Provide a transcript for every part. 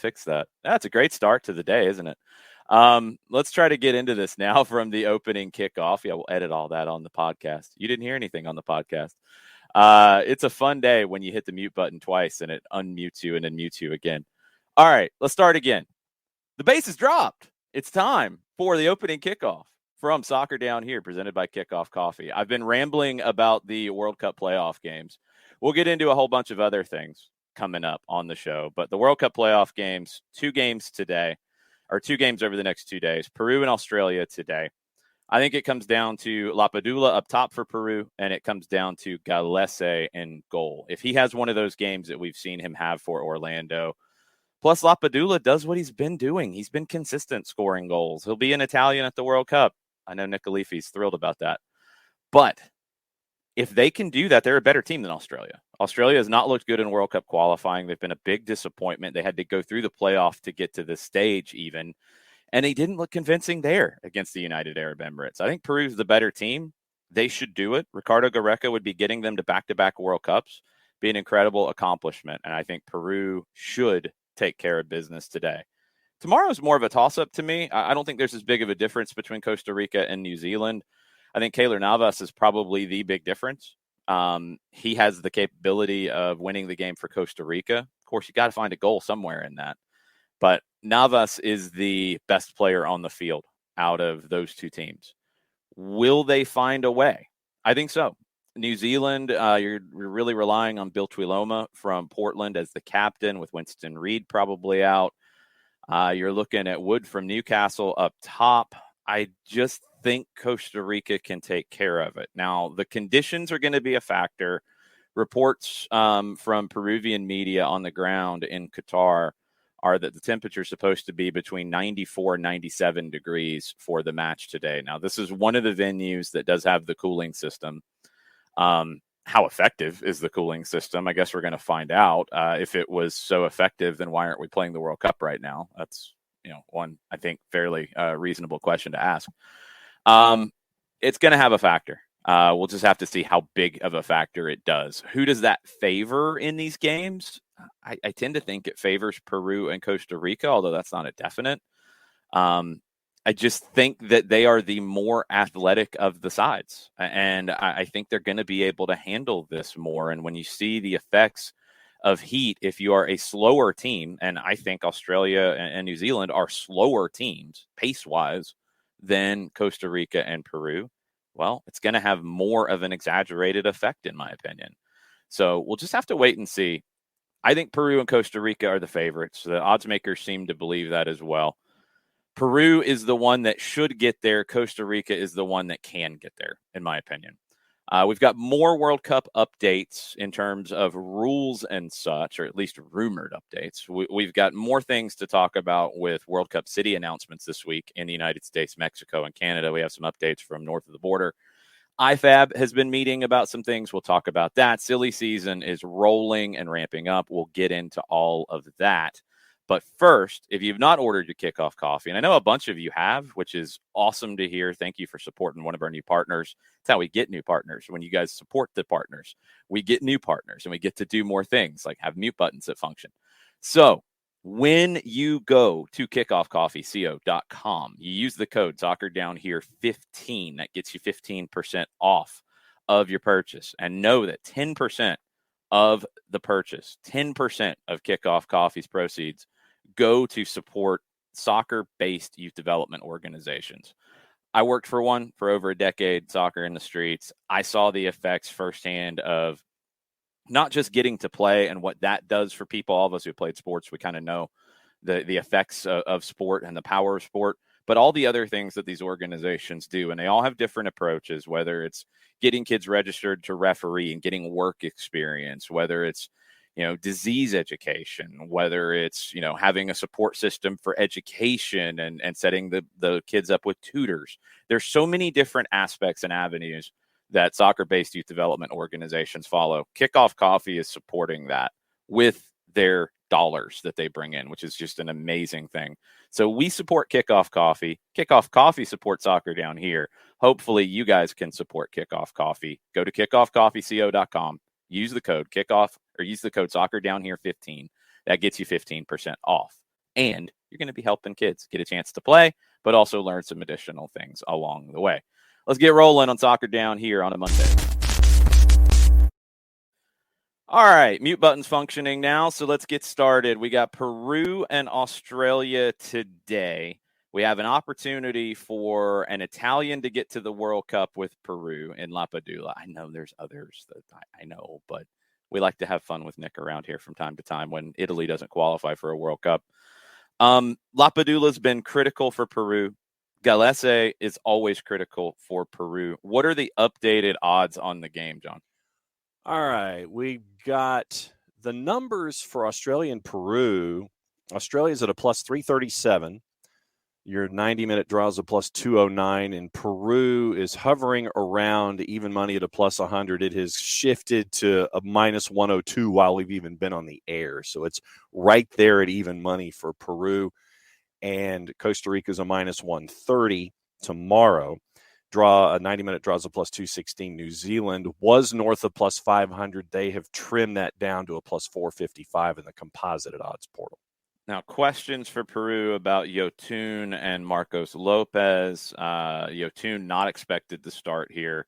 fix that. That's a great start to the day, isn't it? Let's try to get into this now from the opening kickoff. Yeah, we'll edit all that on the podcast. You didn't hear anything on the podcast. It's a fun day when you hit the mute button twice and it unmutes you and then mutes you again. All right, let's start again. The base is dropped. It's time for the opening kickoff from Soccer Down Here, presented by Kickoff Coffee. I've been rambling about the World Cup playoff games. We'll get into a whole bunch of other things coming up on the show, but the World Cup playoff games, 2 games today, or 2 games over the next 2 days, Peru and Australia today. I think it comes down to Lapadula up top for Peru, and it comes down to Galese in goal. If he has one of those games that we've seen him have for Orlando, plus Lapadula does what he's been doing. He's been consistent scoring goals. He'll be an Italian at the World Cup. I know Nick Khalifi's thrilled about that. But if they can do that, they're a better team than Australia. Australia has not looked good in World Cup qualifying. They've been a big disappointment. They had to go through the playoff to get to this stage even. And they didn't look convincing there against the United Arab Emirates. I think Peru's the better team. They should do it. Ricardo Gareca would be getting them to back-to-back World Cups. Be an incredible accomplishment. And I think Peru should take care of business today. Tomorrow's more of a toss-up to me. I don't think there's as big of a difference between Costa Rica and New Zealand. I think Keylor Navas is probably the big difference. He has the capability of winning the game for Costa Rica. Of course, you got to find a goal somewhere in that. But Navas is the best player on the field out of those 2 teams. Will they find a way? I think so. New Zealand, you're really relying on Bill Tuiloma from Portland as the captain, with Winston Reid probably out. You're looking at Wood from Newcastle up top. I just think Costa Rica can take care of it. Now, the conditions are going to be a factor. Reports from Peruvian media on the ground in Qatar are that the temperature is supposed to be between 94 and 97 degrees for the match today. Now, this is one of the venues that does have the cooling system. How effective is the cooling system? I guess we're going to find out. If it was so effective, then why aren't we playing the World Cup right now? That's, one, I think, fairly reasonable question to ask. It's going to have a factor. We'll just have to see how big of a factor it does. Who does that favor in these games? I tend to think it favors Peru and Costa Rica, although that's not a definite. I just think that they are the more athletic of the sides, and I think they're going to be able to handle this more. And when you see the effects of heat, if you are a slower team, and I think Australia and New Zealand are slower teams pace-wise than Costa Rica and Peru, well, it's going to have more of an exaggerated effect, in my opinion. So we'll just have to wait and see. I think Peru and Costa Rica are the favorites. The odds makers seem to believe that as well. Peru is the one that should get there. Costa Rica is the one that can get there, in my opinion. We've got more World Cup updates in terms of rules and such, or at least rumored updates. We've got more things to talk about with World Cup city announcements this week in the United States, Mexico, and Canada. We have some updates from north of the border. IFAB has been meeting about some things. We'll talk about that. Silly season is rolling and ramping up. We'll get into all of that. But first, if you've not ordered your Kickoff Coffee, and I know a bunch of you have, which is awesome to hear. Thank you for supporting one of our new partners. That's how we get new partners. When you guys support the partners, we get new partners, and we get to do more things, like have mute buttons that function. So when you go to kickoffcoffeeco.com, you use the code SoccerDownHere15. That gets you 15% off of your purchase. And know that 10% of the purchase, 10% of Kickoff Coffee's proceeds go to support soccer-based youth development organizations. I worked for one for over a decade, Soccer in the Streets. I saw the effects firsthand of not just getting to play and what that does for people. All of us who played sports, we kind of know the effects of sport and the power of sport, but all the other things that these organizations do. And they all have different approaches, whether it's getting kids registered to referee and getting work experience, whether it's disease education, whether it's, having a support system for education and setting the kids up with tutors. There's so many different aspects and avenues that soccer-based youth development organizations follow. Kickoff Coffee is supporting that with their dollars that they bring in, which is just an amazing thing. So we support Kickoff Coffee. Kickoff Coffee supports Soccer Down Here. Hopefully you guys can support Kickoff Coffee. Go to kickoffcoffeeco.com. Use the code SoccerDownHere15. That gets you 15% off and you're going to be helping kids get a chance to play, but also learn some additional things along the way. Let's get rolling on Soccer Down here on a Monday. All right, mute button's functioning now, so let's get started. We got Peru and Australia today. We have an opportunity for an Italian to get to the World Cup with Peru in Lapadula. I know there's others that I know, but we like to have fun with Nick around here from time to time when Italy doesn't qualify for a World Cup. Lapadula's been critical for Peru. Galese is always critical for Peru. What are the updated odds on the game, John? All right, we got the numbers for Australia and Peru. Australia's at a plus 337. Your 90-minute draw is a plus 209, and Peru is hovering around even money at a plus 100. It has shifted to a minus 102 while we've even been on the air. So it's right there at even money for Peru. And Costa Rica's a minus 130 tomorrow. A 90-minute draw is a plus 216. New Zealand was north of plus 500. They have trimmed that down to a plus 455 in the composite odds portal. Now, questions for Peru about Yotun and Marcos Lopez. Yotun not expected to start here.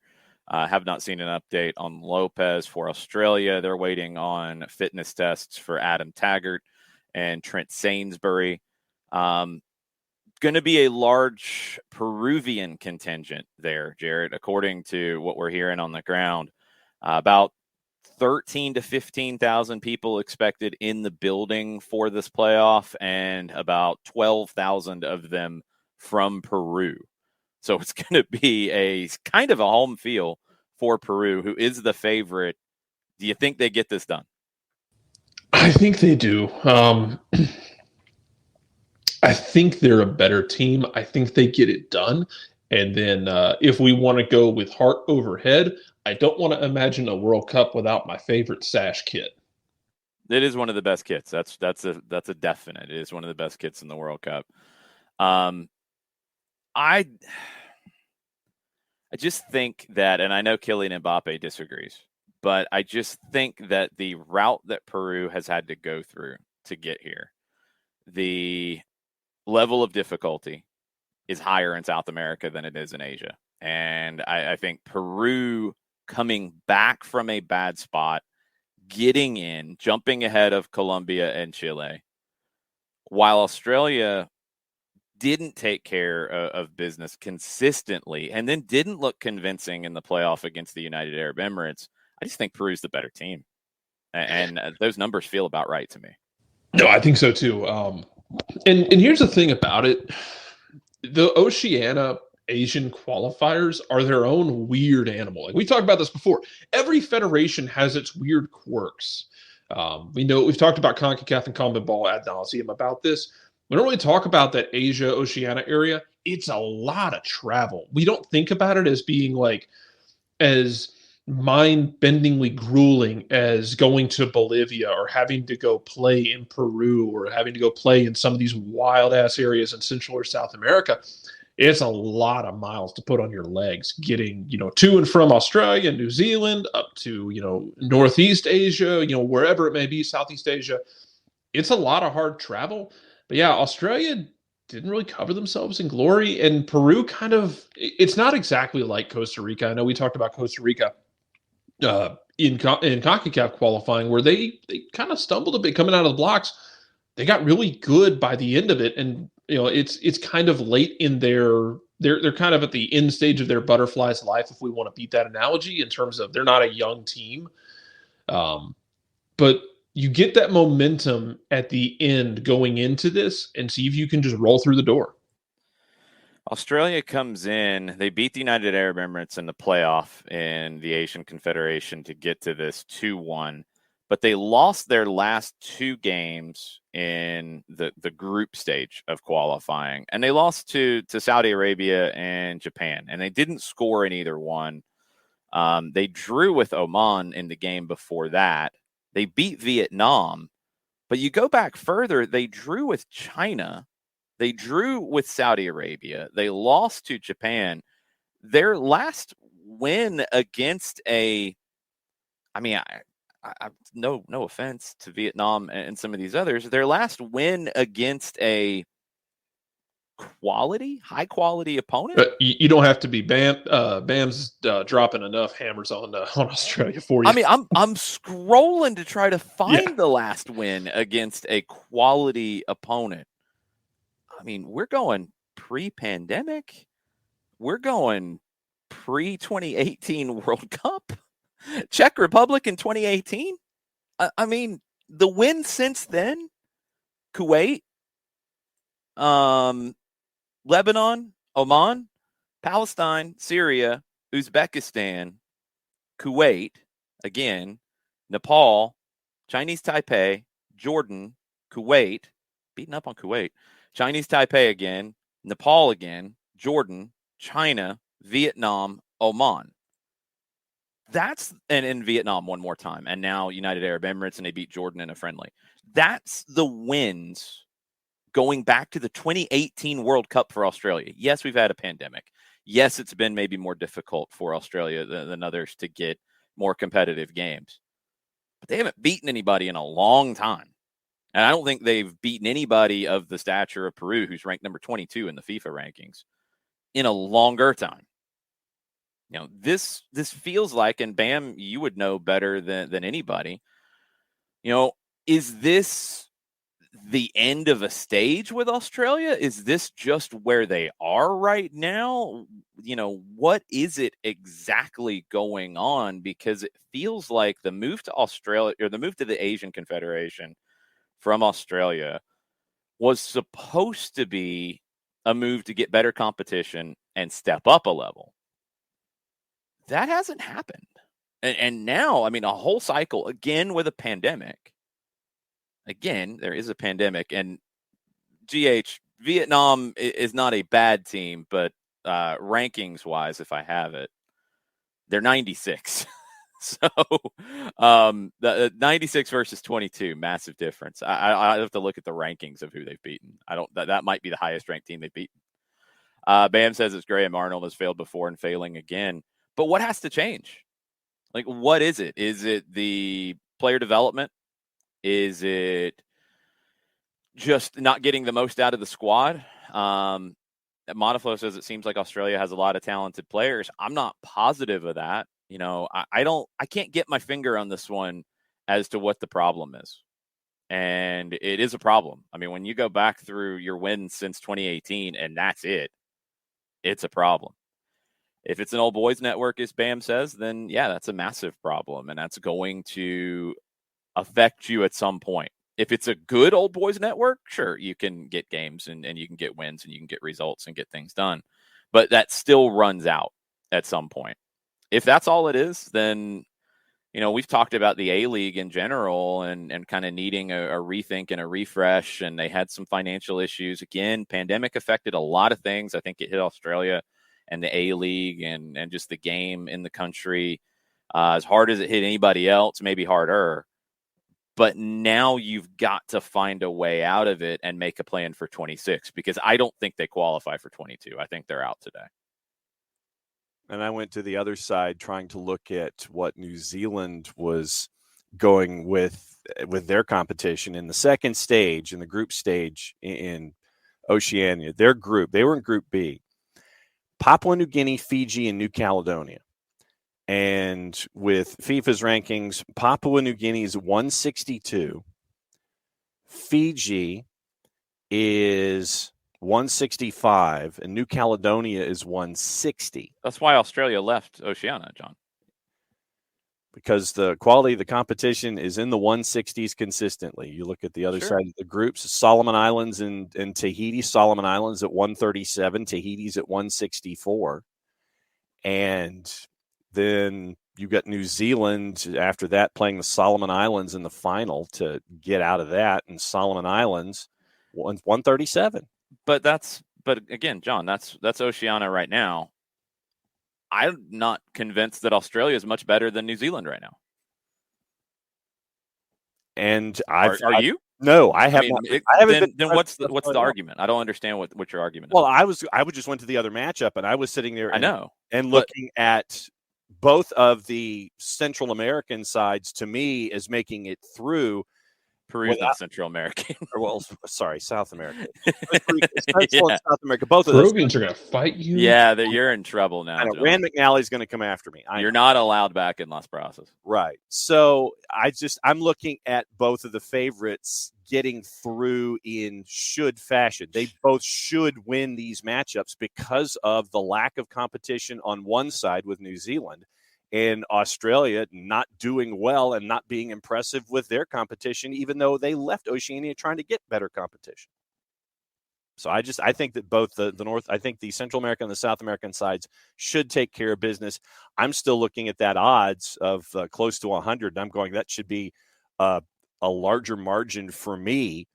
Have not seen an update on Lopez. For Australia, they're waiting on fitness tests for Adam Taggart and Trent Sainsbury. Going to be a large Peruvian contingent there, Jared, according to what we're hearing on the ground. About 13 to 15,000 people expected in the building for this playoff, and about 12,000 of them from Peru. So it's going to be a kind of a home feel for Peru, who is the favorite. Do you think they get this done? I think they do. I think they're a better team. I think they get it done. And then if we want to go with heart over head, I don't want to imagine a World Cup without my favorite sash kit. It is one of the best kits. That's a definite. It is one of the best kits in the World Cup. I just think that, and I know Kylian Mbappe disagrees, but I just think that the route that Peru has had to go through to get here, the level of difficulty is higher in South America than it is in Asia. And I think Peru coming back from a bad spot, getting in, jumping ahead of Colombia and Chile, while Australia didn't take care of business consistently and then didn't look convincing in the playoff against the United Arab Emirates. I just think Peru's the better team. And those numbers feel about right to me. No, I think so too. And here's the thing about it. The Oceania Asian qualifiers are their own weird animal. Like we talked about this before. Every federation has its weird quirks. We've talked about CONCACAF and CONMEBOL ad nauseum about this. We don't really talk about that Asia Oceania area. It's a lot of travel. We don't think about it as being like as mind-bendingly grueling as going to Bolivia or having to go play in Peru or having to go play in some of these wild-ass areas in Central or South America. It's a lot of miles to put on your legs getting, to and from Australia, New Zealand, up to, Northeast Asia, wherever it may be, Southeast Asia. It's a lot of hard travel. But yeah, Australia didn't really cover themselves in glory. And Peru it's not exactly like Costa Rica. I know we talked about Costa Rica in CONCACAF qualifying, where they kind of stumbled a bit coming out of the blocks. They got really good by the end of it, and it's kind of late in they're kind of at the end stage of their butterfly's life, if we want to beat that analogy, in terms of they're not a young team, but you get that momentum at the end going into this, and see if you can just roll through the door. Australia comes in, they beat the United Arab Emirates in the playoff in the Asian Confederation to get to this 2-1, but they lost their last two games in the group stage of qualifying, and they lost to Saudi Arabia and Japan, and they didn't score in either one. They drew with Oman in the game before that. They beat Vietnam, but you go back further, they drew with China. They drew with Saudi Arabia. They lost to Japan. Their last win against I no offense to Vietnam and some of these others, their last win against a high quality opponent. You don't have to be Bam's dropping enough hammers on Australia for you. I mean, I'm scrolling to try to find the last win against a quality opponent. I mean, we're going pre-pandemic. We're going pre-2018 World Cup. Czech Republic in 2018. I mean, the win since then, Kuwait, Lebanon, Oman, Palestine, Syria, Uzbekistan, Kuwait, again, Nepal, Chinese Taipei, Jordan, Kuwait, beating up on Kuwait, Chinese Taipei again, Nepal again, Jordan, China, Vietnam, Oman. And in Vietnam one more time. And now United Arab Emirates, and they beat Jordan in a friendly. That's the wins going back to the 2018 World Cup for Australia. Yes, we've had a pandemic. Yes, it's been maybe more difficult for Australia than others to get more competitive games. But they haven't beaten anybody in a long time. And I don't think they've beaten anybody of the stature of Peru, who's ranked number 22 in the FIFA rankings, in a longer time. You know, this feels like, and Bam, you would know better than anybody, you know, is this the end of a stage with Australia? Is this just where they are right now? You know, what is it exactly going on? Because it feels like the move to Australia, or the move to the Asian Confederation from Australia, was supposed to be a move to get better competition and step up a level. That hasn't happened. And now, I mean, a whole cycle, again, with a pandemic. Again, there is a pandemic. And GH, Vietnam is not a bad team, but rankings-wise, if I have it, they're 96. So the 96 versus 22, massive difference. I have to look at the rankings of who they've beaten. That might be the highest ranked team they've beaten. Bam says it's Graham Arnold has failed before and failing again. But what has to change? Like, what is it? Is it the player development? Is it just not getting the most out of the squad? Modiflo says it seems like Australia has a lot of talented players. I'm not positive of that. You know, I can't get my finger on this one as to what the problem is. And it is a problem. I mean, when you go back through your wins since 2018 and that's it, it's a problem. If it's an old boys network, as Bam says, then yeah, that's a massive problem. And that's going to affect you at some point. If it's a good old boys network, sure, you can get games and you can get wins and you can get results and get things done. But that still runs out at some point. If that's all it is, then, you know, we've talked about the A-League in general and kind of needing a rethink and a refresh. And they had some financial issues. Again, pandemic affected a lot of things. I think it hit Australia and the A-League and just the game in the country as hard as it hit anybody else, maybe harder. But now you've got to find a way out of it and make a plan for 26, because I don't think they qualify for 22. I think they're out today. And I went to the other side trying to look at what New Zealand was going with their competition in the second stage, in the group stage in Oceania. Their group, they were in Group B. Papua New Guinea, Fiji, and New Caledonia. And with FIFA's rankings, Papua New Guinea is 162. Fiji is 165, and New Caledonia is 160. That's why Australia left Oceania, John. Because the quality of the competition is in the 160s consistently. You look at the other side of the groups, Solomon Islands and Tahiti. Solomon Islands at 137, Tahiti's at 164. And then you got New Zealand after that playing the Solomon Islands in the final to get out of that, and Solomon Islands 137. But again, John, that's Oceania right now. I'm not convinced that Australia is much better than New Zealand right now. And are you? No, I have not. I haven't. Then what's the argument? I don't understand what your argument is. Well, I just went to the other matchup, and I was sitting there. I know, and looking at both of the Central American sides, to me, is making it through. Peru's not Central American. Well, sorry, South America. Central and South America. Both of Peruvians those are going to fight you. Yeah, you're in trouble now. I know. Rand McNally's going to come after me. You're not allowed back in Las Brazos. Right. So I'm looking at both of the favorites getting through in should fashion. They both should win these matchups because of the lack of competition on one side with New Zealand and Australia not doing well and not being impressive with their competition, even though they left Oceania trying to get better competition. So I think that both the Central American and the South American sides should take care of business. I'm still looking at that odds of close to 100, and I'm going, that should be a larger margin for me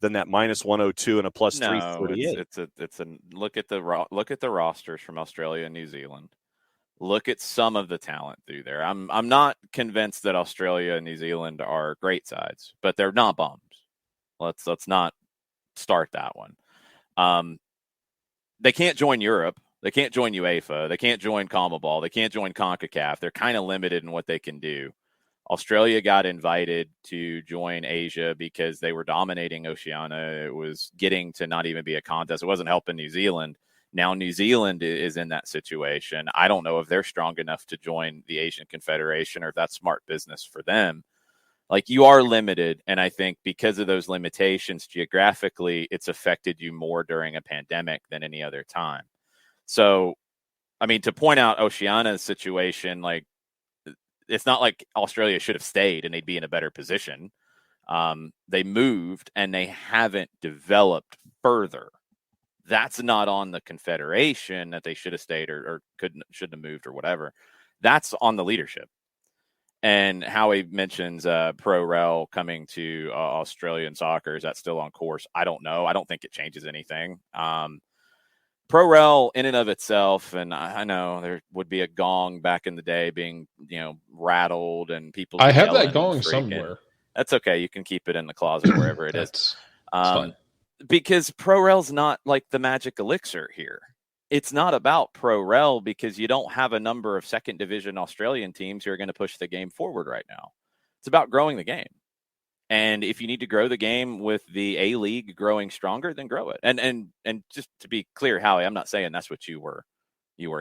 than that minus 102 and a plus 348. It's a look at the rosters from Australia and New Zealand. Look at some of the talent through there. I'm not convinced that Australia and New Zealand are great sides, but they're not bums. Let's not start that one. They can't join Europe. They can't join UEFA. They can't join CONMEBOL. They can't join CONCACAF. They're kind of limited in what they can do. Australia got invited to join Asia because they were dominating Oceania. It was getting to not even be a contest. It wasn't helping New Zealand. Now New Zealand is in that situation. I don't know if they're strong enough to join the Asian Confederation or if that's smart business for them. Like, you are limited, and I think because of those limitations geographically, it's affected you more during a pandemic than any other time. So, I mean, to point out Oceania's situation, like, it's not like Australia should have stayed and they'd be in a better position. They moved and they haven't developed further. That's not on the Confederation that they should have stayed or shouldn't have moved or whatever. That's on the leadership. And Howie mentions Pro Rel coming to Australian soccer. Is that still on course? I don't know. I don't think it changes anything. Pro Rel in and of itself, and I know there would be a gong back in the day being, rattled and people. I have that gong somewhere. That's okay. You can keep it in the closet wherever it is. Fine. Because Pro Rel's not like the magic elixir here. It's not about Pro Rel because you don't have a number of second division Australian teams who are going to push the game forward right now. It's about growing the game. And if you need to grow the game with the A-League growing stronger, then grow it. And just to be clear, Howie, I'm not saying that's what you were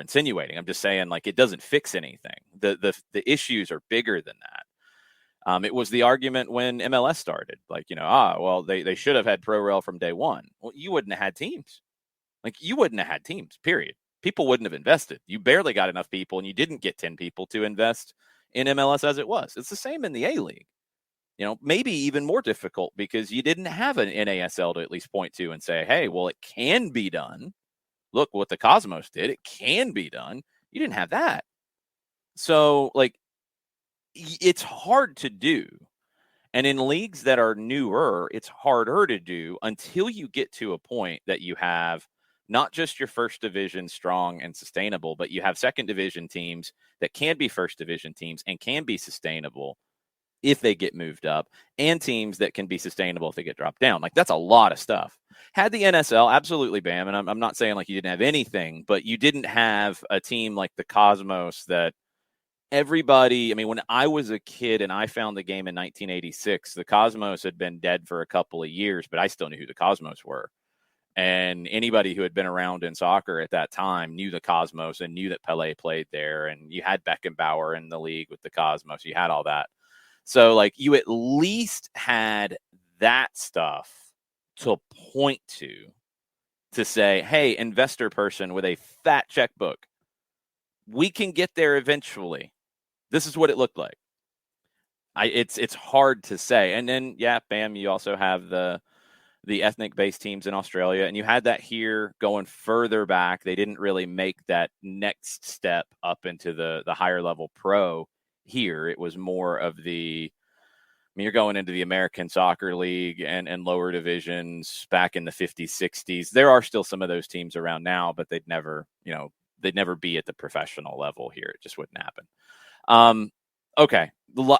insinuating. I'm just saying, like, it doesn't fix anything. The issues are bigger than that. It was the argument when MLS started. Like, they should have had Pro Rel from day one. Well, you wouldn't have had teams. Like, you wouldn't have had teams, period. People wouldn't have invested. You barely got enough people, and you didn't get 10 people to invest in MLS as it was. It's the same in the A-League. Maybe even more difficult because you didn't have an NASL to at least point to and say, hey, well, it can be done. Look what the Cosmos did. It can be done. You didn't have that. So, like, it's hard to do. And in leagues that are newer, it's harder to do until you get to a point that you have not just your first division strong and sustainable, but you have second division teams that can be first division teams and can be sustainable if they get moved up, and teams that can be sustainable if they get dropped down. Like, that's a lot of stuff. Had the NSL, absolutely, Bam, and I'm not saying like you didn't have anything, but you didn't have a team like the Cosmos that everybody, when I was a kid and I found the game in 1986, the Cosmos had been dead for a couple of years, but I still knew who the Cosmos were. And anybody who had been around in soccer at that time knew the Cosmos and knew that Pelé played there. And you had Beckenbauer in the league with the Cosmos. You had all that. So, like, you at least had that stuff to point to say, hey, investor person with a fat checkbook, we can get there eventually. This is what it looked like. It's hard to say. And then, yeah, bam, you also have the ethnic-based teams in Australia, and you had that here going further back. They didn't really make that next step up into the higher level pro here. It was more of you're going into the American Soccer League and lower divisions back in the 50s, 60s. There are still some of those teams around now, but they'd never be at the professional level here. It just wouldn't happen. Okay.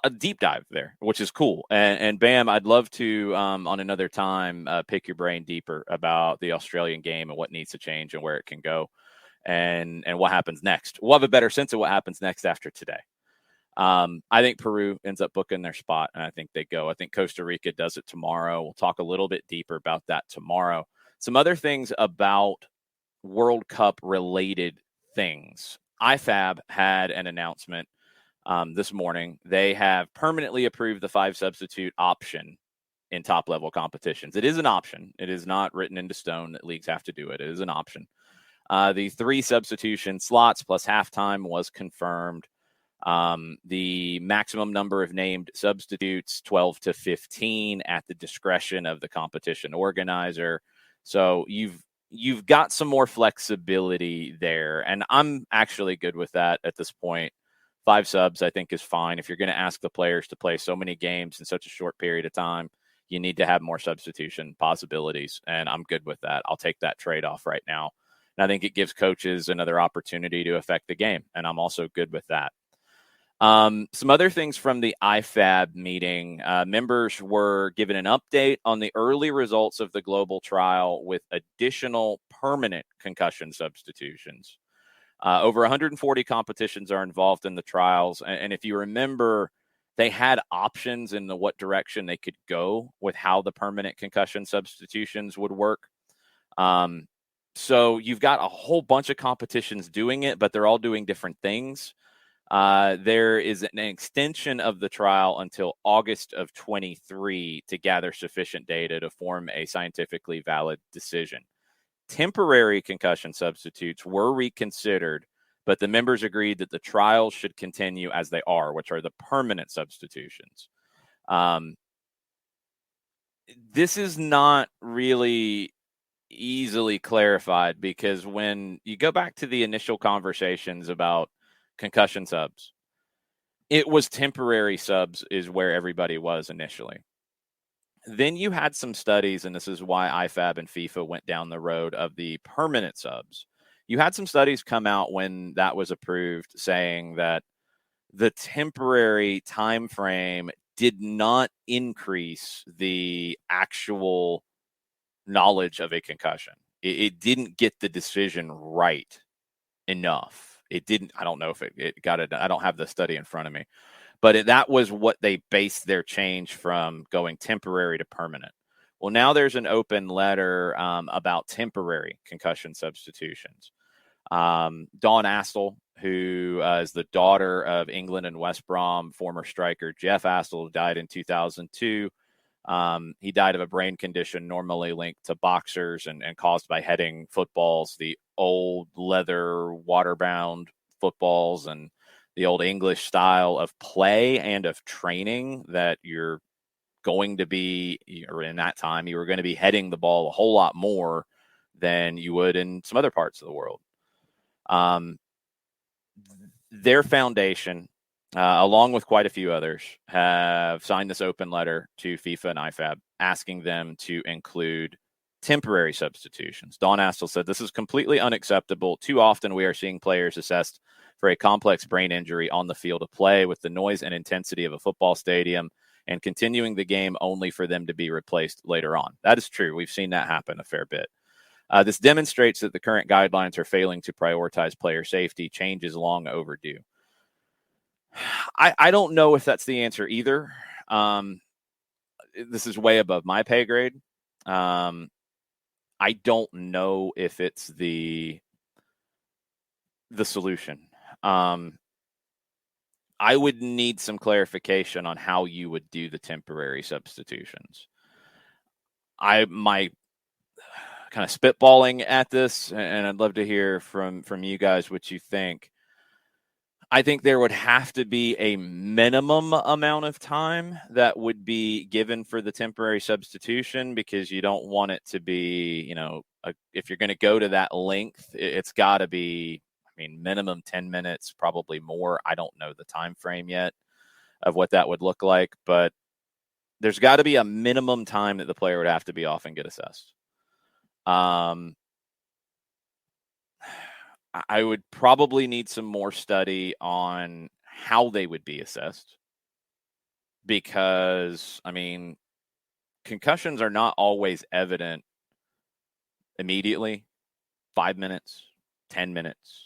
A deep dive there, which is cool. And Bam, I'd love to, on another time, pick your brain deeper about the Australian game and what needs to change and where it can go. and what happens next. We'll have a better sense of what happens next after today. I think Peru ends up booking their spot, and I think they go. I think Costa Rica does it tomorrow. We'll talk a little bit deeper about that tomorrow. Some other things about World Cup related things. IFAB had an announcement this morning. They have permanently approved the 5 substitute option in top level competitions. It is an option. It is not written into stone that leagues have to do it. It is an option. The 3 substitution slots plus halftime was confirmed. The maximum number of named substitutes, 12 to 15 at the discretion of the competition organizer. So you've got some more flexibility there. And I'm actually good with that at this point. 5 subs, I think, is fine. If you're going to ask the players to play so many games in such a short period of time, you need to have more substitution possibilities. And I'm good with that. I'll take that trade-off right now. And I think it gives coaches another opportunity to affect the game. And I'm also good with that. Some other things from the IFAB meeting. Members were given an update on the early results of the global trial with additional permanent concussion substitutions. Over 140 competitions are involved in the trials. And if you remember, they had options in what direction they could go with how the permanent concussion substitutions would work. So you've got a whole bunch of competitions doing it, but they're all doing different things. There is an extension of the trial until August of 23 to gather sufficient data to form a scientifically valid decision. Temporary concussion substitutes were reconsidered, but the members agreed that the trials should continue as they are, which are the permanent substitutions. This is not really easily clarified because when you go back to the initial conversations about concussion subs, it was temporary subs is where everybody was initially. Then you had some studies, and this is why IFAB and FIFA went down the road of the permanent subs. You had some studies come out when that was approved saying that the temporary time frame did not increase the actual knowledge of a concussion. It didn't get the decision right enough. It didn't. I don't know if it got it. I don't have the study in front of me. But that was what they based their change from going temporary to permanent. Well, now there's an open letter about temporary concussion substitutions. Dawn Astle, who is the daughter of England and West Brom former striker Jeff Astle, died in 2002. He died of a brain condition normally linked to boxers and caused by heading footballs, the old leather waterbound footballs and the old English style of play and of training that you're going to be, or in that time, you were going to be heading the ball a whole lot more than you would in some other parts of the world. Their foundation, along with quite a few others, have signed this open letter to FIFA and IFAB asking them to include temporary substitutions. Dawn Astle said, "This is completely unacceptable. Too often we are seeing players assessed for a complex brain injury on the field of play with the noise and intensity of a football stadium and continuing the game only for them to be replaced later on." That is true. We've seen that happen a fair bit. This demonstrates that the current guidelines are failing to prioritize player safety. Change is long overdue. I don't know if that's the answer either. This is way above my pay grade. I don't know if it's the solution. I would need some clarification on how you would do the temporary substitutions. My kind of spitballing at this, and I'd love to hear from you guys what you think. I think there would have to be a minimum amount of time that would be given for the temporary substitution because you don't want it to be, if you're going to go to that length, it's got to be, minimum 10 minutes, probably more. I don't know the time frame yet of what that would look like, but there's got to be a minimum time that the player would have to be off and get assessed. I would probably need some more study on how they would be assessed because, concussions are not always evident immediately, 5 minutes, 10 minutes,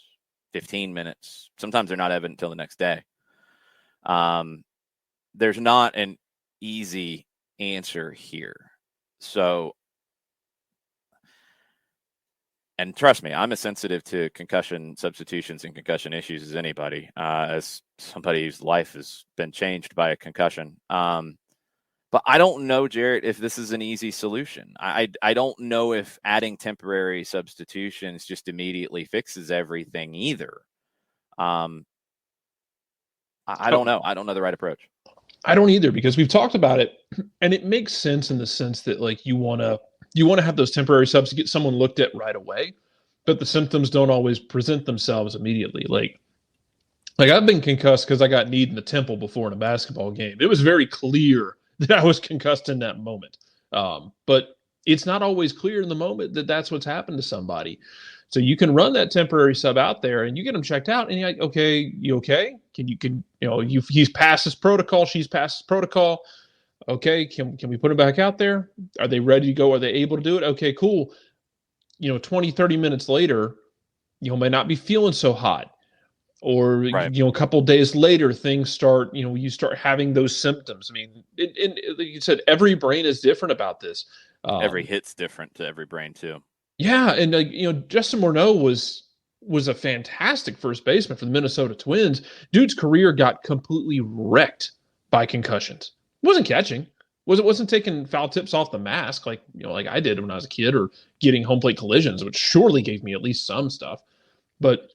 15 minutes. Sometimes they're not evident until the next day. There's not an easy answer here. So, and trust me, I'm as sensitive to concussion substitutions and concussion issues as anybody, as somebody whose life has been changed by a concussion. But I don't know, Jarrett, if this is an easy solution. I don't know if adding temporary substitutions just immediately fixes everything either. I don't know. I don't know the right approach. I don't either, because we've talked about it, and it makes sense in the sense that like you want to have those temporary subs to get someone looked at right away, but the symptoms don't always present themselves immediately. Like I've been concussed because I got kneed in the temple before in a basketball game. It was very clear that I was concussed in that moment, but it's not always clear in the moment that that's what's happened to somebody. So you can run that temporary sub out there and you get them checked out and you're like, okay, you okay? He's passed his protocol. She's passed his protocol. Okay. Can we put him back out there? Are they ready to go? Are they able to do it? Okay, cool. 20, 30 minutes later, may not be feeling so hot, or, right. A couple of days later, things start, you start having those symptoms. I mean, like you said, every brain is different about this. Every hit's different to every brain too. Yeah, and Justin Morneau was a fantastic first baseman for the Minnesota Twins. Dude's career got completely wrecked by concussions. Wasn't catching. Wasn't taking foul tips off the mask like I did when I was a kid, or getting home plate collisions, which surely gave me at least some stuff. But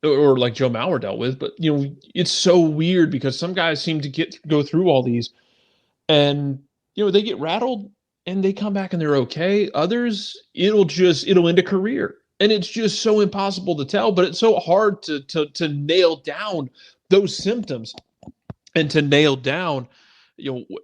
or like Joe Mauer dealt with. But it's so weird because some guys seem to go through all these, and they get rattled and they come back and they're okay. Others, it'll end a career. And it's just so impossible to tell, but it's so hard to nail down those symptoms and to nail down,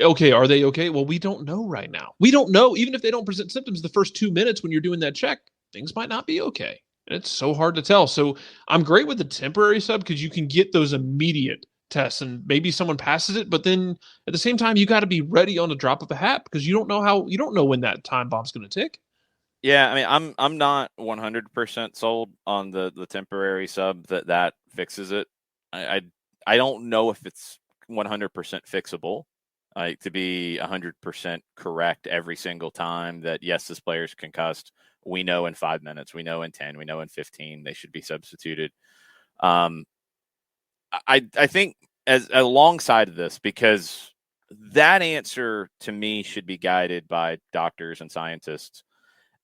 okay, are they okay? Well, we don't know right now. We don't know. Even if they don't present symptoms the first 2 minutes when you're doing that check, things might not be okay. And it's so hard to tell. So I'm great with the temporary sub because you can get those immediate tests and maybe someone passes it, but then at the same time, you got to be ready on the drop of a hat because you don't know when that time bomb's going to tick. Yeah, I mean, I'm not 100% sold on the temporary sub that fixes it. I don't know if it's 100% fixable. To be 100% correct every single time that yes, this player's concussed. We know in 5 minutes, we know in 10, we know in 15 they should be substituted. I think as alongside of this, because that answer to me should be guided by doctors and scientists.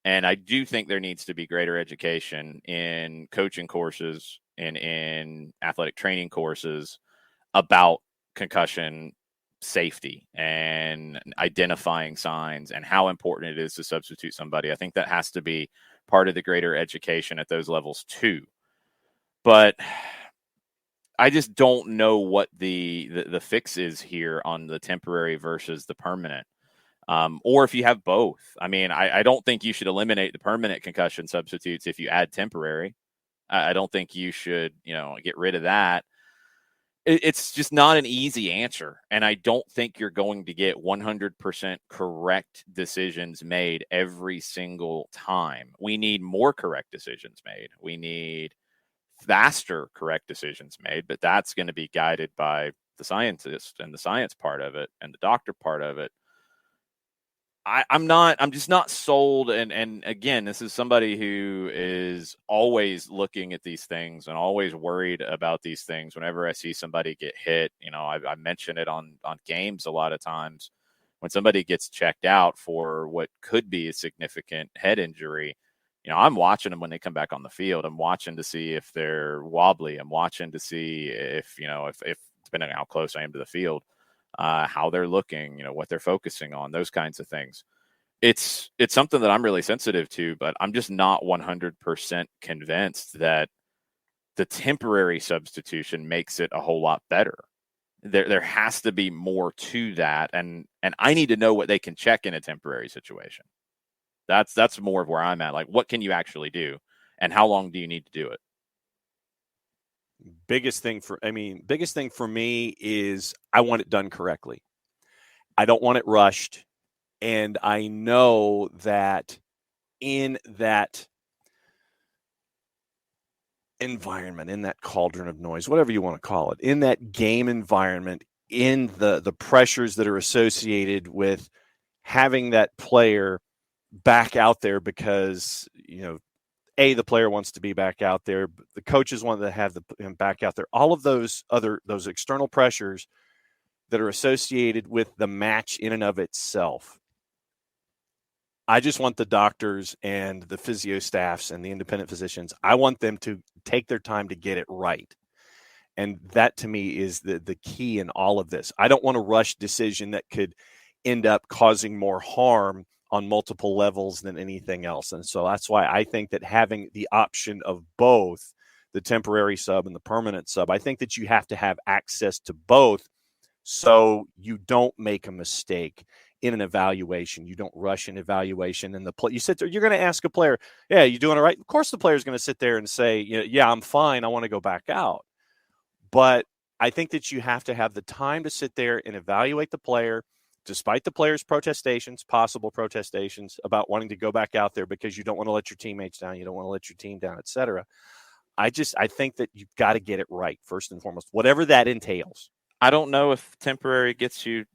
And I do think there needs to be greater education in coaching courses and in athletic training courses about concussion safety and identifying signs and how important it is to substitute somebody. I think that has to be part of the greater education at those levels too. But I just don't know what the fix is here on the temporary versus the permanent. Or if you have both. I mean, I don't think you should eliminate the permanent concussion substitutes if you add temporary. I don't think you should, get rid of that. It's just not an easy answer. And I don't think you're going to get 100% correct decisions made every single time. We need more correct decisions made. We need faster correct decisions made, but that's going to be guided by the scientist and the science part of it and the doctor part of it. I'm just not sold. And again, this is somebody who is always looking at these things and always worried about these things. Whenever I see somebody get hit, I mention it on games a lot of times. When somebody gets checked out for what could be a significant head injury, I'm watching them when they come back on the field. I'm watching to see if they're wobbly. I'm watching to see if depending on how close I am to the field, how they're looking, what they're focusing on, those kinds of things. It's something that I'm really sensitive to, but I'm just not 100% convinced that the temporary substitution makes it a whole lot better. There has to be more to that. And I need to know what they can check in a temporary situation. That's more of where I'm at. Like, what can you actually do and how long do you need to do it? Biggest thing for me is I want it done correctly. I don't want it rushed. And I know that in that environment, in that cauldron of noise, whatever you want to call it, in that game environment, in the pressures that are associated with having that player back out there because, the player wants to be back out there. The coaches want to have him back out there. All of those external pressures that are associated with the match in and of itself. I just want the doctors and the physio staffs and the independent physicians, I want them to take their time to get it right. And that to me is the key in all of this. I don't want a rush decision that could end up causing more harm on multiple levels than anything else. And so that's why I think that having the option of both the temporary sub and the permanent sub, I think that you have to have access to both so you don't make a mistake in an evaluation. You don't rush an evaluation. And you sit there, you're going to ask a player, yeah, you doing all right? Of course, the player is going to sit there and say, yeah, I'm fine. I want to go back out. But I think that you have to have the time to sit there and evaluate the player, despite the player's possible protestations about wanting to go back out there because you don't want to let your teammates down, you don't want to let your team down, et cetera. I think that you've got to get it right, first and foremost, whatever that entails. I don't know if temporary gets you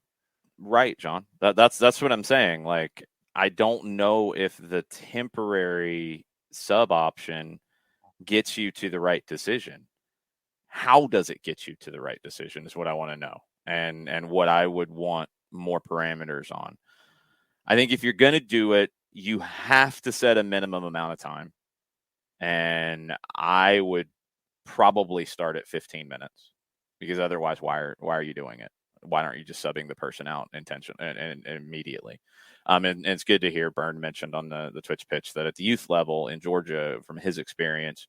right, John. That's what I'm saying. Like, I don't know if the temporary sub option gets you to the right decision. How does it get you to the right decision is what I want to know, and what I would want more parameters on. I think if you're going to do it, you have to set a minimum amount of time, and I would probably start at 15 minutes, because otherwise, why are you doing it? Why aren't you just subbing the person out and immediately? And it's good to hear Byrne mentioned on the Twitch pitch that at the youth level in Georgia, from his experience,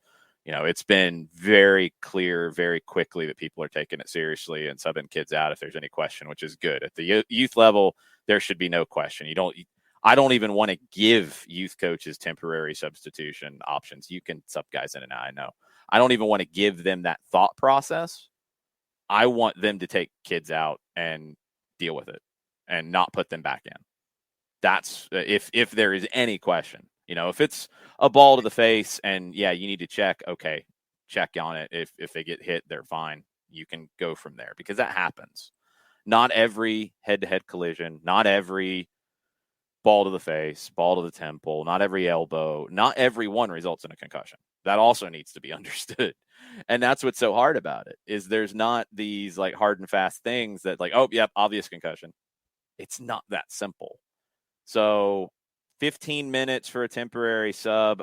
it's been very clear very quickly that people are taking it seriously and subbing kids out if there's any question, which is good. At the youth level, there should be no question. I don't even want to give youth coaches temporary substitution options. You can sub guys in and out. I know. I don't even want to give them that thought process. I want them to take kids out and deal with it and not put them back in. That's if there is any question. If it's a ball to the face and, yeah, you need to check, okay, check on it. If they get hit, they're fine. You can go from there, because that happens. Not every head-to-head collision, not every ball to the face, ball to the temple, not every elbow, not every one results in a concussion. That also needs to be understood. And that's what's so hard about it, is there's not these like hard and fast things that like, oh, yep, obvious concussion. It's not that simple. So 15 minutes for a temporary sub.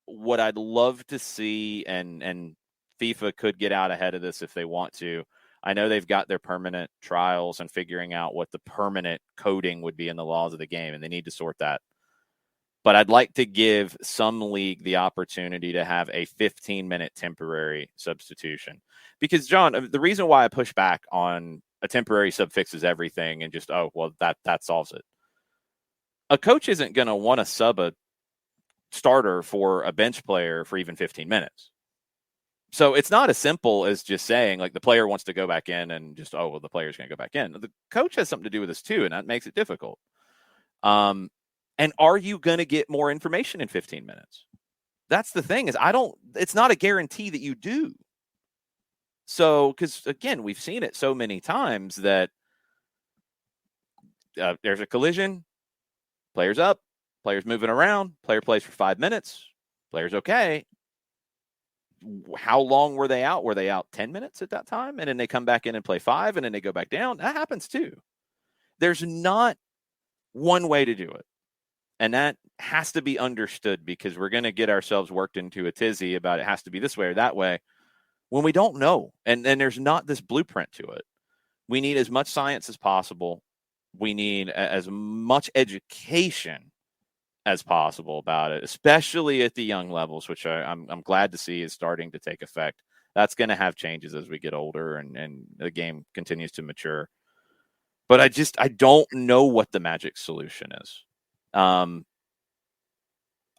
What I'd love to see, and FIFA could get out ahead of this if they want to. I know they've got their permanent trials and figuring out what the permanent coding would be in the laws of the game, and they need to sort that. But I'd like to give some league the opportunity to have a 15-minute temporary substitution. Because, John, the reason why I push back on a temporary sub fixes everything and just, oh, well, that solves it. A coach isn't going to want to sub a starter for a bench player for even 15 minutes. So it's not as simple as just saying, like, the player wants to go back in and just, oh, well, the player's going to go back in. The coach has something to do with this too, and that makes it difficult. And are you going to get more information in 15 minutes? That's the thing, is it's not a guarantee that you do. So, because again, we've seen it so many times that there's a collision, player's up, player's moving around, player plays for 5 minutes, player's okay. How long were they out? Were they out 10 minutes at that time? And then they come back in and play 5, and then they go back down. That happens too. There's not one way to do it. And that has to be understood, because we're going to get ourselves worked into a tizzy about it has to be this way or that way when we don't know. And there's not this blueprint to it. We need as much science as possible. We need as much education as possible about it, especially at the young levels, which I'm glad to see is starting to take effect. That's going to have changes as we get older and the game continues to mature. But I don't know what the magic solution is. I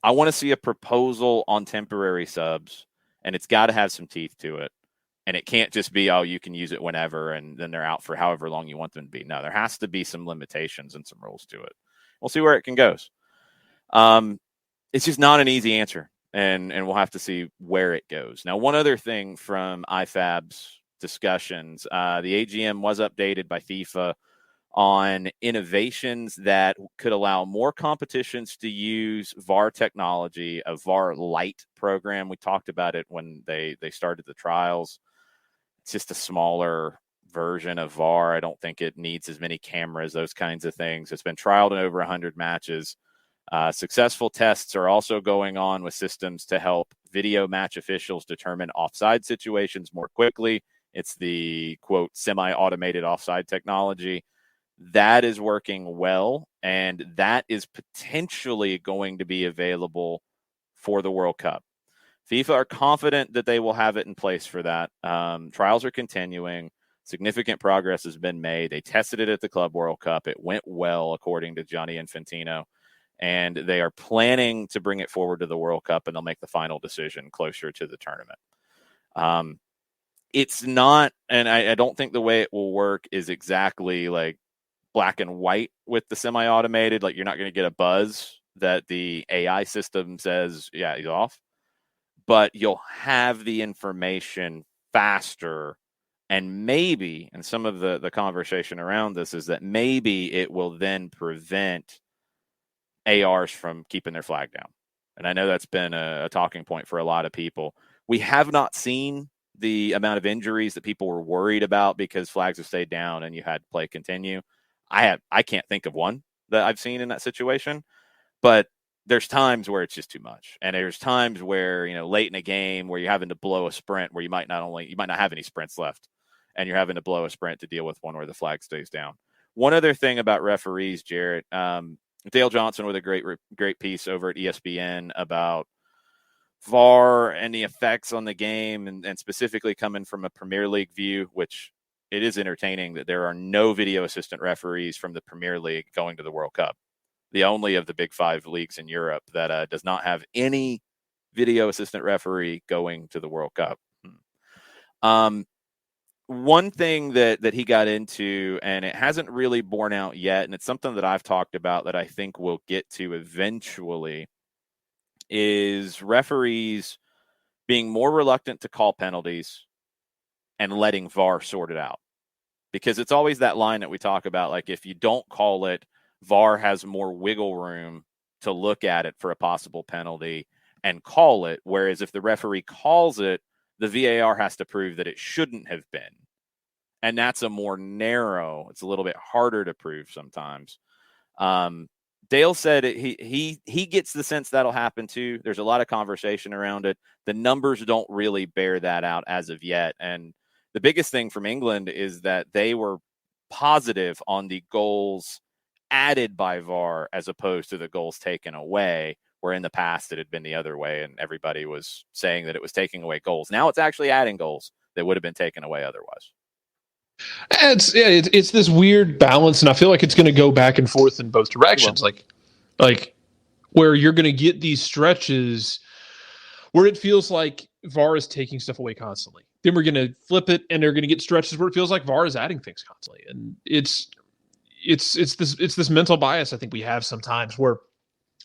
want to see a proposal on temporary subs, and it's got to have some teeth to it. And it can't just be, oh, you can use it whenever, and then they're out for however long you want them to be. No, there has to be some limitations and some rules to it. We'll see where it can go. It's just not an easy answer. and we'll have to see where it goes. Now, one other thing from IFAB's discussions, the AGM was updated by FIFA on innovations that could allow more competitions to use VAR technology, a VAR Lite program. We talked about it when they started the trials. It's just a smaller version of VAR. I don't think it needs as many cameras, those kinds of things. It's been trialed in over 100 matches. Successful tests are also going on with systems to help video match officials determine offside situations more quickly. It's the, quote, semi-automated offside technology. That is working well, and that is potentially going to be available for the World Cup. FIFA are confident that they will have it in place for that. Trials are continuing. Significant progress has been made. They tested it at the Club World Cup. It went well, according to Gianni Infantino, and they are planning to bring it forward to the World Cup, and they'll make the final decision closer to the tournament. It's not, and I don't think the way it will work is exactly like black and white with the semi-automated. Like, you're not going to get a buzz that the AI system says, yeah, he's off, but you'll have the information faster. And maybe, and some of the conversation around this is that maybe it will then prevent ARs from keeping their flag down. And I know that's been a talking point for a lot of people. We have not seen the amount of injuries that people were worried about because flags have stayed down and you had play continue. I can't think of one that I've seen in that situation, but there's times where it's just too much. And there's times where, late in a game where you're having to blow a sprint where you might not have any sprints left, and you're having to blow a sprint to deal with one where the flag stays down. One other thing about referees, Jarrett, Dale Johnson with a great piece over at ESPN about VAR and the effects on the game, and specifically coming from a Premier League view, which it is entertaining that there are no video assistant referees from the Premier League going to the World Cup. The only of the big 5 leagues in Europe that does not have any video assistant referee going to the World Cup. One thing that he got into, and it hasn't really borne out yet, and it's something that I've talked about that I think we'll get to eventually, is referees being more reluctant to call penalties and letting VAR sort it out. Because it's always that line that we talk about, like, if you don't call it, VAR has more wiggle room to look at it for a possible penalty and call it. Whereas if the referee calls it, the VAR has to prove that it shouldn't have been. And that's a more narrow, it's a little bit harder to prove sometimes. Dale said he gets the sense that'll happen too. There's a lot of conversation around it. The numbers don't really bear that out as of yet. And the biggest thing from England is that they were positive on the goals added by VAR as opposed to the goals taken away, where in the past it had been the other way and everybody was saying that it was taking away goals. Now it's actually adding goals that would have been taken away otherwise. It's this weird balance, and I feel like it's going to go back and forth in both directions. Like where you're going to get these stretches where it feels like VAR is taking stuff away constantly. Then we're going to flip it, and they're going to get stretches where it feels like VAR is adding things constantly. And it's this mental bias I think we have sometimes, where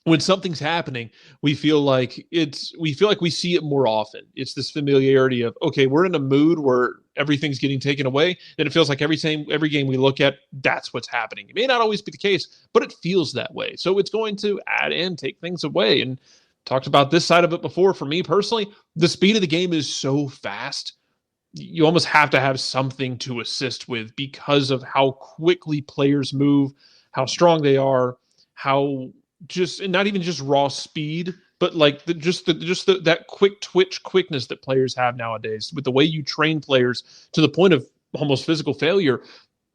when something's happening, we feel like we see it more often. It's this familiarity of, okay, we're in a mood where everything's getting taken away, then it feels like every game we look at, that's what's happening. It may not always be the case, but it feels that way. So it's going to add and take things away. And talked about this side of it before. For me personally, the speed of the game is so fast. You almost have to have something to assist with because of how quickly players move, how strong they are, and not even just raw speed, but like that quick twitch quickness that players have nowadays. With the way you train players to the point of almost physical failure,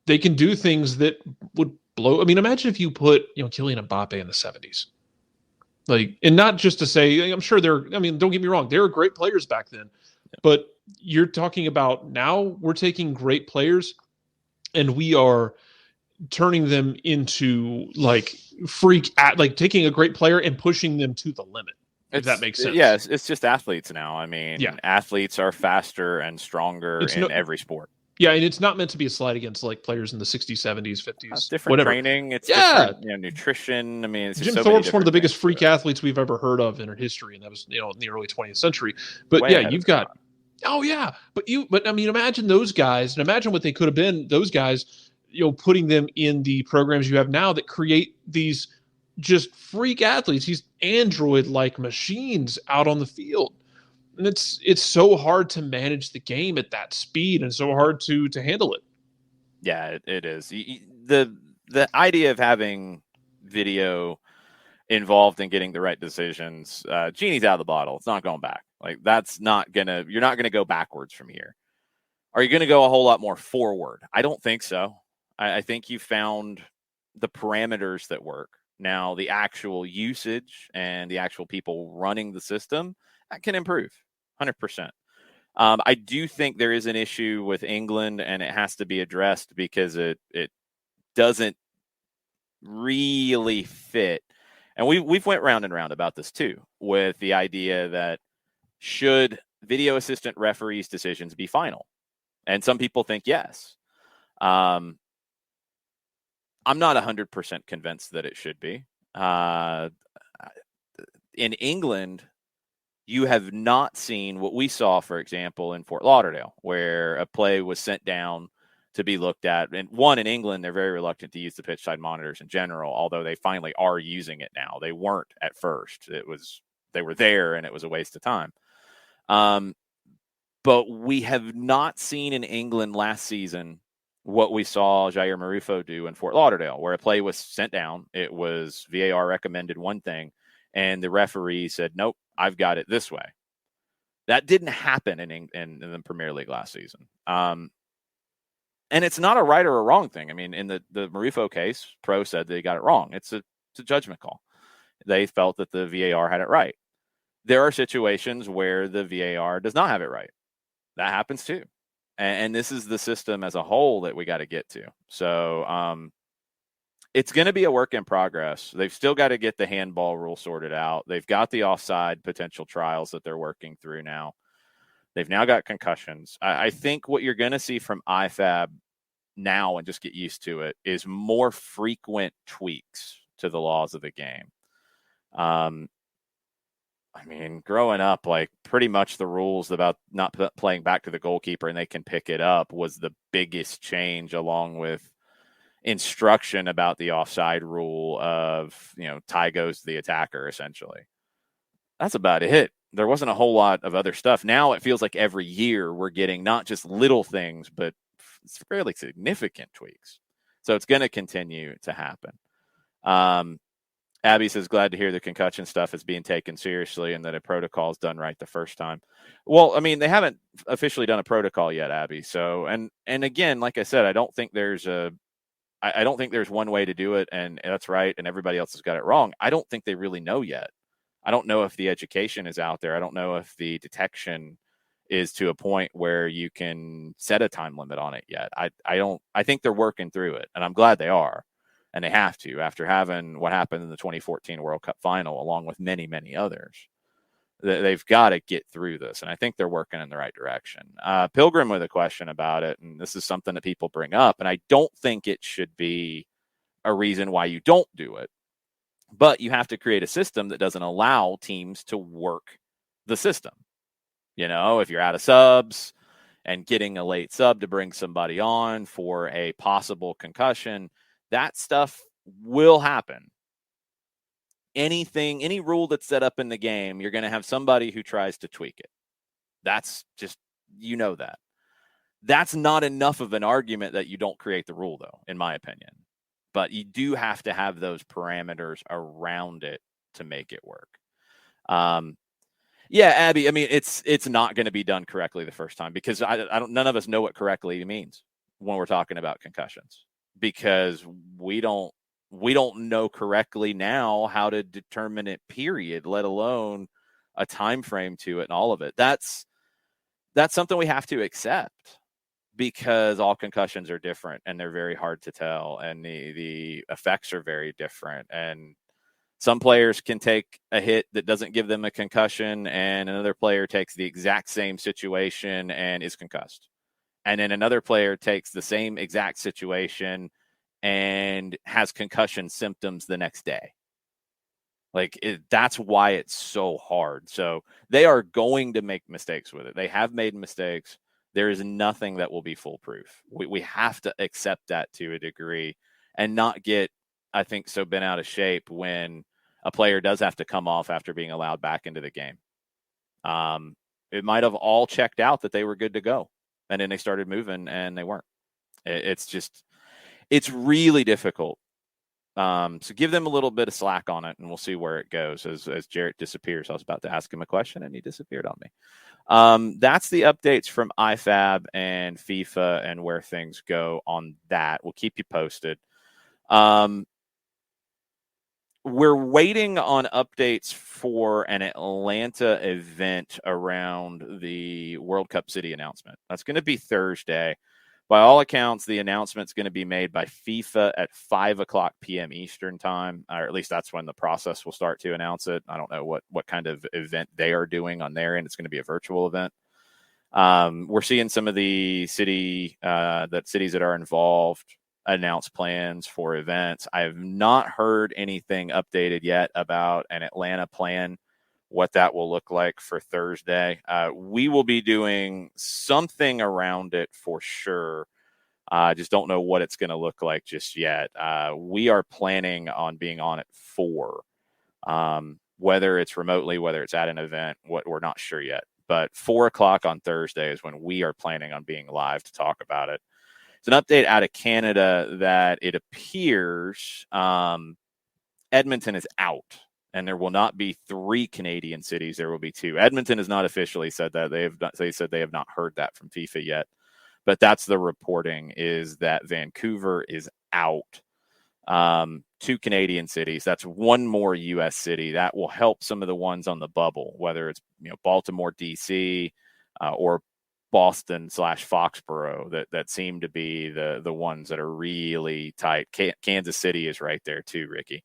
they can do things that would blow. I mean, imagine if you put Kylian Mbappe in the 70s, and not just to say, I'm sure don't get me wrong, they were great players back then, but you're talking about now we're taking great players and we are turning them into taking a great player and pushing them to the limit. If that makes sense. Yes, it's just athletes now. I mean, athletes are faster and stronger in every sport. Yeah, and it's not meant to be a slight against like players in the 60s, 70s, 50s, different whatever. training. It's different, nutrition. I mean, it's Jim so Thorpe's one of the biggest things, freak athletes we've ever heard of in our history, and that was in the early 20th century. But way yeah, ahead of you've his got time. oh yeah, but I mean, imagine those guys, and imagine what they could have been. Those guys, putting them in the programs you have now that create these just freak athletes, these android-like machines out on the field. And it's so hard to manage the game at that speed, and so hard to handle it. Yeah, it is. The idea of having video involved in getting the right decisions, genie's out of the bottle. It's not going back. Like you're not gonna go backwards from here. Are you gonna go a whole lot more forward? I don't think so. I think you found the parameters that work. Now the actual usage and the actual people running the system, that can improve 100%. I do think there is an issue with England, and it has to be addressed because it doesn't really fit. And we've went round and round about this too, with the idea that should video assistant referees' decisions be final? And some people think yes. I'm not 100% convinced that it should be. In England, you have not seen what we saw, for example, in Fort Lauderdale, where a play was sent down to be looked at. And in England, they're very reluctant to use the pitch side monitors in general, although they finally are using it now. They weren't at first. They were there, and it was a waste of time. But we have not seen in England last season what we saw Jair Marufo do in Fort Lauderdale, where a play was sent down. It was VAR recommended one thing, and the referee said, nope, I've got it this way. That didn't happen in the Premier League last season. And it's not a right or a wrong thing. I mean, in the Marufo case, Pro said they got it wrong. It's a judgment call. They felt that the VAR had it right. There are situations where the VAR does not have it right. That happens too. And this is the system as a whole that we got to get to. So it's going to be a work in progress. They've still got to get the handball rule sorted out. They've got the offside potential trials that they're working through now. They've now got concussions. I think what you're going to see from IFAB now, and just get used to it, is more frequent tweaks to the laws of the game. I mean, growing up, like pretty much the rules about not playing back to the goalkeeper and they can pick it up was the biggest change, along with instruction about the offside rule of, tie goes to the attacker, essentially. That's about it. There wasn't a whole lot of other stuff. Now it feels like every year we're getting not just little things, but it's fairly significant tweaks. So it's going to continue to happen. Abby says, glad to hear the concussion stuff is being taken seriously and that a protocol is done right the first time. Well, I mean, they haven't officially done a protocol yet, Abby. So, and again, like I said, I don't think there's one way to do it, and that's right, and everybody else has got it wrong. I don't think they really know yet. I don't know if the education is out there. I don't know if the detection is to a point where you can set a time limit on it yet. I think they're working through it, and I'm glad they are. And they have to, after having what happened in the 2014 World Cup final, along with many, many others. They've got to get through this, and I think they're working in the right direction. Pilgrim with a question about it, and this is something that people bring up, and I don't think it should be a reason why you don't do it. But you have to create a system that doesn't allow teams to work the system. If you're out of subs and getting a late sub to bring somebody on for a possible concussion, that stuff will happen. Any rule that's set up in the game, you're going to have somebody who tries to tweak it. That's just, that. That's not enough of an argument that you don't create the rule, though, in my opinion. But you do have to have those parameters around it to make it work. Yeah, Abby, I mean, it's not going to be done correctly the first time, because none of us know what correctly means when we're talking about concussions, because we don't know correctly now how to determine it, period, let alone a time frame to it and all of it. That's something we have to accept, because all concussions are different and they're very hard to tell, and the effects are very different. And some players can take a hit that doesn't give them a concussion, and another player takes the exact same situation and is concussed. and then another player takes the same exact situation and has concussion symptoms the next day. Like, that's why it's so hard. So they are going to make mistakes with it. They have made mistakes. There is nothing that will be foolproof. We have to accept that to a degree and not get, I think, so bent out of shape when a player does have to come off after being allowed back into the game. It might have all checked out that they were good to go, and then they started moving and they weren't. It's really difficult. So give them a little bit of slack on it, and we'll see where it goes as Jarrett disappears. I was about to ask him a question, and he disappeared on me. That's the updates from IFAB and FIFA and where things go on that. We'll keep you posted. We're waiting on updates for an Atlanta event around the World Cup City announcement. That's going to be Thursday. By all accounts, the announcement's going to be made by FIFA at 5:00 p.m. Eastern time, or at least that's when the process will start to announce it. I don't know what kind of event they are doing on their end. It's going to be a virtual event. We're seeing some of the cities that are involved announce plans for events. I have not heard anything updated yet about an Atlanta plan, what that will look like for Thursday. We will be doing something around it for sure. I just don't know what it's going to look like just yet. We are planning on being on at 4, whether it's remotely, whether it's at an event, we're not sure yet. But 4:00 on Thursday is when we are planning on being live to talk about it. It's an update out of Canada that it appears Edmonton is out, and there will not be 3 Canadian cities. There will be 2. Edmonton has not officially said that. They said they have not heard that from FIFA yet, but that's the reporting, is that Vancouver is out. 2 Canadian cities. That's 1 more U.S. city. That will help some of the ones on the bubble, whether it's Baltimore, D.C., or Boston/Foxborough that seem to be the ones that are really tight. Kansas City is right there too, Ricky.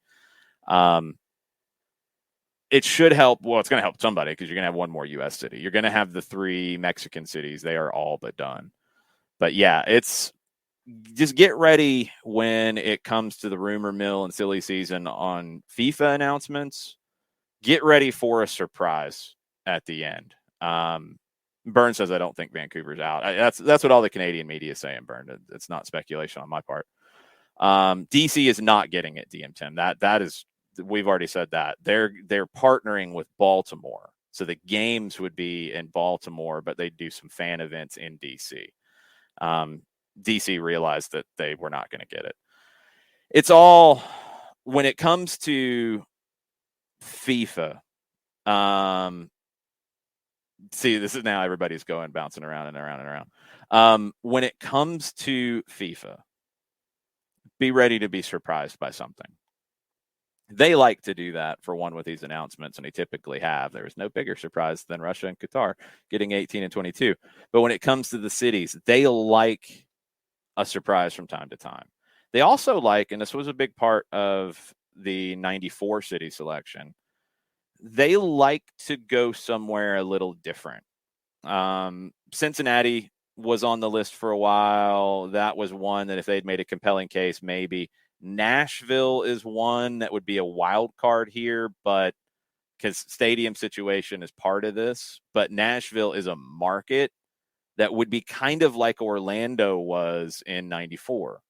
It should help. Well, it's going to help somebody because you're going to have 1 more U.S. city. You're going to have the 3 Mexican cities. They are all but done. But yeah, it's just get ready when it comes to the rumor mill and silly season on FIFA announcements. Get ready for a surprise at the end. Burn says, I don't think Vancouver's out. That's what all the Canadian media is saying, Burn. It's not speculation on my part. DC is not getting it, DM10. That is, we've already said that. They're partnering with Baltimore. So the games would be in Baltimore, but they do some fan events in DC. DC realized that they were not going to get it. It's all, when it comes to FIFA, see, this is now everybody's bouncing around and around and around. When it comes to FIFA, be ready to be surprised by something. They like to do that for one with these announcements, and they typically have. There is no bigger surprise than Russia and Qatar getting 18 and 22. But when it comes to the cities, they like a surprise from time to time. They also like, and this was a big part of the 94 city selection, they like to go somewhere a little different. Cincinnati was on the list for a while. That was one that if they'd made a compelling case, maybe. Nashville is one that would be a wild card here, but because stadium situation is part of this. But Nashville is a market that would be kind of like Orlando was in 94.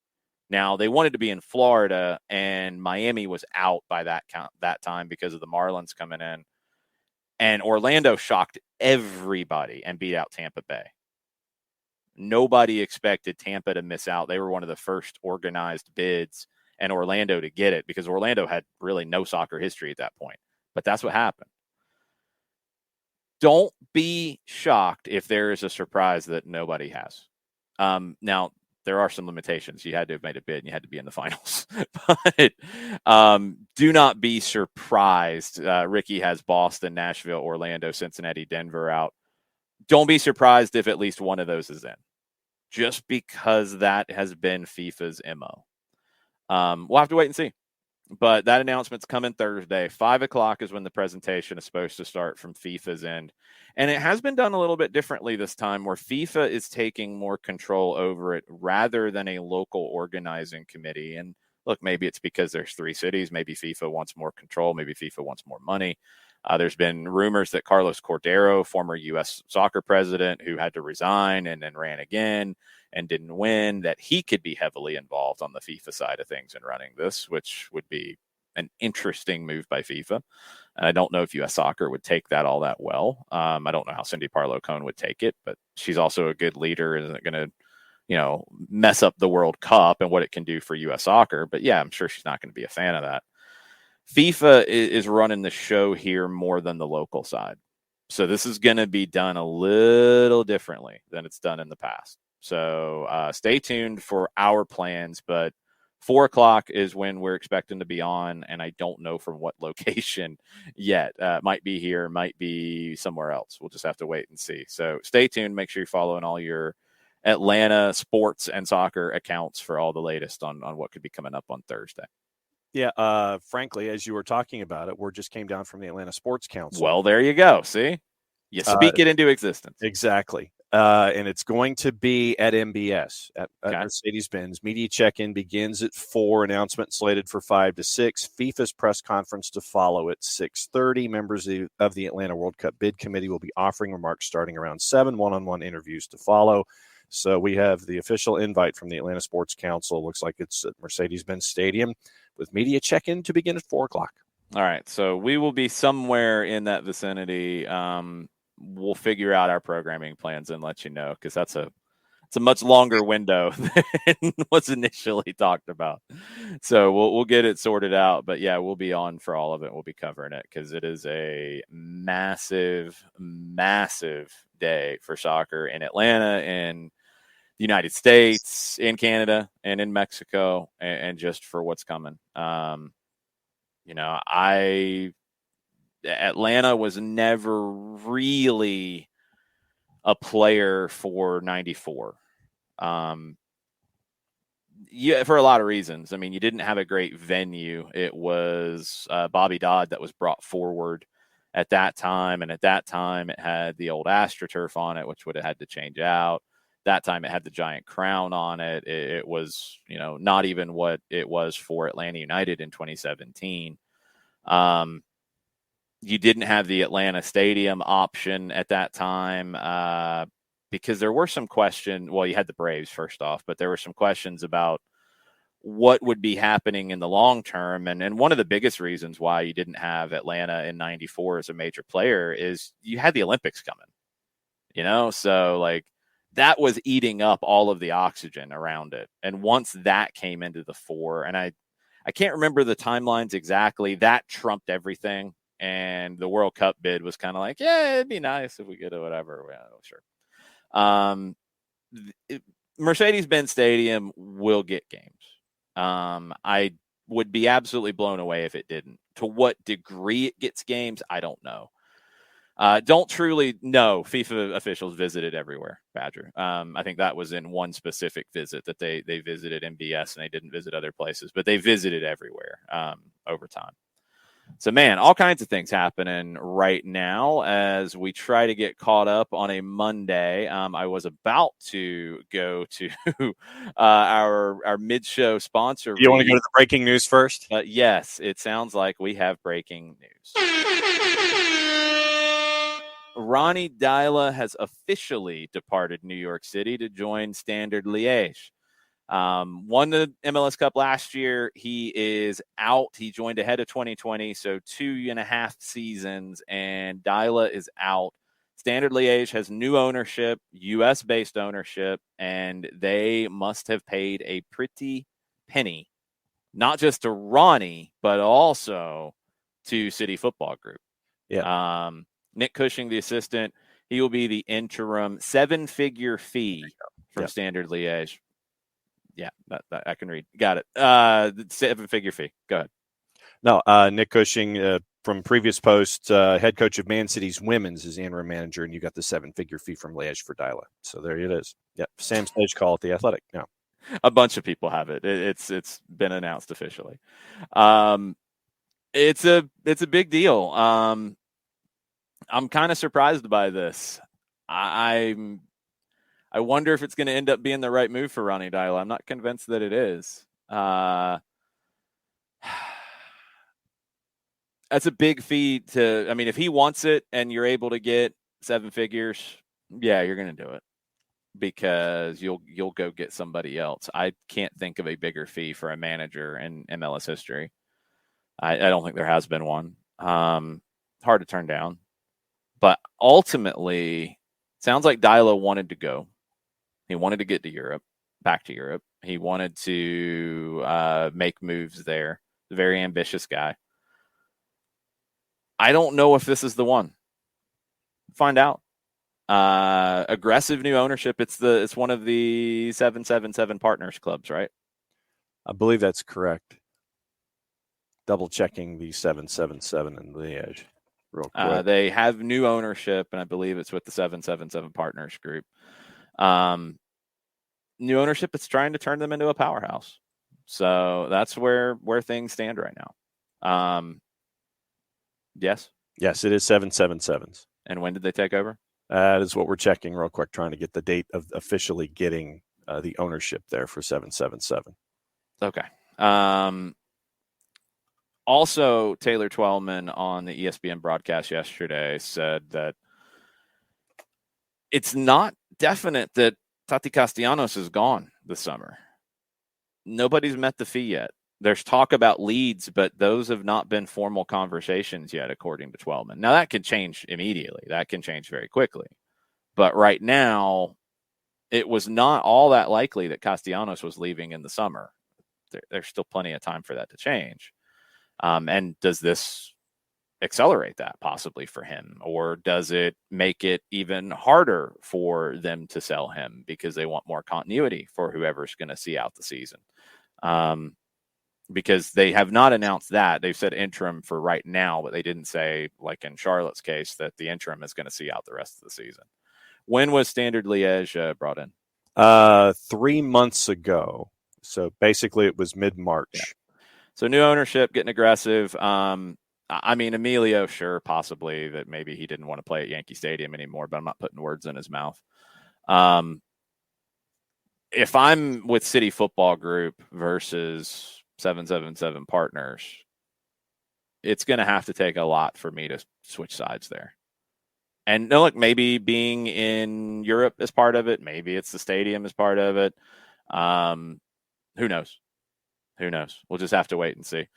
Now, they wanted to be in Florida, and Miami was out by that time because of the Marlins coming in. And Orlando shocked everybody and beat out Tampa Bay. Nobody expected Tampa to miss out. They were one of the first organized bids, and Orlando to get it, because Orlando had really no soccer history at that point. But that's what happened. Don't be shocked if there is a surprise that nobody has. Now, there are some limitations. You had to have made a bid and you had to be in the finals. But do not be surprised. Ricky has Boston, Nashville, Orlando, Cincinnati, Denver out. Don't be surprised if at least one of those is in, just because that has been FIFA's MO. We'll have to wait and see. But that announcement's coming Thursday. 5:00 is when the presentation is supposed to start from FIFA's end. And it has been done a little bit differently this time, where FIFA is taking more control over it rather than a local organizing committee. And look, maybe it's because there's 3 cities. Maybe FIFA wants more control. Maybe FIFA wants more money. There's been rumors that Carlos Cordero, former U.S. soccer president who had to resign and then ran again and didn't win, that he could be heavily involved on the FIFA side of things in running this, which would be an interesting move by FIFA. And I don't know if U.S. Soccer would take that all that well. I don't know how Cindy Parlow-Cone would take it, but she's also a good leader. Isn't going to, mess up the World Cup and what it can do for U.S. Soccer. But yeah, I'm sure she's not going to be a fan of that. FIFA is running the show here more than the local side. So this is going to be done a little differently than it's done in the past. So stay tuned for our plans, but 4:00 is when we're expecting to be on, and I don't know from what location yet. Might be here, might be somewhere else. We'll just have to wait and see. So stay tuned. Make sure you're following all your Atlanta sports and soccer accounts for all the latest on what could be coming up on Thursday. Yeah, frankly, as you were talking about it, word just came down from the Atlanta Sports Council. Well, there you go. See? You speak it into existence. Exactly. And it's going to be at MBS, at Mercedes-Benz. Media check-in begins at 4, announcement slated for 5 to 6. FIFA's press conference to follow at 6:30. Members of the Atlanta World Cup bid committee will be offering remarks starting around 7, one-on-one interviews to follow. So we have the official invite from the Atlanta Sports Council. Looks like it's at Mercedes-Benz Stadium with media check-in to begin at 4:00. All right. So we will be somewhere in that vicinity. We'll figure out our programming plans and let you know, because it's a much longer window than was initially talked about. So we'll get it sorted out. But yeah, we'll be on for all of it. We'll be covering it because it is a massive, massive day for soccer in Atlanta, in the United States, in Canada, and in Mexico, and just for what's coming. Atlanta was never really a player for 94. For a lot of reasons. I mean, you didn't have a great venue. It was Bobby Dodd that was brought forward at that time. And at that time, it had the old AstroTurf on it, which would have had to change out. That time, it had the giant crown on it. It was, not even what it was for Atlanta United in 2017. You didn't have the Atlanta Stadium option at that time because there were some questions. Well, you had the Braves first off, but there were some questions about what would be happening in the long term. And one of the biggest reasons why you didn't have Atlanta in 94 as a major player is you had the Olympics coming, so like that was eating up all of the oxygen around it. And once that came into the fore, and I can't remember the timelines exactly, that trumped everything. And the World Cup bid was kind of like, yeah, it'd be nice if we get it, whatever. Well, sure. Mercedes-Benz Stadium will get games. I would be absolutely blown away if it didn't. To what degree it gets games, I don't know. Don't truly know. FIFA officials visited everywhere, Badger. I think that was in one specific visit that they visited MBS and they didn't visit other places, but they visited everywhere over time. So, man, all kinds of things happening right now as we try to get caught up on a Monday. I was about to go to our mid-show sponsor. You want to go to the breaking news first? Yes, it sounds like we have breaking news. Ronnie Deila has officially departed New York City to join Standard Liège. Won the MLS Cup last year. He is out. He joined ahead of 2020, so 2.5 seasons, and Deila is out. Standard Liège has new ownership, U.S.-based ownership, and they must have paid a pretty penny, not just to Ronnie, but also to City Football Group. Yeah. Nick Cushing, the assistant, he will be the interim 7-figure fee from Standard Liège. Yeah, that I can read. Got it. 7-figure fee. Go ahead. No, Nick Cushing from previous post, head coach of Man City's women's is interim manager, and you got the 7-figure fee from Liège for Deila. So there it is. Yep. Sam Stage call at the Athletic. No. A bunch of people have it. It's been announced officially. It's a big deal. I'm kind of surprised by this. I wonder if it's going to end up being the right move for Ronnie Deila. I'm not convinced that it is. That's a big fee to. I mean, if he wants it and you're able to get 7 figures, yeah, you're going to do it because you'll go get somebody else. I can't think of a bigger fee for a manager in MLS history. I don't think there has been one. Hard to turn down, but ultimately, sounds like Deila wanted to go. He wanted to get to Europe, back to Europe. He wanted to make moves there. Very ambitious guy. I don't know if this is the one. Find out. Aggressive new ownership. It's one of the 777 partners clubs, right? I believe that's correct. Double checking the 777 in Liège real quick. They have new ownership, and I believe it's with the 777 partners group. New ownership is trying to turn them into a powerhouse. So that's where things stand right now. Yes, it is 777s. And when did they take over? That is what we're checking real quick, trying to get the date of officially getting the ownership there for 777. Okay. Also, Taylor Twellman on the ESPN broadcast yesterday said that it's not definite that Tati Castellanos is gone this summer. Nobody's met the fee yet. There's talk about leads, but those have not been formal conversations yet, according to Twellman. Now, that can change immediately. That can change very quickly. But right now, it was not all that likely that Castellanos was leaving in the summer. There's still plenty of time for that to change. And does this accelerate that possibly for him? Or does it make it even harder for them to sell him because they want more continuity for whoever's going to see out the season? Because they have not announced that. They've said interim for right now, but they didn't say, like in Charlotte's case, that the interim is going to see out the rest of the season. When was Standard Liège brought in? 3 months ago. So basically it was mid-March. Yeah. So new ownership, getting aggressive. I mean, Emilio, sure, possibly that maybe he didn't want to play at Yankee Stadium anymore, but I'm not putting words in his mouth. If I'm with City Football Group versus 777 partners, it's going to have to take a lot for me to switch sides there. And no, look, maybe being in Europe is part of it. Maybe it's the stadium is part of it. Who knows? Who knows? We'll just have to wait and see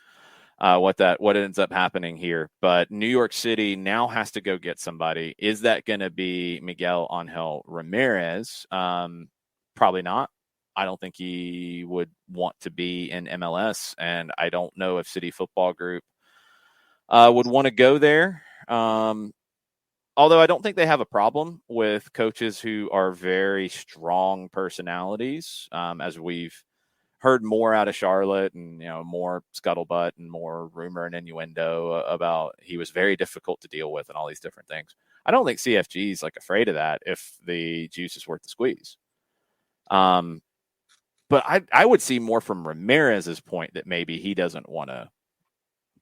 what ends up happening here. But New York City now has to go get somebody. Is that going to be Miguel Angel Ramirez? Probably not. I don't think he would want to be in MLS, and I don't know if City Football Group would want to go there. Although I don't think they have a problem with coaches who are very strong personalities, as we've heard more out of Charlotte and, more scuttlebutt and more rumor and innuendo about he was very difficult to deal with and all these different things. I don't think CFG is afraid of that if the juice is worth the squeeze. But I would see more from Ramirez's point that maybe he doesn't want to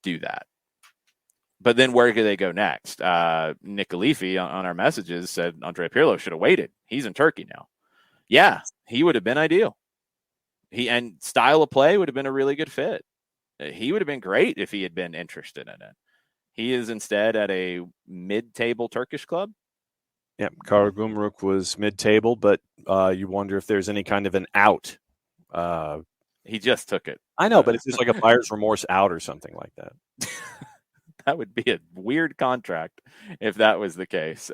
do that. But then where do they go next? Nick Alifi on our messages said Andre Pirlo should have waited. He's in Turkey now. Yeah, he would have been ideal. And style of play would have been a really good fit. He would have been great if he had been interested in it. He is instead at a mid-table Turkish club. Yeah, Karagümrük was mid-table, but you wonder if there's any kind of an out. He just took it. I know, but if there's a buyer's remorse out or something like that. That would be a weird contract if that was the case.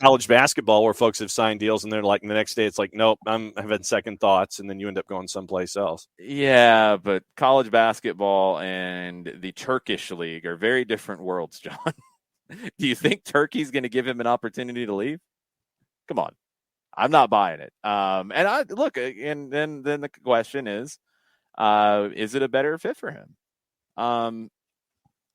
College basketball where folks have signed deals and they're like, the next day it's like, nope, I've had second thoughts, and then you end up going someplace else. Yeah, but college basketball and the Turkish league are very different worlds, John. Do you think Turkey's going to give him an opportunity to leave? Come on. I'm not buying it. And then the question is it a better fit for him?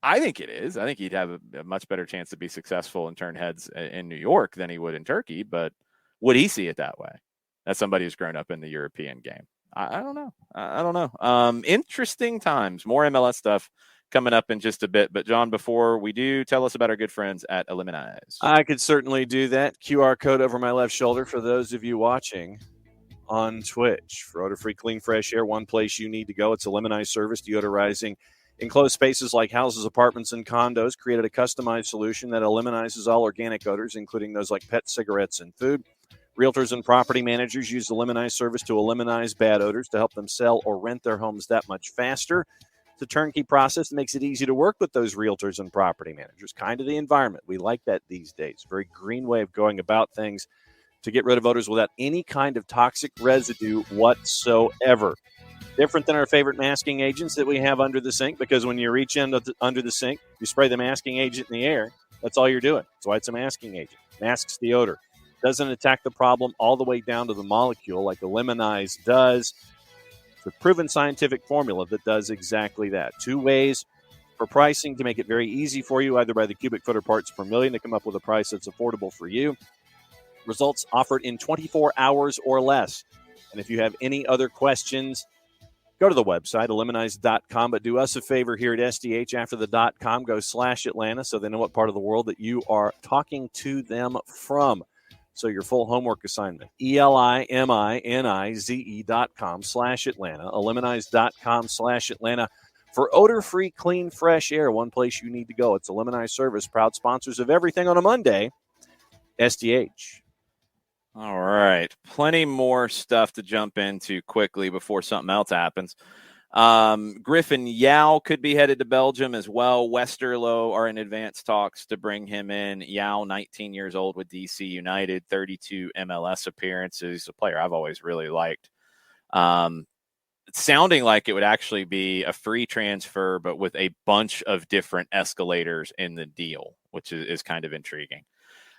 I think it is. I think he'd have a much better chance to be successful and turn heads in New York than he would in Turkey. But would he see it that way? As somebody who's grown up in the European game, I don't know. I don't know. Interesting times. More MLS stuff coming up in just a bit. But, John, before we do, tell us about our good friends at Eliminize. I could certainly do that. QR code over my left shoulder for those of you watching on Twitch. For odor-free, clean, fresh air, one place you need to go. It's Eliminize service, deodorizing enclosed spaces like houses, apartments, and condos. Created a customized solution that eliminizes all organic odors, including those like pet, cigarettes, and food. Realtors and property managers use the Eliminize service to eliminate bad odors to help them sell or rent their homes that much faster. It's a turnkey process that makes it easy to work with those realtors and property managers. Kind of the environment. We like that these days. Very green way of going about things to get rid of odors without any kind of toxic residue whatsoever. Different than our favorite masking agents that we have under the sink, because when you reach in under the sink, you spray the masking agent in the air. That's all you're doing. That's why it's a masking agent. Masks the odor. Doesn't attack the problem all the way down to the molecule like Eliminize does. It's a proven scientific formula that does exactly that. 2 ways for pricing to make it very easy for you, either by the cubic foot or parts per million, to come up with a price that's affordable for you. Results offered in 24 hours or less. And if you have any other questions, go to the website, eliminize.com. But do us a favor here at SDH, after the .com, go /Atlanta so they know what part of the world that you are talking to them from. So your full homework assignment, ELIMINIZE.com /Atlanta, eliminize.com /Atlanta. For odor-free, clean, fresh air, one place you need to go. It's Eliminize Service, proud sponsors of Everything on a Monday, SDH. All right. Plenty more stuff to jump into quickly before something else happens. Griffin Yao could be headed to Belgium as well. Westerlo are in advanced talks to bring him in. Yao, 19 years old with DC United, 32 MLS appearances. A player I've always really liked. It's sounding like it would actually be a free transfer, but with a bunch of different escalators in the deal, which is kind of intriguing.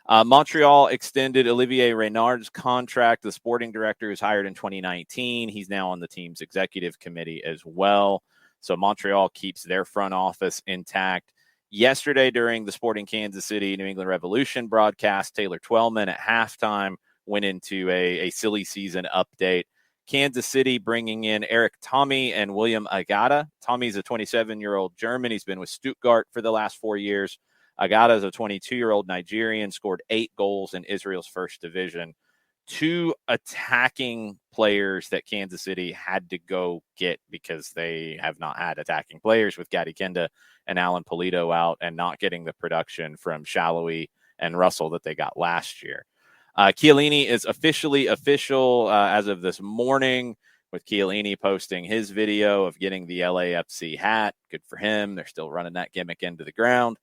Montreal extended Olivier Renard's contract. The sporting director was hired in 2019. He's now on the team's executive committee as well. So Montreal keeps their front office intact. Yesterday, during the Sporting Kansas City New England Revolution broadcast, Taylor Twellman at halftime went into a silly season update. Kansas City bringing in Eric Tommy and William Agata. Tommy's a 27-year-old German. He's been with Stuttgart for the last 4 years. Agata is a 22-year-old Nigerian, scored 8 goals in Israel's first division. 2 attacking players that Kansas City had to go get because they have not had attacking players, with Gadi Kenda and Alan Polito out and not getting the production from Shallowy and Russell that they got last year. Chiellini is officially official as of this morning, with Chiellini posting his video of getting the LAFC hat. Good for him. They're still running that gimmick into the ground.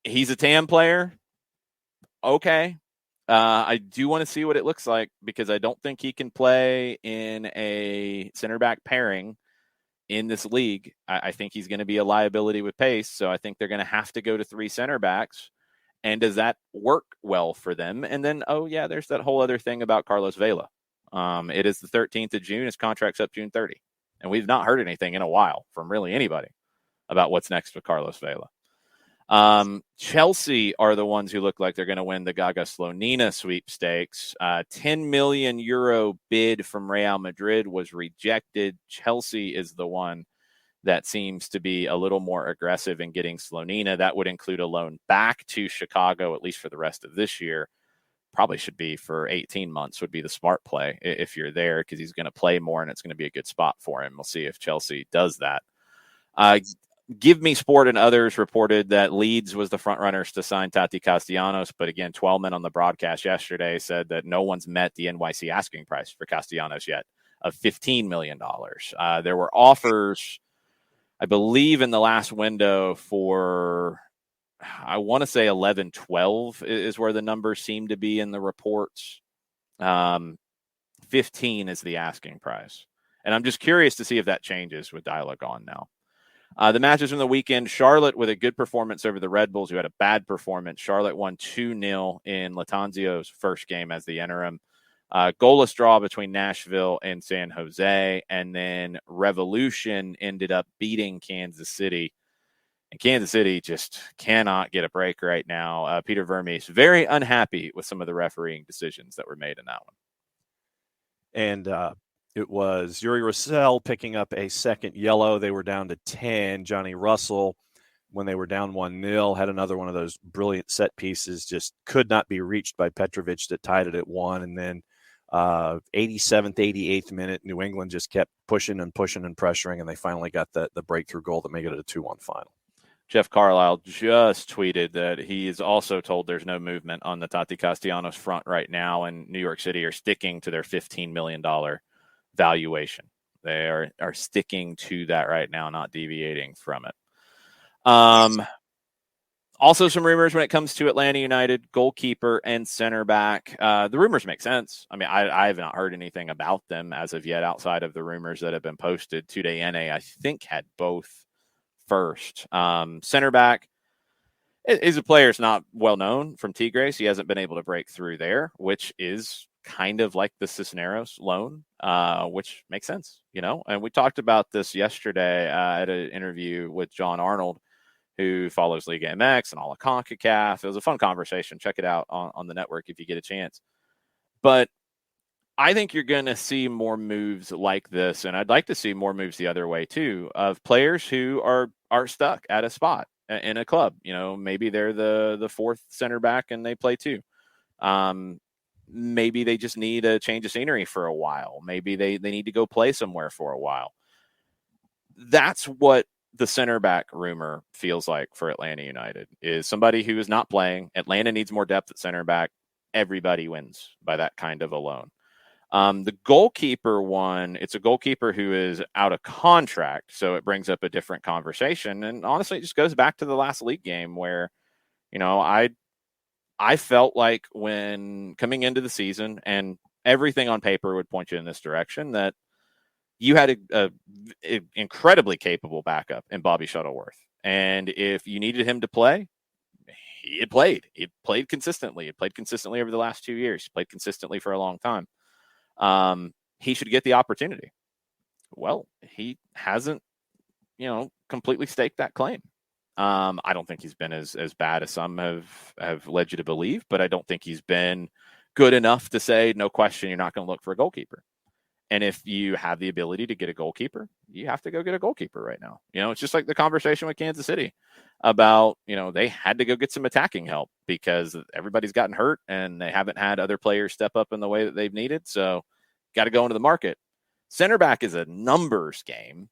He's a TAM player. Okay. I do want to see what it looks like, because I don't think he can play in a center back pairing in this league. I think he's going to be a liability with pace. So I think they're going to have to go to 3 center backs. And does that work well for them? And then, there's that whole other thing about Carlos Vela. It is the 13th of June. His contract's up June 30. And we've not heard anything in a while from really anybody about what's next with Carlos Vela. Chelsea are the ones who look like they're going to win the Gaga Slonina sweepstakes. 10 million euro bid from Real Madrid was rejected. Chelsea is the one that seems to be a little more aggressive in getting Slonina. That would include a loan back to Chicago, at least for the rest of this year. Probably should be for 18 months would be the smart play if you're there, because he's going to play more and it's going to be a good spot for him. We'll see if Chelsea does that. Give Me Sport and others reported that Leeds was the front runners to sign Tati Castellanos. But again, Twellman on the broadcast yesterday said that no one's met the NYC asking price for Castellanos yet of $15 million. There were offers, I believe, in the last window for, I want to say 11, 12 is where the numbers seem to be in the reports. 15 is the asking price. And I'm just curious to see if that changes with Deila gone now. The matches from the weekend, Charlotte with a good performance over the Red Bulls, who had a bad performance. Charlotte won 2-0 in Latanzio's first game as the interim. Goalless draw between Nashville and San Jose. And then Revolution ended up beating Kansas City. And Kansas City just cannot get a break right now. Peter Vermes very unhappy with some of the refereeing decisions that were made in that one. And it was Yuri Russell picking up a second yellow. They were down to 10. Johnny Russell, when they were down 1-0, had another one of those brilliant set pieces, just could not be reached by Petrovic that tied it at 1. And then 87th, 88th minute, New England just kept pushing and pressuring, and they finally got the breakthrough goal that made it a 2-1 final. Jeff Carlisle just tweeted that he is also told there's no movement on the Tati Castellanos front right now, and New York City are sticking to their $15 million valuation. They are sticking to that right now, not deviating from it. Also some rumors when it comes to Atlanta United, goalkeeper and center back. The rumors make sense. I mean, I have not heard anything about them as of yet outside of the rumors that have been posted. Today NA, I think, had both first. Center back is a player who's not well known from Tigres. He hasn't been able to break through there, which is kind of like the Cisneros loan, which makes sense, you know. And we talked about this yesterday at an interview with John Arnold, who follows Liga MX and all of CONCACAF. It was a fun conversation. Check it out on the network if you get a chance. But I think you're going to see more moves like this, and I'd like to see more moves the other way too, of players who are stuck at a spot in a club. You know, maybe they're the fourth center back and they play two. Maybe they just need a change of scenery for a while. Maybe they need to go play somewhere for a while. That's what the center back rumor feels like for Atlanta United, is somebody who is not playing. Atlanta needs more depth at center back. Everybody wins by that kind of a loan. The goalkeeper one, it's a goalkeeper who is out of contract, so it brings up a different conversation. And honestly, it just goes back to the last league game where, you know, I felt like when coming into the season, and everything on paper would point you in this direction, that you had a incredibly capable backup in Bobby Shuttleworth. And if you needed him to play, he had played. He played consistently. He played consistently over the last 2 years. He played consistently for a long time. He should get the opportunity. Well, he hasn't, you know, completely staked that claim. I don't think he's been as bad as some have led you to believe, but I don't think he's been good enough to say, no question, you're not going to look for a goalkeeper. And if you have the ability to get a goalkeeper, you have to go get a goalkeeper right now. You know, it's just like the conversation with Kansas City about, you know, they had to go get some attacking help because everybody's gotten hurt and they haven't had other players step up in the way that they've needed. So got to go into the market. Center back is a numbers game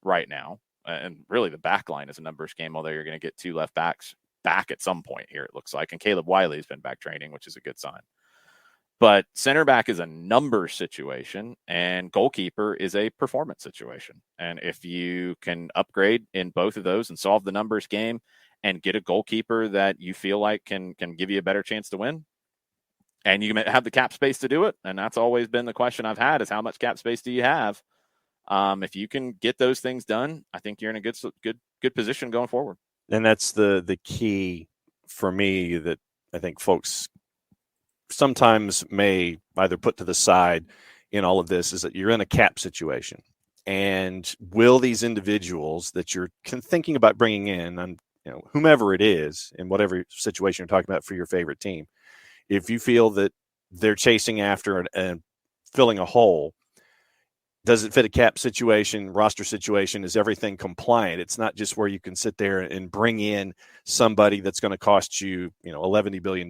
right now. And really the back line is a numbers game, although you're going to get two left backs back at some point here, it looks like. And Caleb Wiley's been back training, which is a good sign. But center back is a numbers situation and goalkeeper is a performance situation. And if you can upgrade in both of those and solve the numbers game and get a goalkeeper that you feel like can give you a better chance to win, and you have the cap space to do it, and that's always been the question I've had, is how much cap space do you have? If you can get those things done, I think you're in a good position going forward. And that's the key for me that I think folks sometimes may either put to the side in all of this, is that you're in a cap situation. And will these individuals that you're thinking about bringing in, and you know, whomever it is, in whatever situation you're talking about for your favorite team, if you feel that they're chasing after and filling a hole, does it fit a cap situation, roster situation? Is everything compliant? It's not just where you can sit there and bring in somebody that's going to cost you, you know, $11 billion,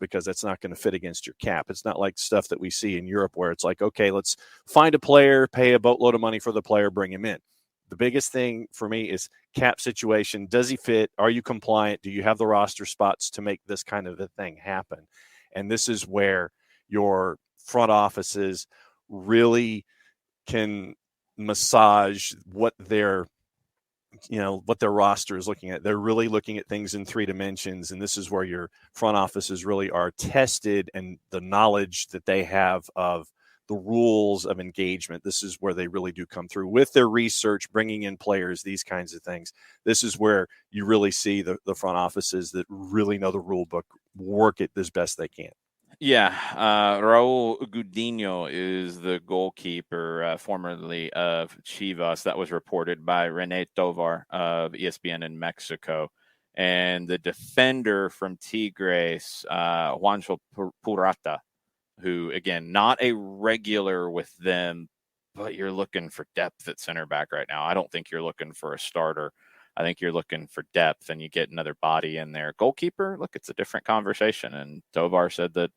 because that's not going to fit against your cap. It's not like stuff that we see in Europe where it's like, okay, let's find a player, pay a boatload of money for the player, bring him in. The biggest thing for me is cap situation. Does he fit? Are you compliant? Do you have the roster spots to make this kind of a thing happen? And this is where your front offices really can massage what their roster is looking at. They're really looking at things in 3 dimensions. And this is where your front offices really are tested, and the knowledge that they have of the rules of engagement. This is where they really do come through with their research, bringing in players, these kinds of things. This is where you really see the front offices that really know the rule book work it as best they can. Yeah, Raul Gudinho is the goalkeeper, formerly of Chivas. That was reported by René Tovar of ESPN in Mexico. And the defender from Tigres, Juancho Purata, who, again, not a regular with them, but you're looking for depth at center back right now. I don't think you're looking for a starter. I think you're looking for depth, and you get another body in there. Goalkeeper, look, it's a different conversation. And Tovar said that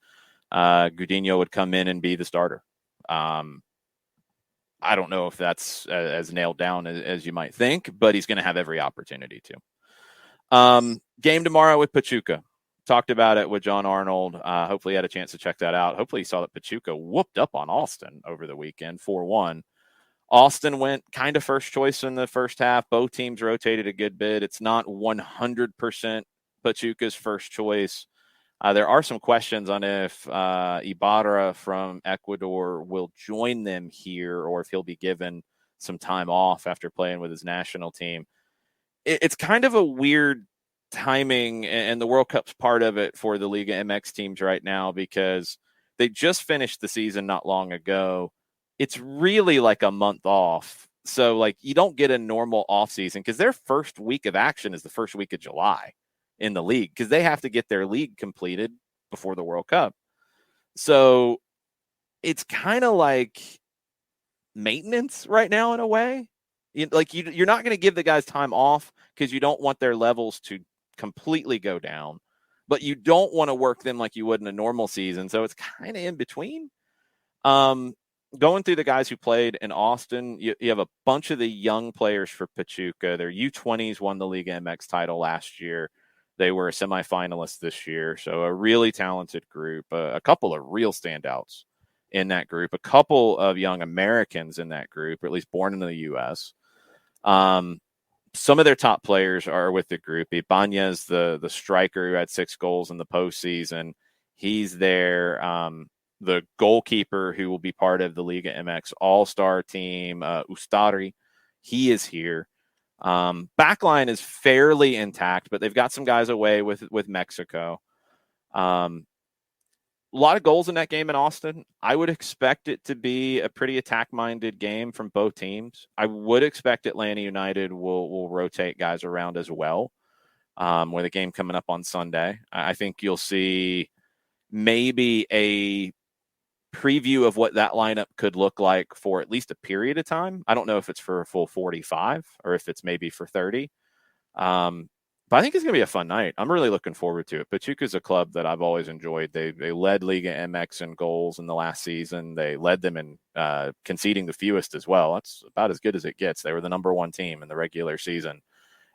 Gudinho would come in and be the starter. I don't know if that's as nailed down as you might think, but he's going to have every opportunity to. Game tomorrow with Pachuca. Talked about it with John Arnold. Hopefully he had a chance to check that out. Hopefully he saw that Pachuca whooped up on Austin over the weekend, 4-1. Austin went kind of first choice in the first half. Both teams rotated a good bit. It's not 100% Pachuca's first choice. There are some questions on if Ibarra from Ecuador will join them here, or if he'll be given some time off after playing with his national team. It's kind of a weird timing, and the World Cup's part of it for the Liga MX teams right now, because they just finished the season not long ago. It's really like a month off. So, like, you don't get a normal off season, because their first week of action is the first week of July in the league, because they have to get their league completed before the World Cup. So it's kind of like maintenance right now in a way. You're not going to give the guys time off because you don't want their levels to completely go down, but you don't want to work them like you would in a normal season. So it's kind of in between. Going through the guys who played in Austin, you have a bunch of the young players for Pachuca. Their U20s won the Liga MX title last year. They were a semifinalist this year. So a really talented group, a couple of real standouts in that group, a couple of young Americans in that group, or at least born in the U.S. Some of their top players are with the group. Ibanez, the striker who had 6 goals in the postseason, he's there. The goalkeeper who will be part of the Liga MX All-Star team, Ustari, he is here. Backline is fairly intact, but they've got some guys away with Mexico. A lot of goals in that game in Austin. I would expect it to be a pretty attack-minded game from both teams. I would expect Atlanta United will rotate guys around as well, with a game coming up on Sunday. I think you'll see maybe a preview of what that lineup could look like for at least a period of time. I don't know if it's for a full 45 or if it's maybe for 30. But I think it's going to be a fun night. I'm really looking forward to it. Pachuca's a club that I've always enjoyed. They led Liga MX in goals in the last season. They led them in conceding the fewest as well. That's about as good as it gets. They were the number 1 team in the regular season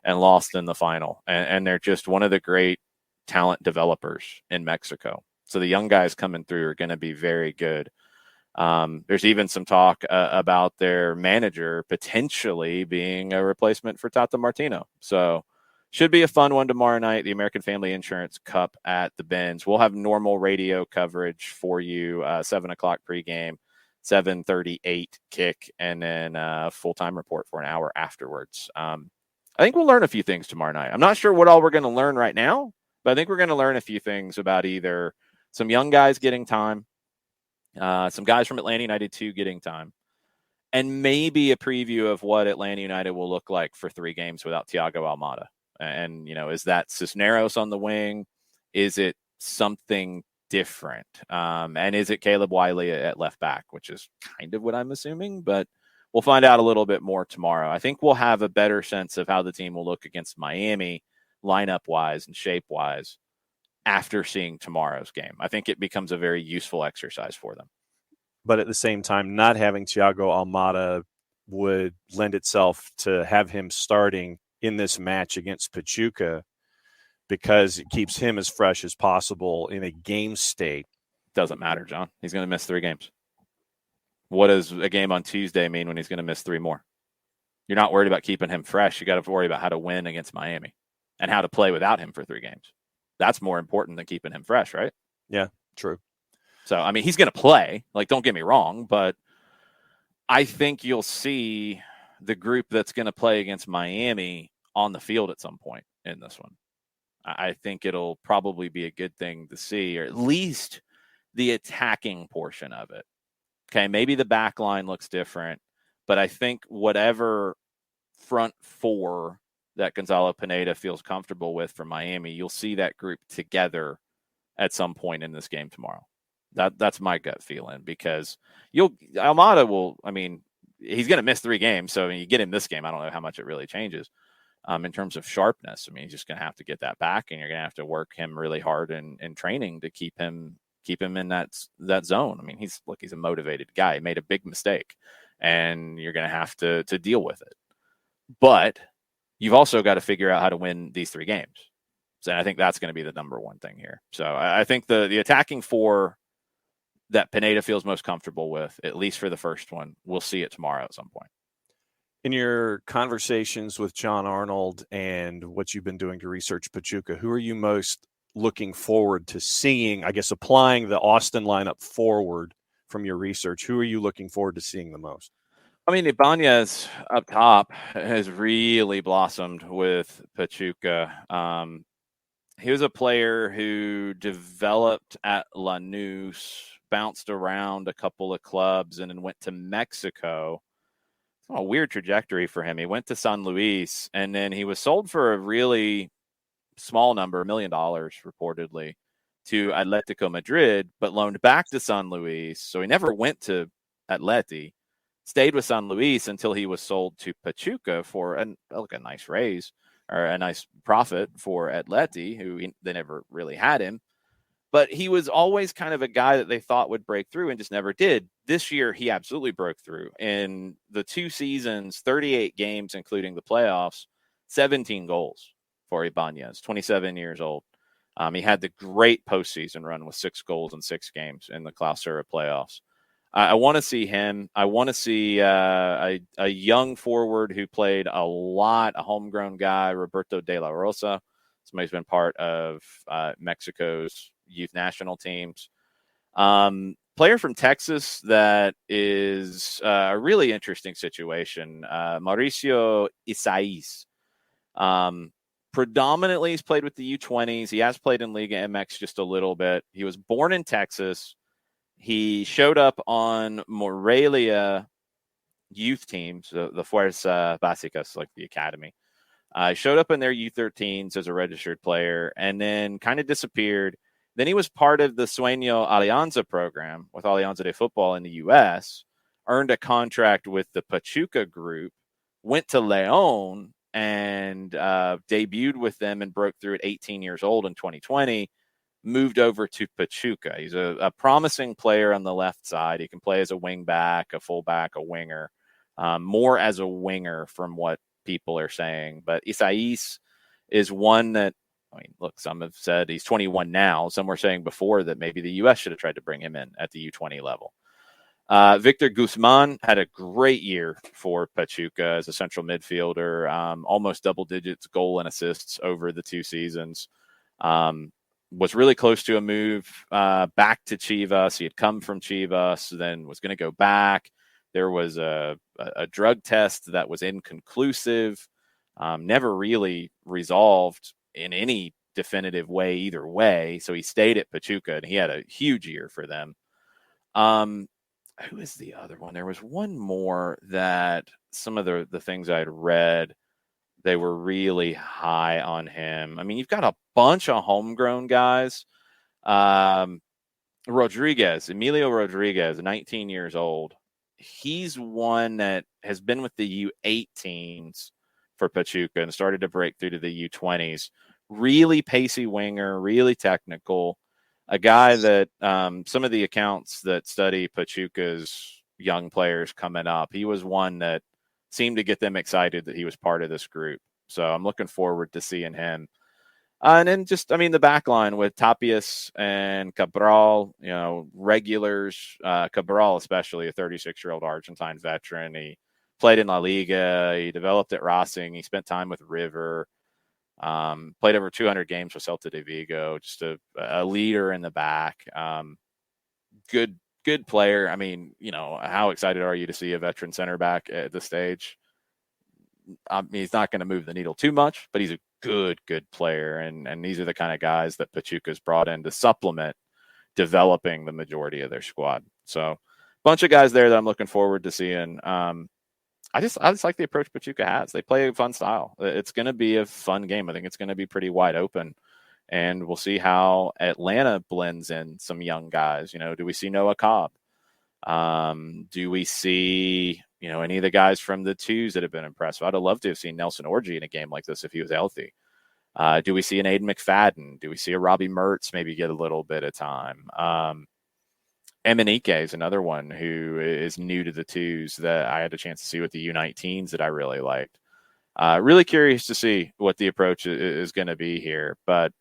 and lost in the final. And they're just one of the great talent developers in Mexico. So the young guys coming through are going to be very good. There's even some talk about their manager potentially being a replacement for Tata Martino. So should be a fun one tomorrow night, the American Family Insurance Cup at the Benz. We'll have normal radio coverage for you, 7 o'clock pregame, 7:38 kick, and then a full-time report for an hour afterwards. I think we'll learn a few things tomorrow night. I'm not sure what all we're going to learn right now, but I think we're going to learn a few things about either some young guys getting time, some guys from Atlanta United 2 getting time, and maybe a preview of what Atlanta United will look like for 3 games without Thiago Almada. And, is that Cisneros on the wing? Is it something different? And is it Caleb Wiley at left back, which is kind of what I'm assuming, but we'll find out a little bit more tomorrow. I think we'll have a better sense of how the team will look against Miami lineup-wise and shape-wise after seeing tomorrow's game. I think it becomes a very useful exercise for them. But at the same time, not having Thiago Almada would lend itself to have him starting in this match against Pachuca, because it keeps him as fresh as possible in a game state. Doesn't matter, John. He's going to miss 3 games. What does a game on Tuesday mean when he's going to miss 3 more? You're not worried about keeping him fresh. You got to worry about how to win against Miami and how to play without him for 3 games. That's more important than keeping him fresh, right? Yeah, true. So, I mean, he's going to play. Like, don't get me wrong, but I think you'll see the group that's going to play against Miami on the field at some point in this one. I think it'll probably be a good thing to see, or at least the attacking portion of it. Okay, maybe the back line looks different, but I think whatever front 4 that Gonzalo Pineda feels comfortable with for Miami, you'll see that group together at some point in this game tomorrow. That's my gut feeling, because Almada will. I mean, he's going to miss 3 games, so you get him this game. I don't know how much it really changes in terms of sharpness. I mean, he's just going to have to get that back, and you're going to have to work him really hard in training to keep him in that zone. I mean, he's a motivated guy. He made a big mistake, and you're going to have to deal with it. But you've also got to figure out how to win these 3 games. So I think that's going to be the number one thing here. So I think the attacking 4 that Pineda feels most comfortable with, at least for the first one, we'll see it tomorrow at some point. In your conversations with John Arnold and what you've been doing to research Pachuca, who are you most looking forward to seeing, I guess, applying the Austin lineup forward from your research? Who are you looking forward to seeing the most? I mean, Ibanez up top has really blossomed with Pachuca. He was a player who developed at Lanús, bounced around a couple of clubs, and then went to Mexico. A weird trajectory for him. He went to San Luis, and then he was sold for a really small number, $1 million reportedly, to Atletico Madrid, but loaned back to San Luis. So he never went to Atleti, stayed with San Luis until he was sold to Pachuca for a nice raise, or a nice profit for Atleti, who they never really had him. But he was always kind of a guy that they thought would break through and just never did. This year, he absolutely broke through. In the 2 seasons, 38 games, including the playoffs, 17 goals for Ibanez, 27 years old. He had the great postseason run with 6 goals in 6 games in the Clausura playoffs. I want to see him. I want to see a young forward who played a lot, a homegrown guy, Roberto De La Rosa. Somebody's been part of Mexico's youth national teams. Player from Texas that is a really interesting situation, Mauricio Isais. Predominantly, he's played with the U20s. He has played in Liga MX just a little bit. He was born in Texas. He showed up on Morelia youth teams, the Fuerza Básicas, like the academy. Showed up in their U13s as a registered player, and then kind of disappeared. Then he was part of the Sueño Alianza program with Alianza de Football in the U.S., earned a contract with the Pachuca group, went to León, and debuted with them and broke through at 18 years old in 2020, moved over to Pachuca. He's a promising player on the left side. He can play as a wing back, a fullback, a winger, more as a winger from what people are saying. But Isais is one that, I mean, look, some have said he's 21 now. Some were saying before that maybe the U.S. should have tried to bring him in at the U20 level. Victor Guzman had a great year for Pachuca as a central midfielder, almost double digits goal and assists over the 2 seasons. Was really close to a move back to Chivas. He had come from Chivas, then was going to go back. There was a drug test that was inconclusive, never really resolved in any definitive way either way. So he stayed at Pachuca, and he had a huge year for them. Who is the other one? There was one more that some of the things I'd read, they were really high on him. I mean, you've got a bunch of homegrown guys. Emilio Rodriguez, 19 years old. He's one that has been with the U18s for Pachuca and started to break through to the U20s. Really pacey winger, really technical. A guy that some of the accounts that study Pachuca's young players coming up, he was one that seemed to get them excited that he was part of this group. So I'm looking forward to seeing him. And then just, I mean, the back line with Tapias and Cabral, regulars. Cabral, especially, a 36-year-old Argentine veteran. He played in La Liga. He developed at Racing. He spent time with River. Played over 200 games with Celta de Vigo. Just a leader in the back. Good player. I mean, how excited are you to see a veteran center back at this stage? He's not going to move the needle too much, but he's a good player. And these are the kind of guys that Pachuca's brought in to supplement developing the majority of their squad. So a bunch of guys there that I'm looking forward to seeing. I just like the approach Pachuca has. They play a fun style. It's going to be a fun game. I think it's going to be pretty wide open. And we'll see how Atlanta blends in some young guys. Do we see Noah Cobb? Do we see, any of the guys from the twos that have been impressive? I'd have loved to have seen Nelson Orji in a game like this if he was healthy. Do we see an Aiden McFadden? Do we see a Robbie Mertz maybe get a little bit of time? Emenike is another one who is new to the twos that I had a chance to see with the U19s that I really liked. Really curious to see what the approach is going to be here. But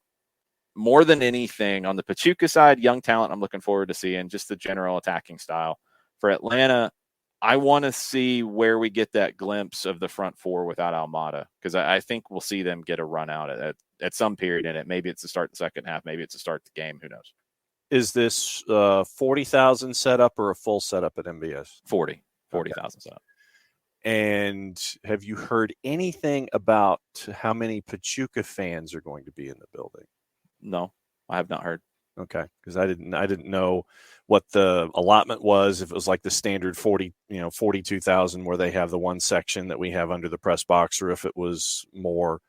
more than anything, on the Pachuca side, young talent I'm looking forward to seeing, just the general attacking style. For Atlanta, I want to see where we get that glimpse of the front four without Almada, because I think we'll see them get a run out at some period in it. Maybe it's the start of the second half. Maybe it's the start of the game. Who knows? Is this 40,000 setup or a full setup at MBS? 40,000 okay. setup. And have you heard anything about how many Pachuca fans are going to be in the building? No, I have not heard. Okay, because I didn't know what the allotment was. If it was like the standard 42,000 where they have the one section that we have under the press box, or if it was more.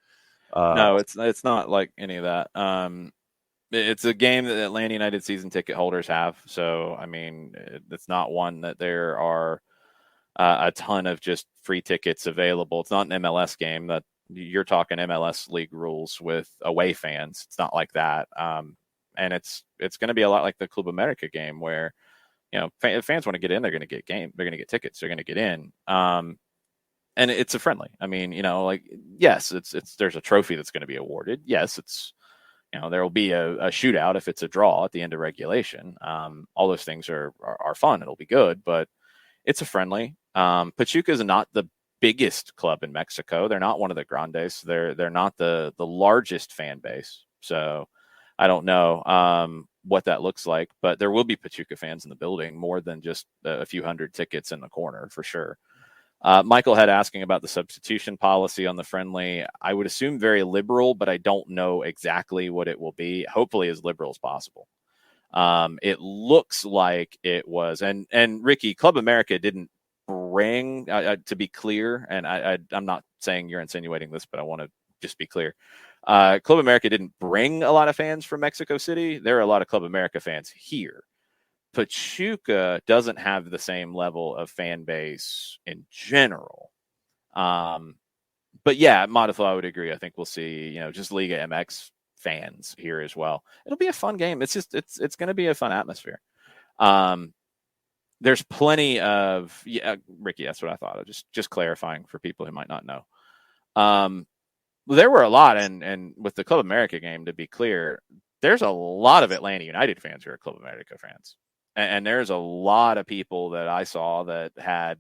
No, it's not like any of that. It's a game that Atlanta United season ticket holders have. So, I mean, it's not one that there are a ton of just free tickets available. It's not an MLS game that you're talking MLS league rules with away fans. It's not like that. And it's going to be a lot like the Club America game where, if fans want to get in, they're going to get they're going to get tickets. They're going to get in. And it's a friendly. I mean, yes, there's a trophy that's going to be awarded. Yes, it's, there will be a shootout if it's a draw at the end of regulation. All those things are fun. It'll be good, but it's a friendly. Pachuca is not the biggest club in Mexico. They're not one of the grandes. They're not the largest fan base. So I don't know what that looks like, but there will be Pachuca fans in the building, more than just a few hundred tickets in the corner for sure. Michael had asking about the substitution policy on the friendly. I would assume very liberal, but I don't know exactly what it will be. Hopefully as liberal as possible. It looks like it was, and Ricky, Club America didn't bring, to be clear, and I'm not saying you're insinuating this, but I want to just be clear. Club America didn't bring a lot of fans from Mexico City. There are a lot of Club America fans here. Pachuca doesn't have the same level of fan base in general. But yeah, Modiflo, I would agree. I think we'll see, just Liga MX fans here as well. It'll be a fun game. It's going to be a fun atmosphere. There's plenty of, Ricky, that's what I thought of. Just clarifying for people who might not know. There were a lot, and with the Club America game, to be clear, there's a lot of Atlanta United fans who are Club America fans. And there's a lot of people that I saw that had,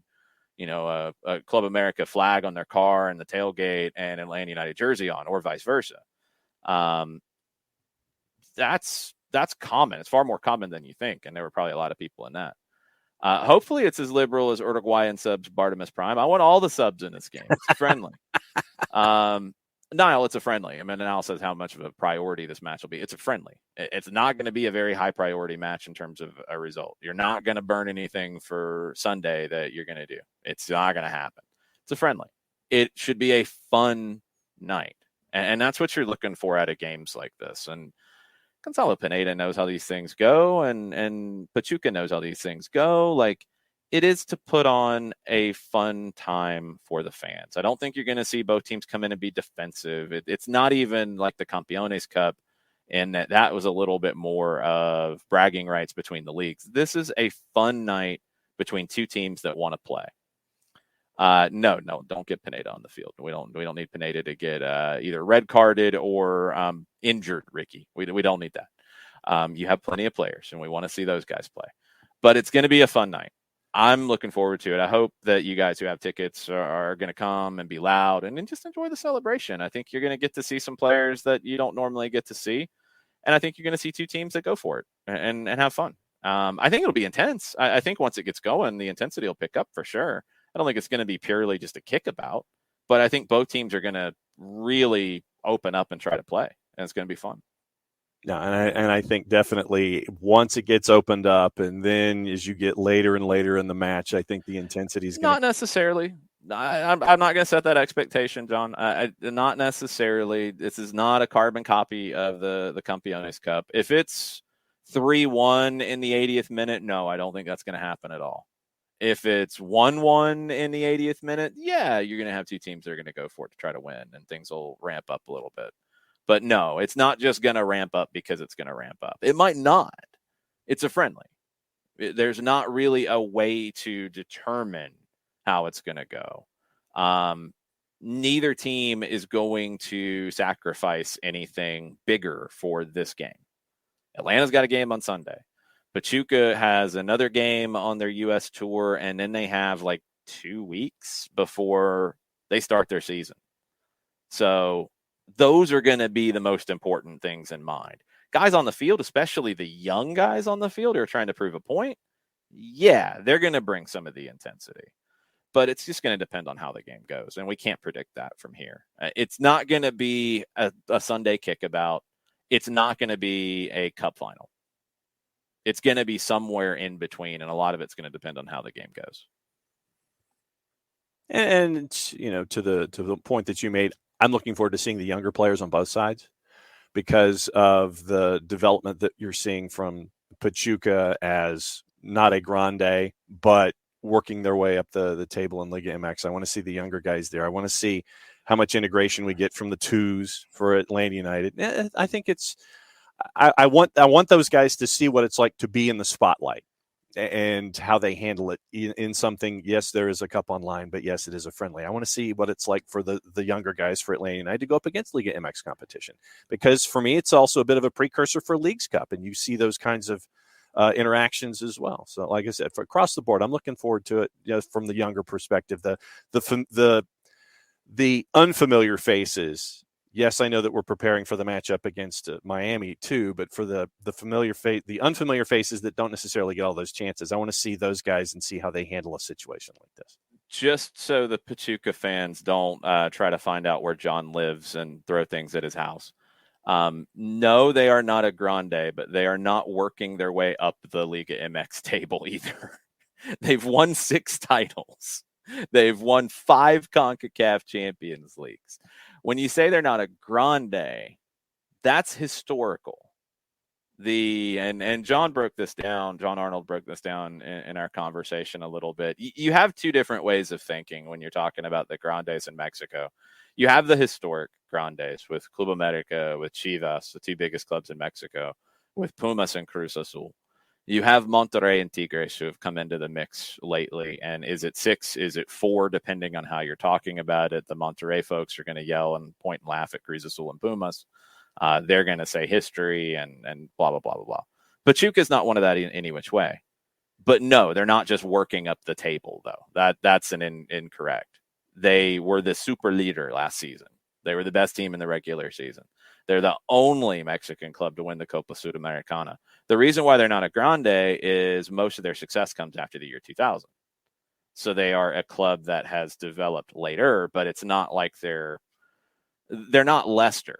a Club America flag on their car and the tailgate and Atlanta United jersey on, or vice versa. That's common. It's far more common than you think. And there were probably a lot of people in that. Hopefully it's as liberal as Uruguayan subs Bartimus Prime. I want all the subs in this game. It's friendly. Niall, it's a friendly. I mean, Niall says how much of a priority this match will be. It's a friendly. It's not going to be a very high priority match in terms of a result. You're not going to burn anything for Sunday that you're going to do. It's not going to happen. It's a friendly. It should be a fun night. And that's what you're looking for out of games like this. And Gonzalo Pineda knows how these things go, and Pachuca knows how these things go. Like, it is to put on a fun time for the fans. I don't think you're going to see both teams come in and be defensive. It's not even like the Campeones Cup, and that was a little bit more of bragging rights between the leagues. This is a fun night between two teams that want to play. No, don't get Pineda on the field. We don't need Pineda to get either red carded or injured, Ricky. We don't need that. You have plenty of players, and we want to see those guys play. But it's going to be a fun night. I'm looking forward to it. I hope that you guys who have tickets are going to come and be loud and just enjoy the celebration. I think you're going to get to see some players that you don't normally get to see. And I think you're going to see two teams that go for it and have fun. I think it'll be intense. I think once it gets going, the intensity will pick up for sure. I don't think it's going to be purely just a kickabout, but I think both teams are going to really open up and try to play, and it's going to be fun. No, and I think definitely once it gets opened up, and then as you get later and later in the match, I think the intensity is not necessarily. I'm not going to set that expectation, John. Not necessarily. This is not a carbon copy of the Campeones Cup. If it's 3-1 in the 80th minute, no, I don't think that's going to happen at all. If it's 1-1 in the 80th minute, yeah, you're going to have two teams that are going to go for it to try to win, and things will ramp up a little bit. But no, it's not just going to ramp up because it's going to ramp up. It might not. It's a friendly. There's not really a way to determine how it's going to go. Neither team is going to sacrifice anything bigger for this game. Atlanta's got a game on Sunday. Pachuca has another game on their U.S. tour, and then they have like 2 weeks before they start their season. So those are going to be the most important things in mind. Guys on the field, especially the young guys on the field who are trying to prove a point, yeah, they're going to bring some of the intensity. But it's just going to depend on how the game goes, and we can't predict that from here. It's not going to be a Sunday kickabout. It's not going to be a cup final. It's going to be somewhere in between, and a lot of it's going to depend on how the game goes. And to the point that you made, I'm looking forward to seeing the younger players on both sides because of the development that you're seeing from Pachuca as not a grande, but working their way up the table in Liga MX. I want to see the younger guys there. I want to see how much integration we get from the twos for Atlanta United. I think I want those guys to see what it's like to be in the spotlight and how they handle it in something. Yes, there is a cup online, but yes, it is a friendly. I want to see what it's like for the younger guys for Atlanta United to go up against Liga MX competition, because for me, it's also a bit of a precursor for Leagues Cup, and you see those kinds of interactions as well. So, like I said, across the board, I'm looking forward to it. From the younger perspective, the unfamiliar faces. Yes, I know that we're preparing for the matchup against Miami too, but for the unfamiliar faces that don't necessarily get all those chances, I want to see those guys and see how they handle a situation like this. Just so the Pachuca fans don't try to find out where John lives and throw things at his house. No, they are not a grande, but they are not working their way up the Liga MX table either. They've won 6 titles. They've won 5 CONCACAF Champions Leagues. When you say they're not a grande, that's historical. And John broke this down. John Arnold broke this down in our conversation a little bit. You have 2 different ways of thinking when you're talking about the grandes in Mexico. You have the historic grandes with Club America, with Chivas, the 2 biggest clubs in Mexico, with Pumas and Cruz Azul. You have Monterrey and Tigres who have come into the mix lately. And is it 6? Is it 4? Depending on how you're talking about it. The Monterrey folks are going to yell and point and laugh at Cruz Azul and Pumas. They're going to say history and blah, blah, blah, blah, blah. Pachuca is not one of that in any which way. But no, they're not just working up the table, though. That's an incorrect. They were the super leader last season. They were the best team in the regular season. They're the only Mexican club to win the Copa Sudamericana. The reason why they're not a grande is most of their success comes after the year 2000. So they are a club that has developed later, but it's not like they're not Leicester,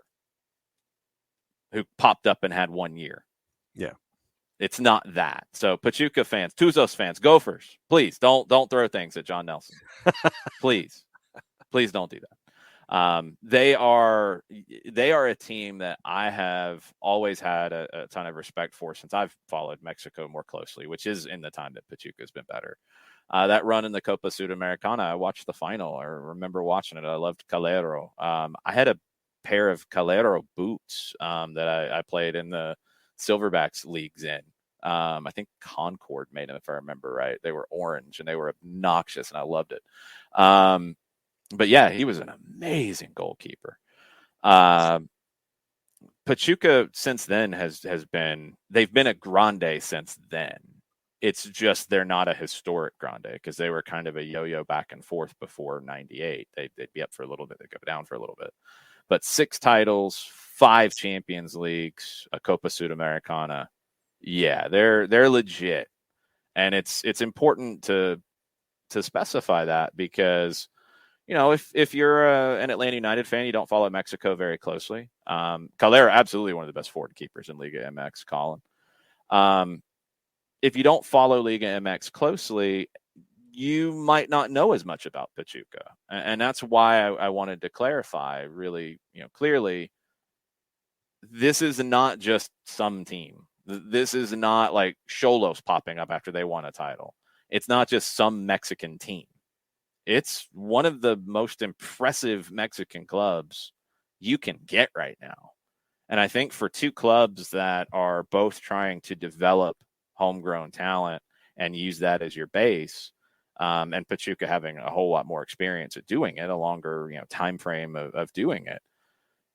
who popped up and had 1 year. Yeah. It's not that. So Pachuca fans, Tuzos fans, Gophers, please don't throw things at John Nelson. Please don't do that. They are a team that I have always had a ton of respect for since I've followed Mexico more closely, which is in the time that Pachuca has been better. That run in the Copa Sudamericana, I watched the final. I remember watching it. I loved Calero. I had a pair of Calero boots that I played in the Silverbacks leagues in. I think Concord made them, if I remember right. They were orange and they were obnoxious, and I loved it. But yeah, he was an amazing goalkeeper. Pachuca since then they've been a grande since then. It's just they're not a historic grande because they were kind of a yo-yo back and forth before 98. They'd be up for a little bit, they'd go down for a little bit. But 6 titles, 5 Champions Leagues, a Copa Sudamericana. Yeah, they're legit. And it's important to specify that because if you're an Atlanta United fan, you don't follow Mexico very closely. Calera, absolutely one of the best forward keepers in Liga MX, Colin. If you don't follow Liga MX closely, you might not know as much about Pachuca. And that's why I wanted to clarify really, clearly, this is not just some team. This is not like Xolos popping up after they won a title. It's not just some Mexican team. It's one of the most impressive Mexican clubs you can get right now. And I think for two clubs that are both trying to develop homegrown talent and use that as your base, and Pachuca having a whole lot more experience at doing it, a longer time frame of doing it,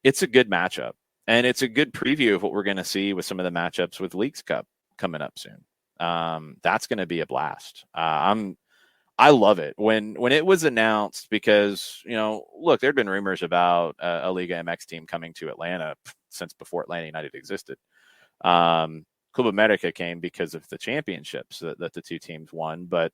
it's a good matchup. And it's a good preview of what we're going to see with some of the matchups with Leagues Cup coming up soon. That's going to be a blast. I love it when it was announced because, look, there'd been rumors about a Liga MX team coming to Atlanta since before Atlanta United existed. Club America came because of the championships that the two teams won. But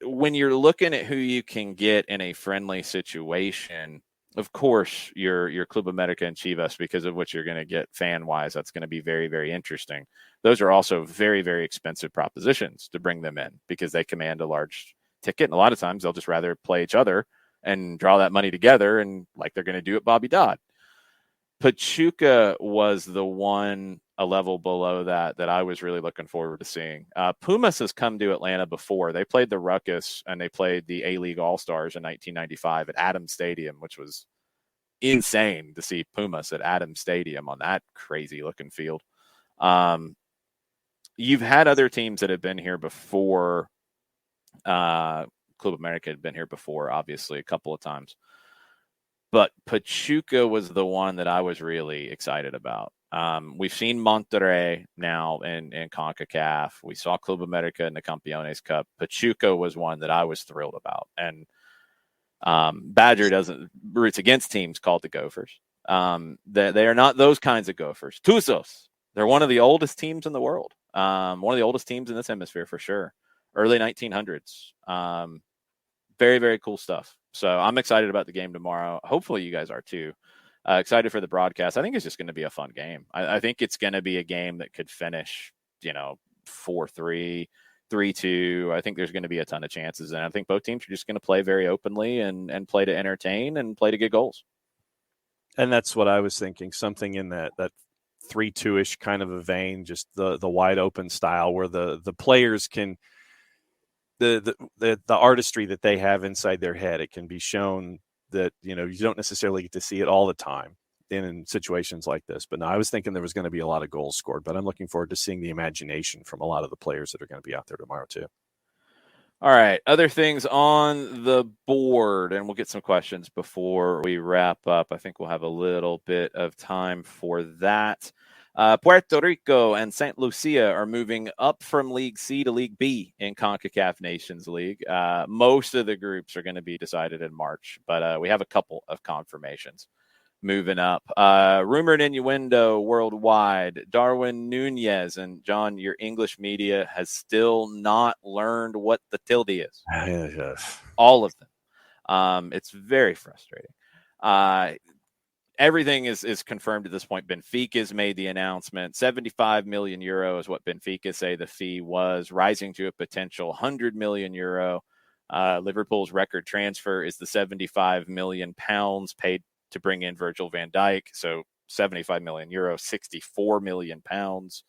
when you're looking at who you can get in a friendly situation, of course, your Club America and Chivas, because of what you're going to get fan-wise, that's going to be very, very interesting. Those are also very, very expensive propositions to bring them in because they command a large ticket. And a lot of times they'll just rather play each other and draw that money together and like they're going to do at Bobby Dodd. Pachuca was the one a level below that I was really looking forward to seeing. Pumas has come to Atlanta before. They played the Ruckus and they played the A-League All-Stars in 1995 at Adams Stadium, which was insane to see Pumas at Adams Stadium on that crazy-looking field. You've had other teams that have been here before. Club America had been here before, obviously, a couple of times. But Pachuca was the one that I was really excited about. We've seen Monterrey now in CONCACAF. We saw Club America in the Campeones Cup. Pachuca was one that I was thrilled about. And Badger roots against teams called the Gophers. They are not those kinds of Gophers. Tuzos. They're one of the oldest teams in the world. One of the oldest teams in this hemisphere for sure. Early 1900s. Very, very cool stuff. So I'm excited about the game tomorrow. Hopefully you guys are too. Excited for the broadcast. I think it's just going to be a fun game. I think it's going to be a game that could finish, 4-3, 3-2. I think there's going to be a ton of chances. And I think both teams are just going to play very openly and play to entertain and play to get goals. And that's what I was thinking. Something in that 3-2-ish kind of a vein, just the wide open style where the players can – the artistry that they have inside their head, it can be shown that, you don't necessarily get to see it all the time in situations like this. But no, I was thinking there was going to be a lot of goals scored, but I'm looking forward to seeing the imagination from a lot of the players that are going to be out there tomorrow too. All right. Other things on the board, and we'll get some questions before we wrap up. I think we'll have a little bit of time for that. Puerto Rico and St. Lucia are moving up from League C to League B in CONCACAF Nations League. Most of the groups are going to be decided in March, but we have a couple of confirmations moving up. Rumored innuendo worldwide, Darwin Nunez. And John, your English media has still not learned what the tilde is. All of them. It's very frustrating. Everything is confirmed at this point. Benfica has made the announcement. 75 million euro is what Benfica say the fee was, rising to a potential 100 million euro. Liverpool's record transfer is the 75 million pounds paid to bring in Virgil van Dijk. So 75 million euro, 64 million pounds.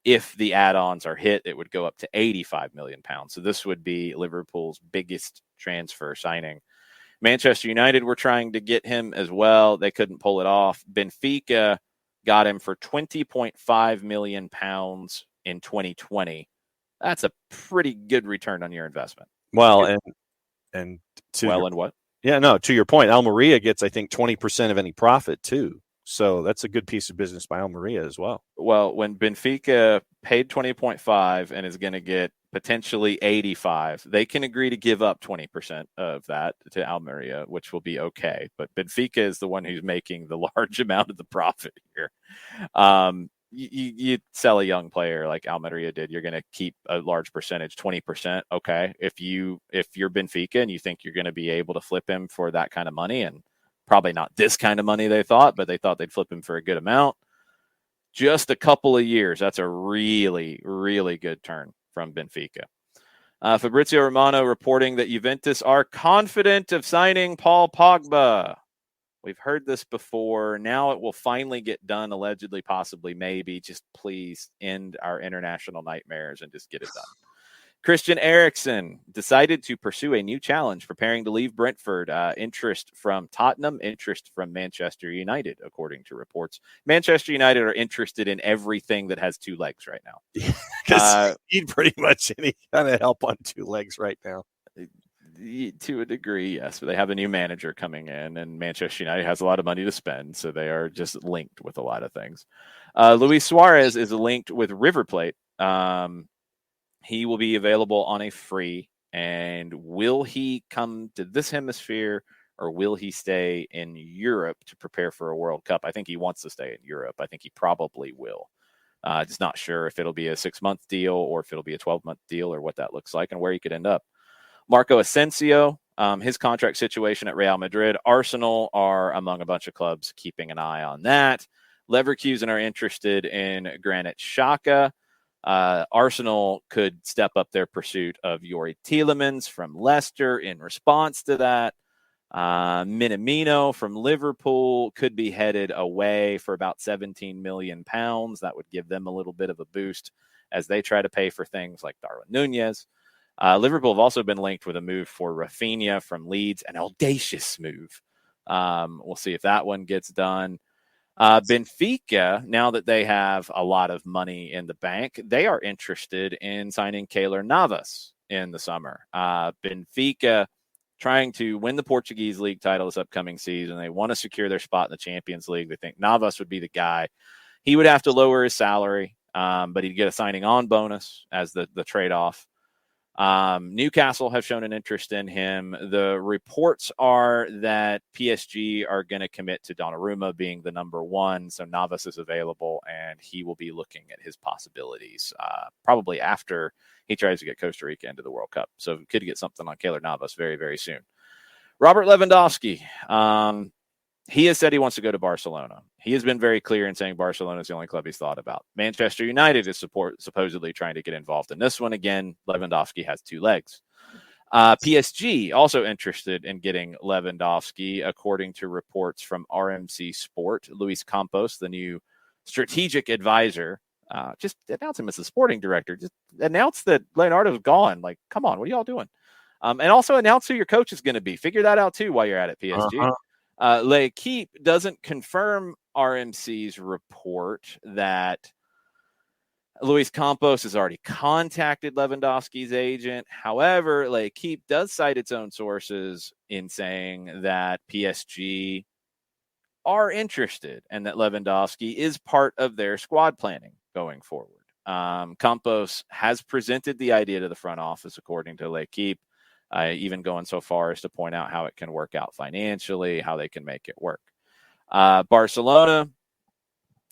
If the add-ons are hit, it would go up to 85 million pounds. So this would be Liverpool's biggest transfer signing. Manchester United were trying to get him as well. They couldn't pull it off. Benfica got him for 20.5 million pounds in 2020. That's a pretty good return on your investment. Well, and to well, and what? Yeah, no, to your point, Almeria gets, I think, 20% of any profit too. So that's a good piece of business by Almeria as well. Well, when Benfica paid 20.5 and is going to get potentially 85, they can agree to give up 20% of that to Almeria, which will be okay. But Benfica is the one who's making the large amount of the profit here. You sell a young player like Almeria did, you're going to keep a large percentage, 20%. Okay. If you're Benfica and you think you're going to be able to flip him for that kind of money, and probably not this kind of money they thought, but they thought they'd flip him for a good amount. Just a couple of years. That's a really, really good turn from Benfica. Fabrizio Romano reporting that Juventus are confident of signing Paul Pogba. We've heard this before. Now it will finally get done, allegedly, possibly, maybe. Just please end our international nightmares and just get it done. Christian Eriksen decided to pursue a new challenge, preparing to leave Brentford. Interest from Tottenham, interest from Manchester United, according to reports. Manchester United are interested in everything that has two legs right now. Because you need pretty much any kind of help on two legs right now. To a degree, yes. But they have a new manager coming in, and Manchester United has a lot of money to spend, so they are just linked with a lot of things. Luis Suarez is linked with River Plate. He will be available on a free. And will he come to this hemisphere, or will he stay in Europe to prepare for a World Cup? I think he wants to stay in Europe. I think he probably will. Just not sure if it'll be a 6-month deal or if it'll be a 12-month deal or what that looks like and where he could end up. Marco Asensio, his contract situation at Real Madrid. Arsenal are among a bunch of clubs keeping an eye on that. Leverkusen are interested in Granit Xhaka. Arsenal could step up their pursuit of Yuri Tielemans from Leicester in response to that. Minamino from Liverpool could be headed away for about £17 million. That would give them a little bit of a boost as they try to pay for things like Darwin Nunez. Liverpool have also been linked with a move for Rafinha from Leeds, an audacious move. We'll see if that one gets done. Benfica, now that they have a lot of money in the bank, they are interested in signing Keylor Navas in the summer. Benfica trying to win the Portuguese league title this upcoming season. They want to secure their spot in the Champions League. They think Navas would be the guy. He would have to lower his salary, but he'd get a signing on bonus as the trade-off. Newcastle have shown an interest in him. The reports are that PSG are going to commit to Donnarumma being the number one. So Navas is available and he will be looking at his possibilities, probably after he tries to get Costa Rica into the World Cup. So we could get something on Keylor Navas very, very soon. Robert Lewandowski, he has said he wants to go to Barcelona. He has been very clear in saying Barcelona is the only club he's thought about. Manchester United is supposedly trying to get involved in this one. Again, Lewandowski has two legs. PSG also interested in getting Lewandowski, according to reports from RMC Sport. Luis Campos, the new strategic advisor, just announce him as the sporting director. Just announce that Leonardo's gone. Like, come on, what are y'all doing? And also announce who your coach is going to be. Figure that out, too, while you're at it, PSG. L'Equipe doesn't confirm RMC's report that Luis Campos has already contacted Lewandowski's agent. However, L'Equipe does cite its own sources in saying that PSG are interested and that Lewandowski is part of their squad planning going forward. Campos has presented the idea to the front office, according to L'Equipe. Even going so far as to point out how it can work out financially, how they can make it work. Barcelona,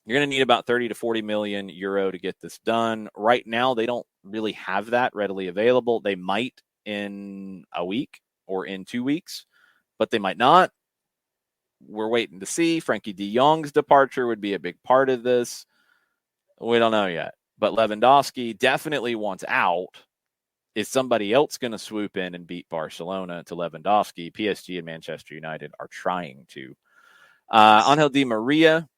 you're going to need about 30 to 40 million euro to get this done. Right now, they don't really have that readily available. They might in a week or in 2 weeks, but they might not. We're waiting to see. Frankie de Jong's departure would be a big part of this. We don't know yet. But Lewandowski definitely wants out. Is somebody else going to swoop in and beat Barcelona to Lewandowski? PSG and Manchester United are trying to. Angel Di Maria,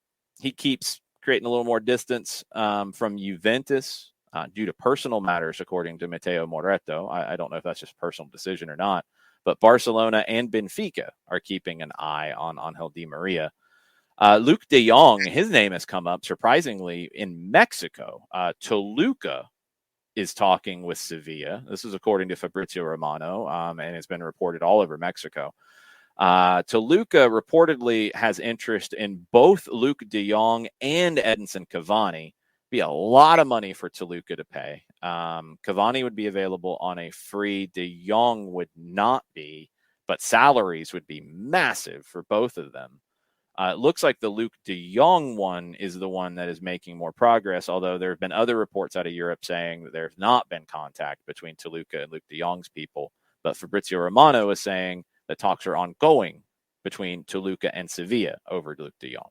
he keeps creating a little more distance from Juventus due to personal matters, according to Matteo Moretto. I don't know if that's just a personal decision or not, but Barcelona and Benfica are keeping an eye on Angel Di Maria. Luke de Jong, his name has come up surprisingly in Mexico. Toluca is talking with Sevilla. This is according to Fabrizio Romano, and it's been reported all over Mexico. Toluca reportedly has interest in both Luke de Jong and Edinson Cavani. Be a lot of money for Toluca to pay. Cavani would be available on a free. De Jong would not be, but salaries would be massive for both of them. It looks like the Luke de Jong one is the one that is making more progress, although there have been other reports out of Europe saying that there's not been contact between Toluca and Luke de Jong's people. But Fabrizio Romano is saying that talks are ongoing between Toluca and Sevilla over Luke de Jong.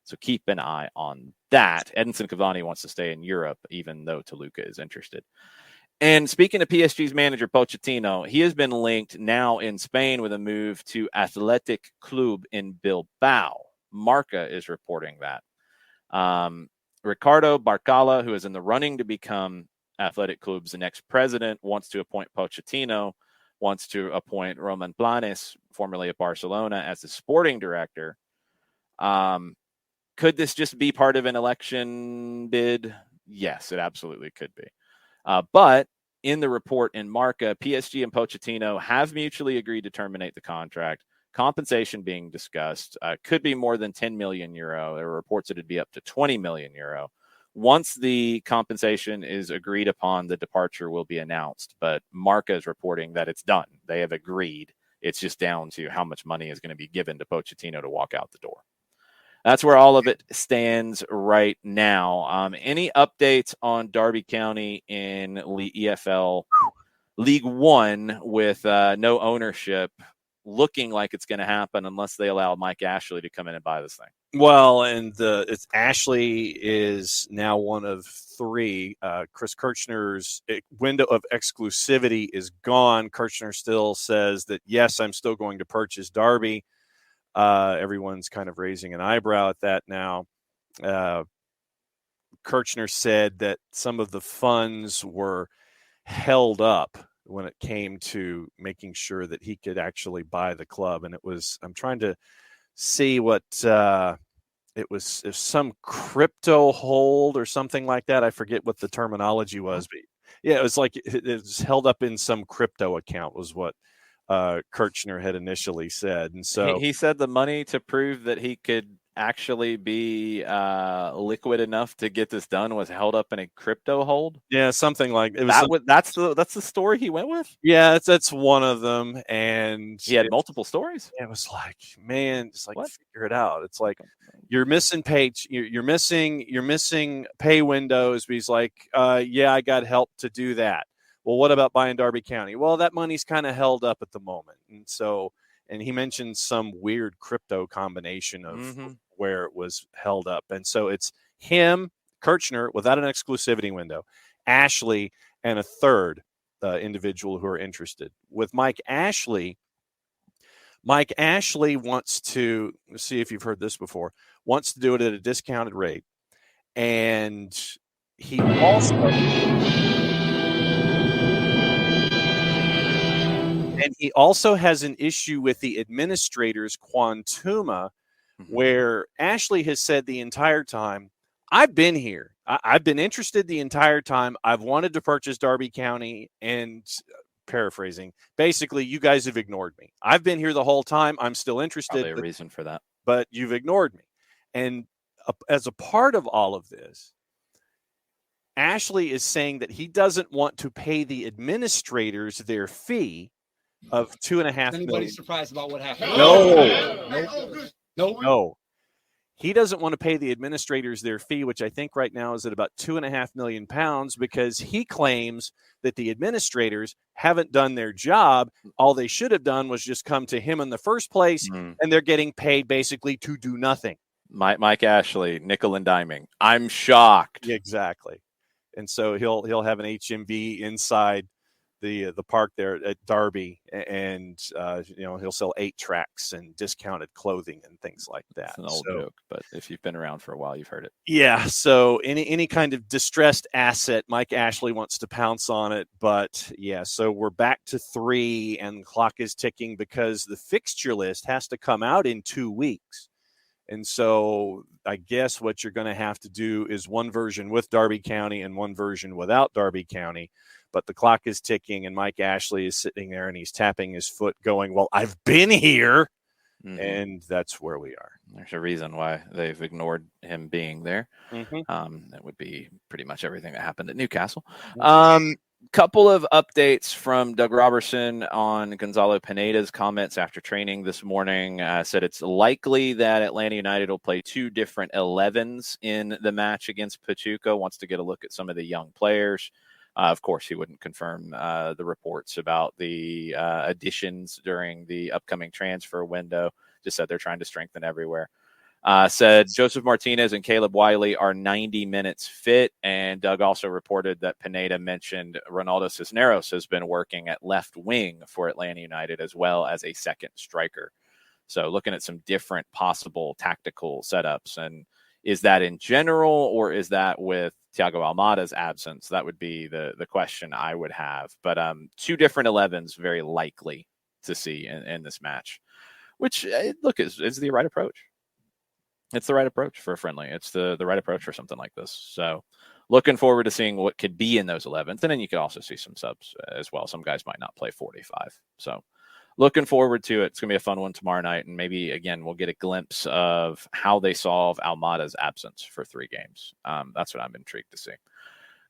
So keep an eye on that. Edinson Cavani wants to stay in Europe, even though Toluca is interested. And speaking of PSG's manager, Pochettino, he has been linked now in Spain with a move to Athletic Club in Bilbao. Marca is reporting that. Ricardo Barcala, who is in the running to become Athletic Club's next president, wants to appoint Pochettino, wants to appoint Roman Planes, formerly of Barcelona, as the sporting director. Could this just be part of an election bid? Yes, it absolutely could be. But in the report in Marca, PSG and Pochettino have mutually agreed to terminate the contract. Compensation being discussed could be more than 10 million euro. There are reports that it'd be up to 20 million euro. Once the compensation is agreed upon, the departure will be announced. But Marca is reporting that it's done. They have agreed. It's just down to how much money is going to be given to Pochettino to walk out the door. That's where all of it stands right now. Any updates on Derby County in EFL League One with no ownership looking like it's going to happen unless they allow Mike Ashley to come in and buy this thing? Well, and it's Ashley is now one of three. Chris Kirchner's window of exclusivity is gone. Kirchner still says that, yes, I'm still going to purchase Derby. Everyone's kind of raising an eyebrow at that now. Kirchner said that some of the funds were held up when it came to making sure that he could actually buy the club. And I'm trying to see what it was some crypto hold or something like that. I forget what the terminology was, but yeah, it was like it was held up in some crypto account was what Kirchner had initially said. And so he said the money to prove that he could actually be liquid enough to get this done was held up in a crypto hold. Yeah, something like it was. That's the story he went with. Yeah, that's one of them, and he had multiple stories. It was like, man, just like figure it out. It's like you're missing page, you're missing pay windows. But he's like, yeah, I got help to do that. Well, what about buying Derby County? Well, that money's kind of held up at the moment, and so. And he mentioned some weird crypto combination of where it was held up. And so it's him, Kirchner, without an exclusivity window, Ashley, and a third individual who are interested. With Mike Ashley wants to, see if you've heard this before, wants to do it at a discounted rate. And he also has an issue with the administrators, Quantuma, where Ashley has said the entire time, I've been here. I've been interested the entire time. I've wanted to purchase Derby County, and paraphrasing, basically, you guys have ignored me. I've been here the whole time. I'm still interested. Probably a reason for that. But you've ignored me. And as a part of all of this, Ashley is saying that he doesn't want to pay the administrators their fee of $2.5 million. Anybody surprised about what happened? No. He doesn't want to pay the administrators their fee, which I think right now is at about £2.5 million, because he claims that the administrators haven't done their job. All they should have done was just come to him in the first place, and they're getting paid basically to do nothing. Mike Ashley, nickel and diming. I'm shocked. Exactly. And so he'll have an HMV inside the park there at Derby, and he'll sell 8 tracks and discounted clothing and things like that. It's an old joke, but if you've been around for a while, you've heard it. Yeah. So any kind of distressed asset, Mike Ashley wants to pounce on it. But yeah, so we're back to 3, and the clock is ticking because the fixture list has to come out in 2 weeks. And so I guess what you're going to have to do is one version with Derby County and one version without Derby County. But the clock is ticking, and Mike Ashley is sitting there, and he's tapping his foot going, well, I've been here. And that's where we are. There's a reason why they've ignored him being there. That would be pretty much everything that happened at Newcastle. Couple of updates from Doug Robertson on Gonzalo Pineda's comments after training this morning. Said it's likely that Atlanta United will play 2 different 11s in the match against Pachuca. Wants to get a look at some of the young players. Of course, he wouldn't confirm the reports about the additions during the upcoming transfer window. Just said they're trying to strengthen everywhere. Said Joseph Martinez and Caleb Wiley are 90 minutes fit. And Doug also reported that Pineda mentioned Ronaldo Cisneros has been working at left wing for Atlanta United as well as a second striker. So looking at some different possible tactical setups. And is that in general, or is that with Thiago Almada's absence? That would be the question I would have. But two different 11s very likely to see in this match, which, look, is the right approach. It's the right approach for a friendly. It's the right approach for something like this. So looking forward to seeing what could be in those 11s. And then you could also see some subs as well. Some guys might not play 45. So looking forward to it. It's going to be a fun one tomorrow night. And maybe, again, we'll get a glimpse of how they solve Almada's absence for 3 games. That's what I'm intrigued to see.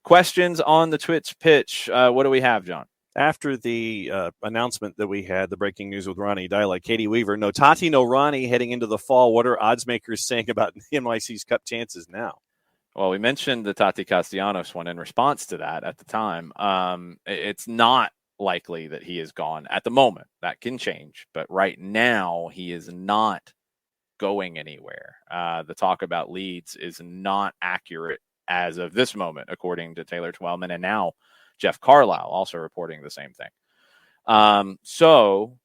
Questions on the Twitch pitch. What do we have, John? After the announcement that we had, the breaking news with Ronnie Deila, Katie Weaver, no Tati, no Ronnie heading into the fall. What are odds makers saying about NYC's Cup chances now? Well, we mentioned the Tati Castellanos one in response to that at the time. It's not likely that he is gone at the moment. That can change. But right now, he is not going anywhere. The talk about Leeds is not accurate as of this moment, according to Taylor Twellman. And now Jeff Carlisle also reporting the same thing. So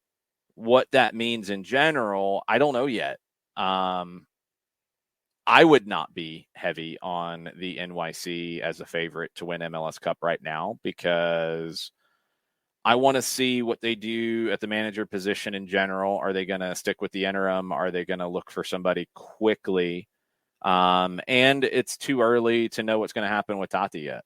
what that means in general, I don't know yet. I would not be heavy on the NYC as a favorite to win MLS Cup right now, because I want to see what they do at the manager position in general. Are they going to stick with the interim? Are they going to look for somebody quickly? And it's too early to know what's going to happen with Tati yet.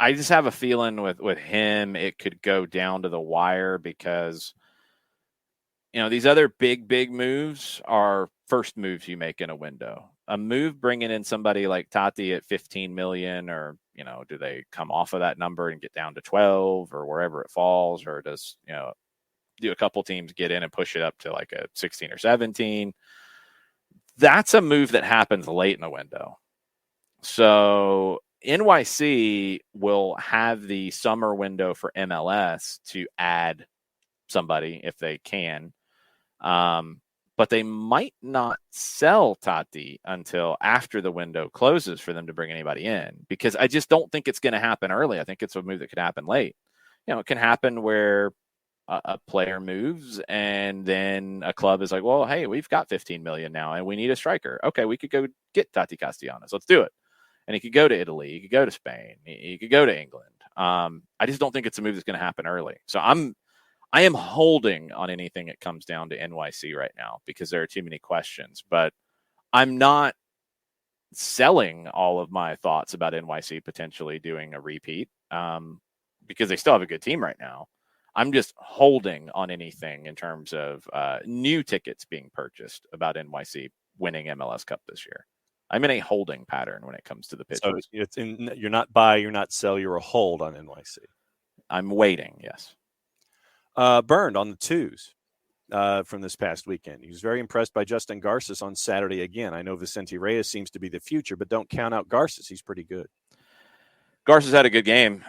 I just have a feeling with him, it could go down to the wire, because, these other big moves are first moves you make in a window. A move bringing in somebody like Tati at 15 million, or, do they come off of that number and get down to 12 or wherever it falls? Or does, do a couple teams get in and push it up to like a 16 or 17? That's a move that happens late in the window. So NYC will have the summer window for MLS to add somebody if they can. But they might not sell Tati until after the window closes for them to bring anybody in, because I just don't think it's going to happen early. I think it's a move that could happen late. It can happen where a player moves and then a club is like, well, hey, we've got 15 million now and we need a striker. Okay, we could go get Tati Castellanos. Let's do it. And he could go to Italy. He could go to Spain. He could go to England. I just don't think it's a move that's going to happen early. So I am holding on anything that comes down to NYC right now, because there are too many questions. But I'm not selling all of my thoughts about NYC potentially doing a repeat, because they still have a good team right now. I'm just holding on anything in terms of new tickets being purchased about NYC winning MLS Cup this year. I'm in a holding pattern when it comes to the pitch. So you're not buy, you're not sell, you're a hold on NYC. I'm waiting, yes. Burned on the twos from this past weekend. He was very impressed by Justin Garces on Saturday again. I know Vicente Reyes seems to be the future, but don't count out Garces. He's pretty good. Garces had a good game.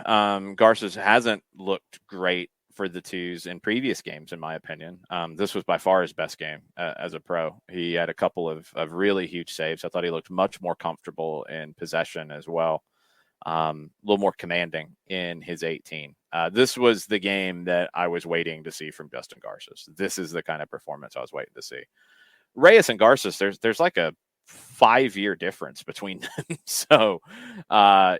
Garces hasn't looked great for the twos in previous games, in my opinion. This was by far his best game as a pro. He had a couple of really huge saves. I thought he looked much more comfortable in possession as well. A little more commanding in his 18. This was the game that I was waiting to see from Justin Garces. This is the kind of performance I was waiting to see. Reyes and Garces, there's like a 5-year difference between them. So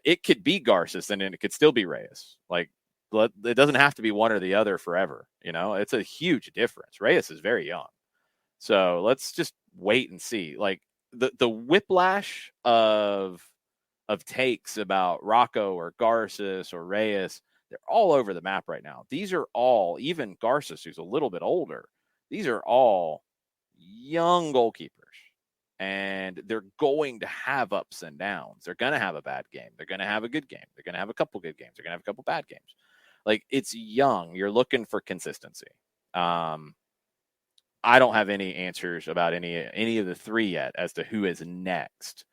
it could be Garces and then it could still be Reyes. Like, it doesn't have to be one or the other forever. It's a huge difference. Reyes is very young. So let's just wait and see. Like the whiplash of takes about Rocco or Garces or Reyes, they're all over the map right now. These are all, even Garces, who's a little bit older, these are all young goalkeepers. And they're going to have ups and downs. They're going to have a bad game. They're going to have a good game. They're going to have a couple good games. They're going to have a couple bad games. Like, it's young. You're looking for consistency. I don't have any answers about any of the three yet as to who is next.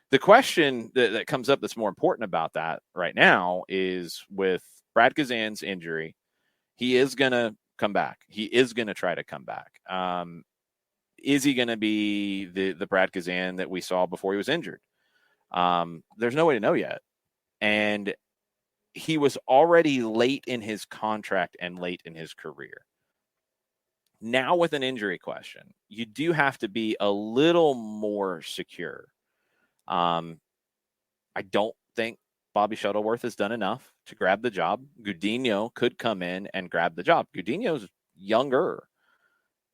The question that comes up that's more important about that right now is with Brad Kazan's injury, he is going to come back. He is going to try to come back. is he going to be the Brad Kazan that we saw before he was injured? There's no way to know yet. And he was already late in his contract and late in his career. Now with an injury question, you do have to be a little more secure. I don't think Bobby Shuttleworth has done enough to grab the job. Gudiño could come in and grab the job. Gudiño's younger.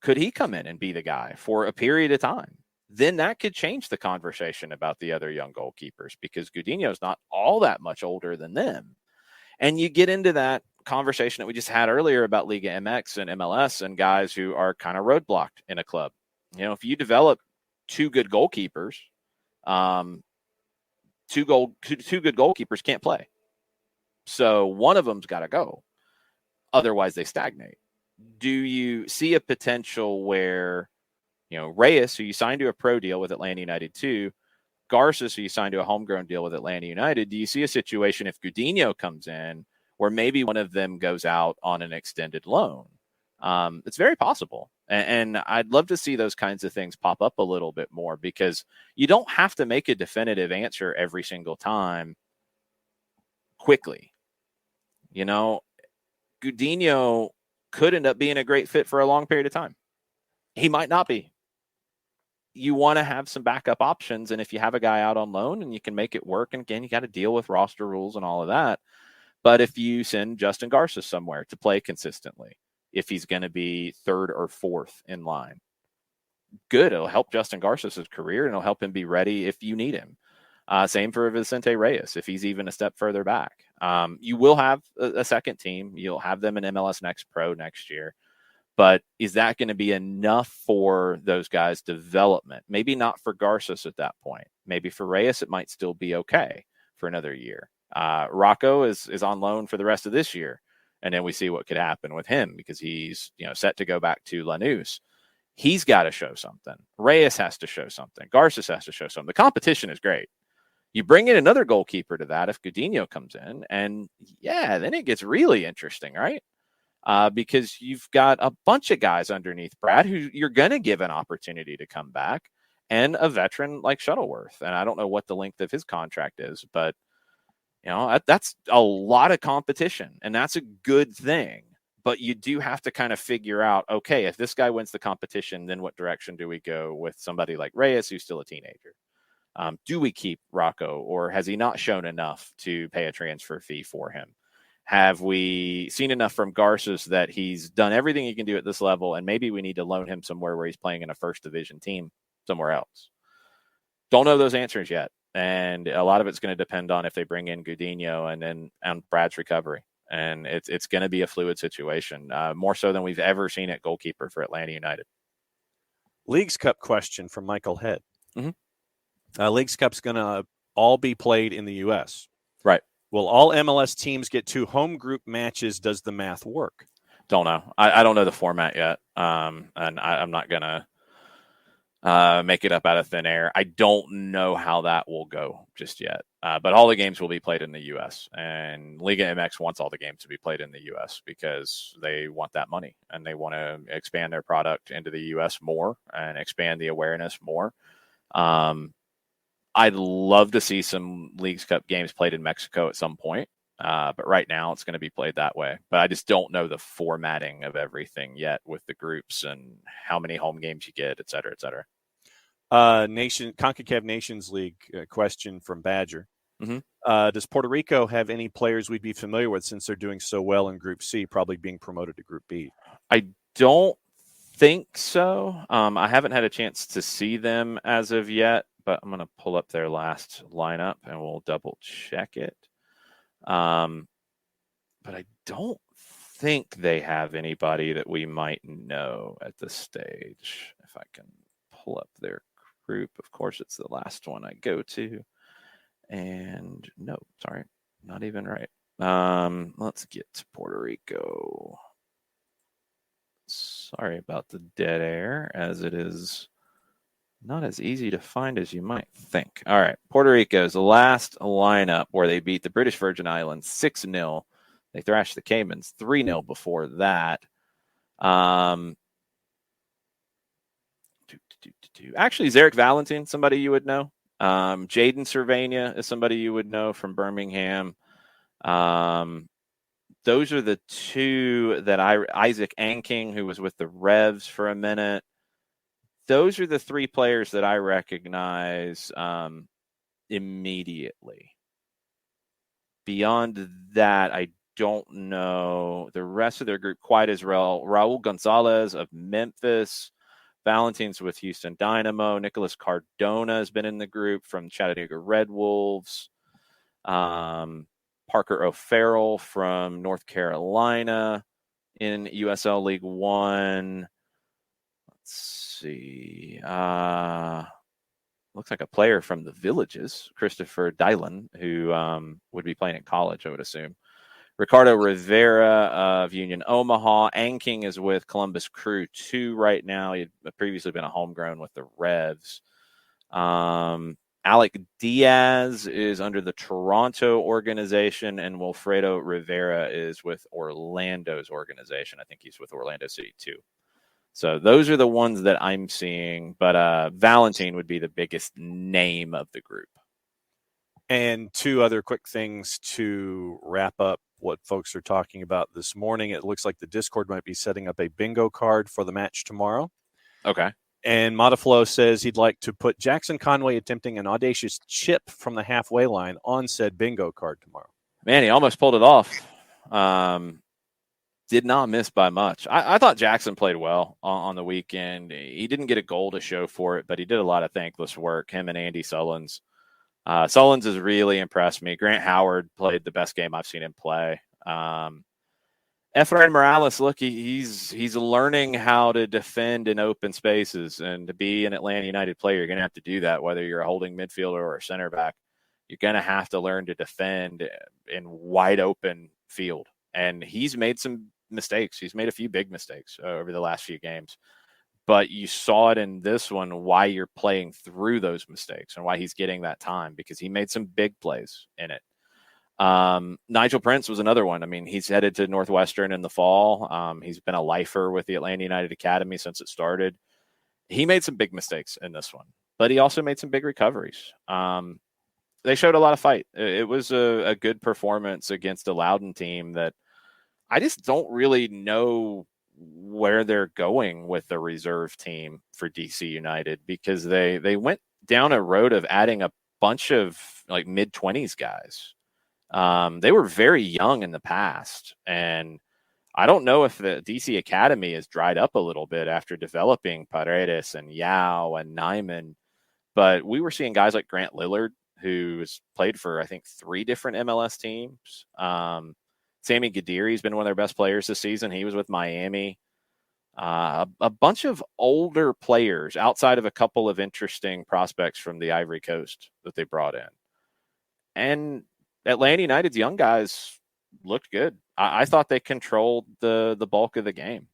Could he come in and be the guy for a period of time? Then that could change the conversation about the other young goalkeepers, because Gudiño's not all that much older than them. And you get into that conversation that we just had earlier about Liga MX and MLS and guys who are kind of roadblocked in a club. You know, if you develop two good goalkeepers, two good goalkeepers can't play. So one of them's got to go. Otherwise, they stagnate. Do you see a potential where, you know, Reyes, who you signed to a pro deal with Atlanta United too, Garces, who you signed to a homegrown deal with Atlanta United, do you see a situation if Gudiño comes in where maybe one of them goes out on an extended loan? It's very possible. And I'd love to see those kinds of things pop up a little bit more, because you don't have to make a definitive answer every single time quickly. You know, Gudiño could end up being a great fit for a long period of time. He might not be. You want to have some backup options. And if you have a guy out on loan and you can make it work, and again, you got to deal with roster rules and all of that. But if you send Justin Garces somewhere to play consistently, if he's going to be third or fourth in line, good. It'll help Justin Garces' career, and it'll help him be ready if you need him. Same for Vicente Reyes, if he's even a step further back. You will have a second team. You'll have them in MLS Next Pro next year. But is that going to be enough for those guys' development? Maybe not for Garces at that point. Maybe for Reyes, it might still be okay for another year. Rocco is on loan for the rest of this year. And then we see what could happen with him, because he's, you know, set to go back to Lanús. He's got to show something. Reyes has to show something. Garces has to show something. The competition is great. You bring in another goalkeeper to that if Gudiño comes in, and yeah, then it gets really interesting, right? Because you've got a bunch of guys underneath Brad who you're going to give an opportunity to come back, and a veteran like Shuttleworth. And I don't know what the length of his contract is, but you know, that's a lot of competition, and that's a good thing. But you do have to kind of figure out, okay, if this guy wins the competition, then what direction do we go with somebody like Reyes, who's still a teenager? Do we keep Rocco, or has he not shown enough to pay a transfer fee for him? Have we seen enough from Garces that he's done everything he can do at this level, and maybe we need to loan him somewhere where he's playing in a first division team somewhere else? Don't know those answers yet. And a lot of it's going to depend on if they bring in Gudiño and then on Brad's recovery. And it's going to be a fluid situation, more so than we've ever seen at goalkeeper for Atlanta United. Leagues Cup question from Michael Head. Mm-hmm. Leagues Cup's going to all be played in the U.S. Right. Will all MLS teams get 2 home group matches? Does the math work? Don't know. I don't know the format yet. And I'm not going to make it up out of thin air. I don't know how that will go just yet. But all the games will be played in the U.S. And Liga MX wants all the games to be played in the U.S. because they want that money, and they want to expand their product into the U.S. more and expand the awareness more. I'd love to see some Leagues Cup games played in Mexico at some point. But right now it's going to be played that way. But I just don't know the formatting of everything yet with the groups and how many home games you get, et cetera, et cetera. CONCACAF Nations League question from Badger. Mm-hmm. Does Puerto Rico have any players we'd be familiar with since they're doing so well in Group C, probably being promoted to Group B? I don't think so. I haven't had a chance to see them as of yet, but I'm going to pull up their last lineup and we'll double check it. But I don't think they have anybody that we might know at this stage. If I can pull up their group, of course, it's the last one I go to. And no, sorry, not even right. Let's get to Puerto Rico. Sorry about the dead air, as it is not as easy to find as you might think. All right, Puerto Rico's last lineup, where they beat the British Virgin Islands 6-0. They thrashed the Caymans 3-0 before that. Actually, Zarek Valentin, somebody you would know. Jaden Cervania is somebody you would know from Birmingham. Those are the two that Isaac Anking, who was with the Revs for a minute. Those are the three players that I recognize immediately. Beyond that, I don't know the rest of their group quite as well. Raul Gonzalez of Memphis, Valentin's with Houston Dynamo. Nicholas Cardona has been in the group from Chattanooga Red Wolves. Parker O'Farrell from North Carolina in USL League One. Let's see. Looks like a player from the Villages, Christopher Dylan, who would be playing in college, I would assume. Ricardo Rivera of Union Omaha. Anking is with Columbus Crew 2 right now. He had previously been a homegrown with the Revs. Alec Diaz is under the Toronto organization, and Wilfredo Rivera is with Orlando's organization. I think he's with Orlando City too. So those are the ones that I'm seeing, but Valentin would be the biggest name of the group. And two other quick things to wrap up what folks are talking about this morning. It looks like the Discord might be setting up a bingo card for the match tomorrow. Okay. And Modaflow says he'd like to put Jackson Conway attempting an audacious chip from the halfway line on said bingo card tomorrow. Man, he almost pulled it off. Did not miss by much. I thought Jackson played well on the weekend. He didn't get a goal to show for it, but he did a lot of thankless work, him and Andy Sullins. Sullins has really impressed me. Grant Howard played the best game I've seen him play. Efrain Morales, look, he's learning how to defend in open spaces, and to be an Atlanta United player, you're going to have to do that, whether you're a holding midfielder or a center back. You're going to have to learn to defend in wide open field. And he's made some mistakes. He's made a few big mistakes over the last few games. But you saw it in this one, why you're playing through those mistakes and why he's getting that time, because he made some big plays in it. Nigel Prince was another one. I mean, he's headed to Northwestern in the fall. He's been a lifer with the Atlanta United Academy since it started. He made some big mistakes in this one, but he also made some big recoveries. They showed a lot of fight. It was a good performance against a Loudoun team that I just don't really know where they're going with the reserve team for DC United, because they went down a road of adding a bunch of like mid-20s guys. They were very young in the past, and I don't know if the DC Academy has dried up a little bit after developing Paredes and Yao and Nyman, but we were seeing guys like Grant Lillard, who's played for, I think, 3 different MLS teams. Sammy Gadiri's been one of their best players this season. He was with Miami. A bunch of older players outside of a couple of interesting prospects from the Ivory Coast that they brought in. And Atlanta United's young guys looked good. I thought they controlled the bulk of the game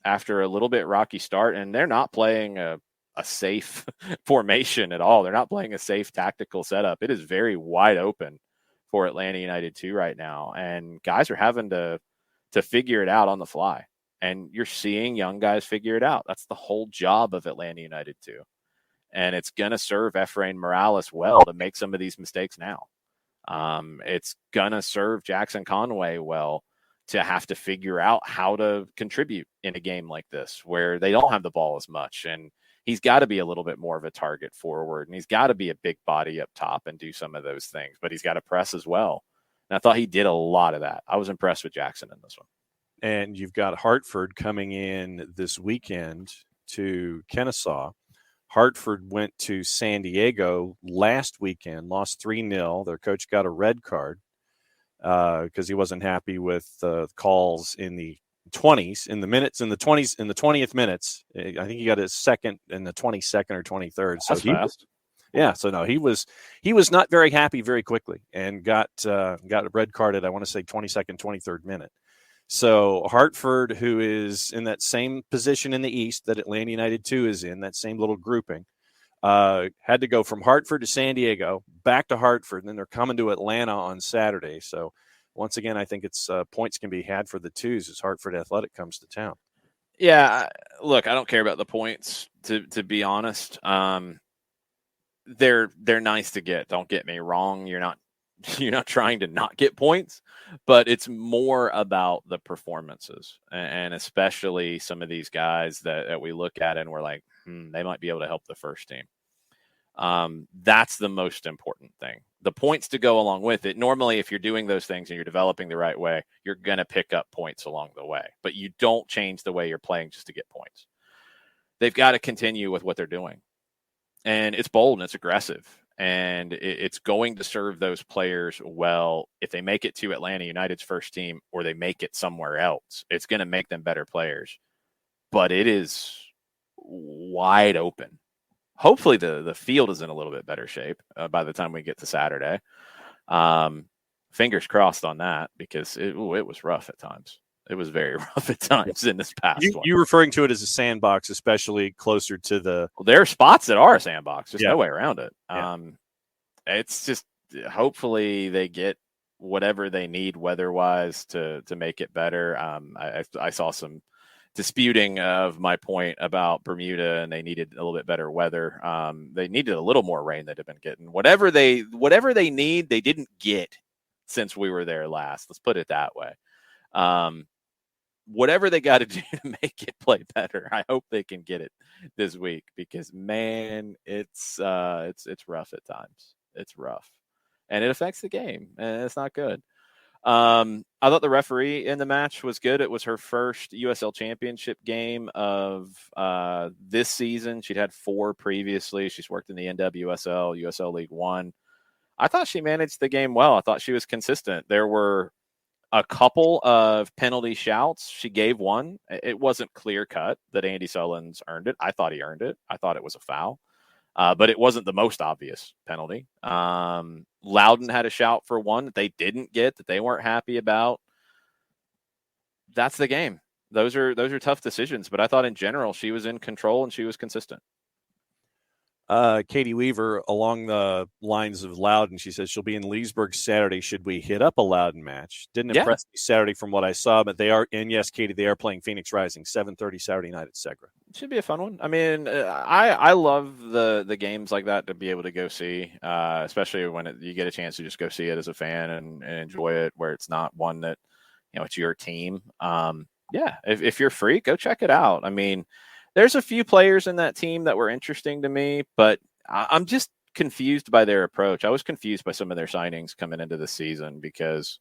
after a little bit rocky start, and they're not playing a safe formation at all. They're not playing a safe tactical setup. It is very wide open for Atlanta United 2 right now, and guys are having to figure it out on the fly. And you're seeing young guys figure it out. That's the whole job of Atlanta United 2. And it's going to serve Efrain Morales well to make some of these mistakes now. It's going to serve Jackson Conway well to have to figure out how to contribute in a game like this where they don't have the ball as much. And he's got to be a little bit more of a target forward, and he's got to be a big body up top and do some of those things, but he's got to press as well. And I thought he did a lot of that. I was impressed with Jackson in this one. And you've got Hartford coming in this weekend to Kennesaw. Hartford went to San Diego last weekend, lost 3-0. Their coach got a red card because he wasn't happy with calls in the 20s, in the 20th minutes. I think he got his second in the 22nd or 23rd. So That's fast. He was not very happy very quickly and got a red card at, I want to say, 22nd, 23rd minute. So Hartford, who is in that same position in the East that Atlanta United 2 is in, that same little grouping, had to go from Hartford to San Diego, back to Hartford, and then they're coming to Atlanta on Saturday. So once again, I think it's points can be had for the twos as Hartford Athletic comes to town. Yeah, look, I don't care about the points to be honest. They're nice to get. Don't get me wrong. You're not trying to not get points, but it's more about the performances, and especially some of these guys that we look at and we're like, they might be able to help the first team. That's the most important thing. The points to go along with it. Normally, if you're doing those things and you're developing the right way, you're going to pick up points along the way, but you don't change the way you're playing just to get points. They've got to continue with what they're doing. And it's bold and it's aggressive. And it's going to serve those players well if they make it to Atlanta United's first team or they make it somewhere else. It's going to make them better players. But it is wide open. Hopefully the field is in a little bit better shape by the time we get to Saturday. Fingers crossed on that, because it was rough at times. It was very rough at times in this past one. You referring to it as a sandbox, especially closer to the... Well, there are spots that are a sandbox. There's no way around it. Yeah. It's just hopefully they get whatever they need weather-wise to make it better. I saw some disputing of my point about Bermuda, and they needed a little bit better weather. They needed a little more rain they'd have been getting. Whatever they need, they didn't get since we were there last. Let's put it that way. Whatever they got to do to make it play better, I hope they can get it this week, because man, it's rough at times. It's rough, and it affects the game, and it's not good. I thought the referee in the match was good. It was her first USL Championship game of this season. She'd had 4 previously. She's worked in the NWSL, USL League One. I thought she managed the game well. I thought she was consistent. There were a couple of penalty shouts. She gave one. It wasn't clear cut that Andy Sullins earned it. I thought he earned it. I thought it was a foul. But it wasn't the most obvious penalty. Loudon had a shout for one that they didn't get, that they weren't happy about. That's the game. Those are tough decisions, but I thought in general she was in control and she was consistent. Katie Weaver, along the lines of Loudon, she says she'll be in Leesburg Saturday. Should we hit up a Loudon match? Didn't impress me Saturday from what I saw, but they are, and yes, Katie, they are playing Phoenix Rising 7:30 Saturday night at Segra. Should be a fun one. I mean, I love the games like that to be able to go see, especially when you get a chance to just go see it as a fan and enjoy it, where it's not one that, it's your team. If you're free, go check it out. I mean, there's a few players in that team that were interesting to me, but I'm just confused by their approach. I was confused by some of their signings coming into the season because,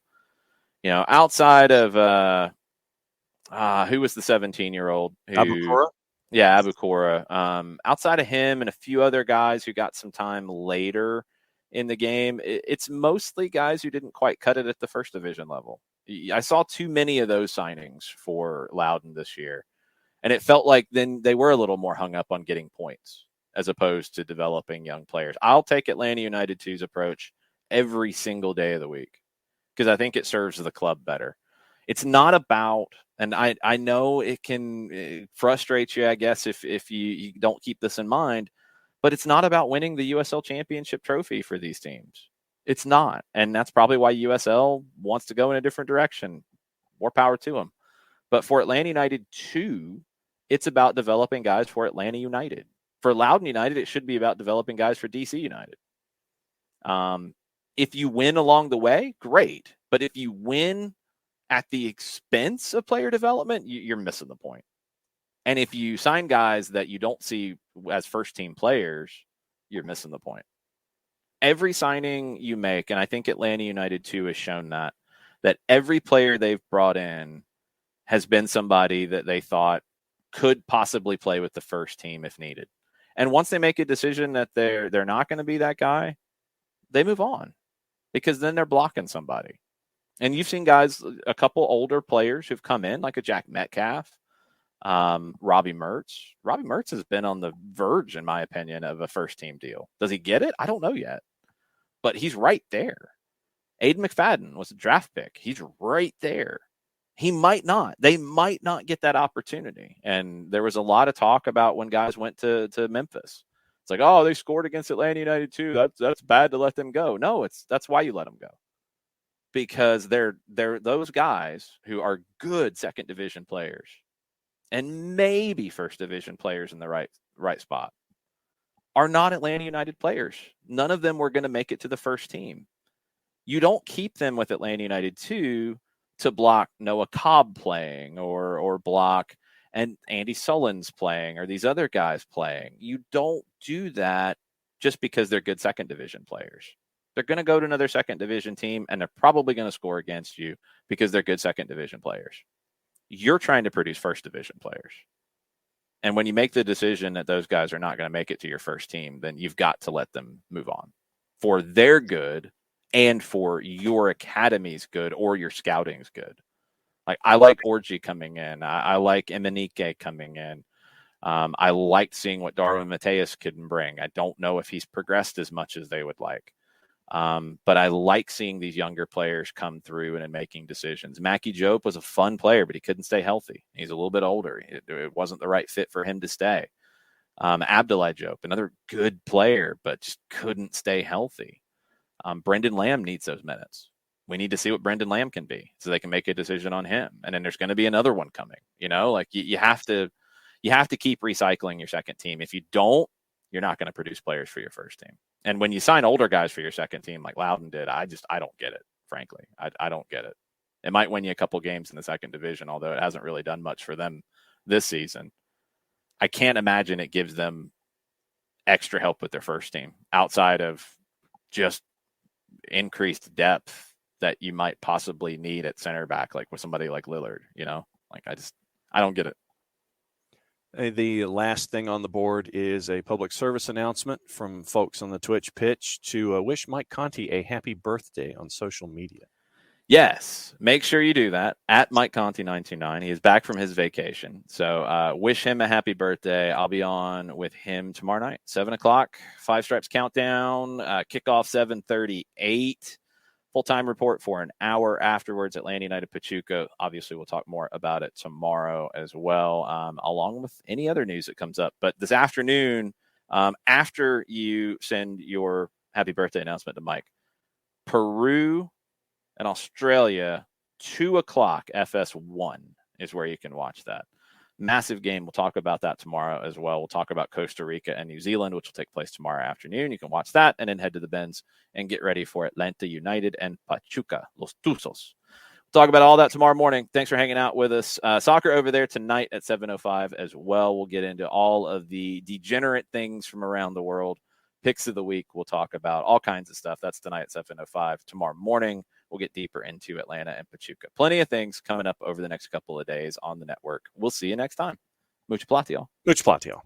outside of who was the 17-year-old? Abukora? Yeah, Abukora. Outside of him and a few other guys who got some time later in the game, it's mostly guys who didn't quite cut it at the first division level. I saw too many of those signings for Loudon this year. And it felt like then they were a little more hung up on getting points as opposed to developing young players. I'll take Atlanta United 2's approach every single day of the week because I think it serves the club better. It's not about, and I know it can frustrate you, I guess, if you don't keep this in mind, but it's not about winning the USL Championship trophy for these teams. It's not. And that's probably why USL wants to go in a different direction. More power to them. But for Atlanta United 2, it's about developing guys for Atlanta United. For Loudon United, it should be about developing guys for DC United. If you win along the way, great. But if you win at the expense of player development, you're missing the point. And if you sign guys that you don't see as first-team players, you're missing the point. Every signing you make, and I think Atlanta United 2 has shown that every player they've brought in has been somebody that they thought could possibly play with the first team if needed. And once they make a decision that they're not going to be that guy, they move on because then they're blocking somebody. And you've seen guys, a couple older players who've come in, like a Jack Metcalf, Robbie Mertz. Robbie Mertz has been on the verge, in my opinion, of a first-team deal. Does he get it? I don't know yet. But he's right there. Aiden McFadden was a draft pick. He's right there. He might not. They might not get that opportunity. And there was a lot of talk about when guys went to Memphis. It's like, oh, they scored against Atlanta United too. That's bad to let them go. No, that's why you let them go. Because they're those guys who are good second division players. and maybe first division players in the right spot are not Atlanta United players. None of them were going to make it to the first team. You don't keep them with Atlanta United 2 to block Noah Cobb playing or block and Andy Sullins playing or these other guys playing. You don't do that just because they're good second division players. They're going to go to another second division team and they're probably going to score against you because they're good second division players. You're trying to produce first division players. And when you make the decision that those guys are not going to make it to your first team, then you've got to let them move on for their good and for your academy's good or your scouting's good. Like, I like Orji coming in. I like Emenike coming in. I liked seeing what Darwin Mateus can bring. I don't know if he's progressed as much as they would like. But I like seeing these younger players come through and making decisions. Mackie Jope was a fun player, but he couldn't stay healthy. He's a little bit older. It wasn't the right fit for him to stay. Abdoulaye Jope, another good player, but just couldn't stay healthy. Brendan Lamb needs those minutes. We need to see what Brendan Lamb can be so they can make a decision on him. And then there's going to be another one coming, like you have to keep recycling your second team. If you don't, you're not going to produce players for your first team. And when you sign older guys for your second team, like Loudon did, I don't get it, frankly. I don't get it. It might win you a couple games in the second division, although it hasn't really done much for them this season. I can't imagine it gives them extra help with their first team outside of just increased depth that you might possibly need at center back, like with somebody like Lillard, I don't get it. The last thing on the board is a public service announcement from folks on the Twitch pitch to wish Mike Conti a happy birthday on social media. Yes, make sure you do that at Mike Conti 929. He is back from his vacation. So wish him a happy birthday. I'll be on with him tomorrow night, 7:00, Five Stripes Countdown, kickoff 7:38. Full-time report for an hour afterwards, Atlanta United Pachuca. Obviously, we'll talk more about it tomorrow as well, along with any other news that comes up. But this afternoon, after you send your happy birthday announcement to Mike, Peru and Australia, 2:00 FS1 is where you can watch that. Massive game. We'll talk about that tomorrow as well. We'll talk about Costa Rica and New Zealand, which will take place tomorrow afternoon. You can watch that and then head to the Benz and get ready for Atlanta United and Pachuca, Los Tuzos. We'll talk about all that tomorrow morning. Thanks for hanging out with us. Soccer over there tonight at 7:05 as well. We'll get into all of the degenerate things from around the world. Picks of the week. We'll talk about all kinds of stuff. That's tonight at 7:05. Tomorrow morning, we'll get deeper into Atlanta and Pachuca. Plenty of things coming up over the next couple of days on the network. We'll see you next time. Mucho platiel. Mucho platiel.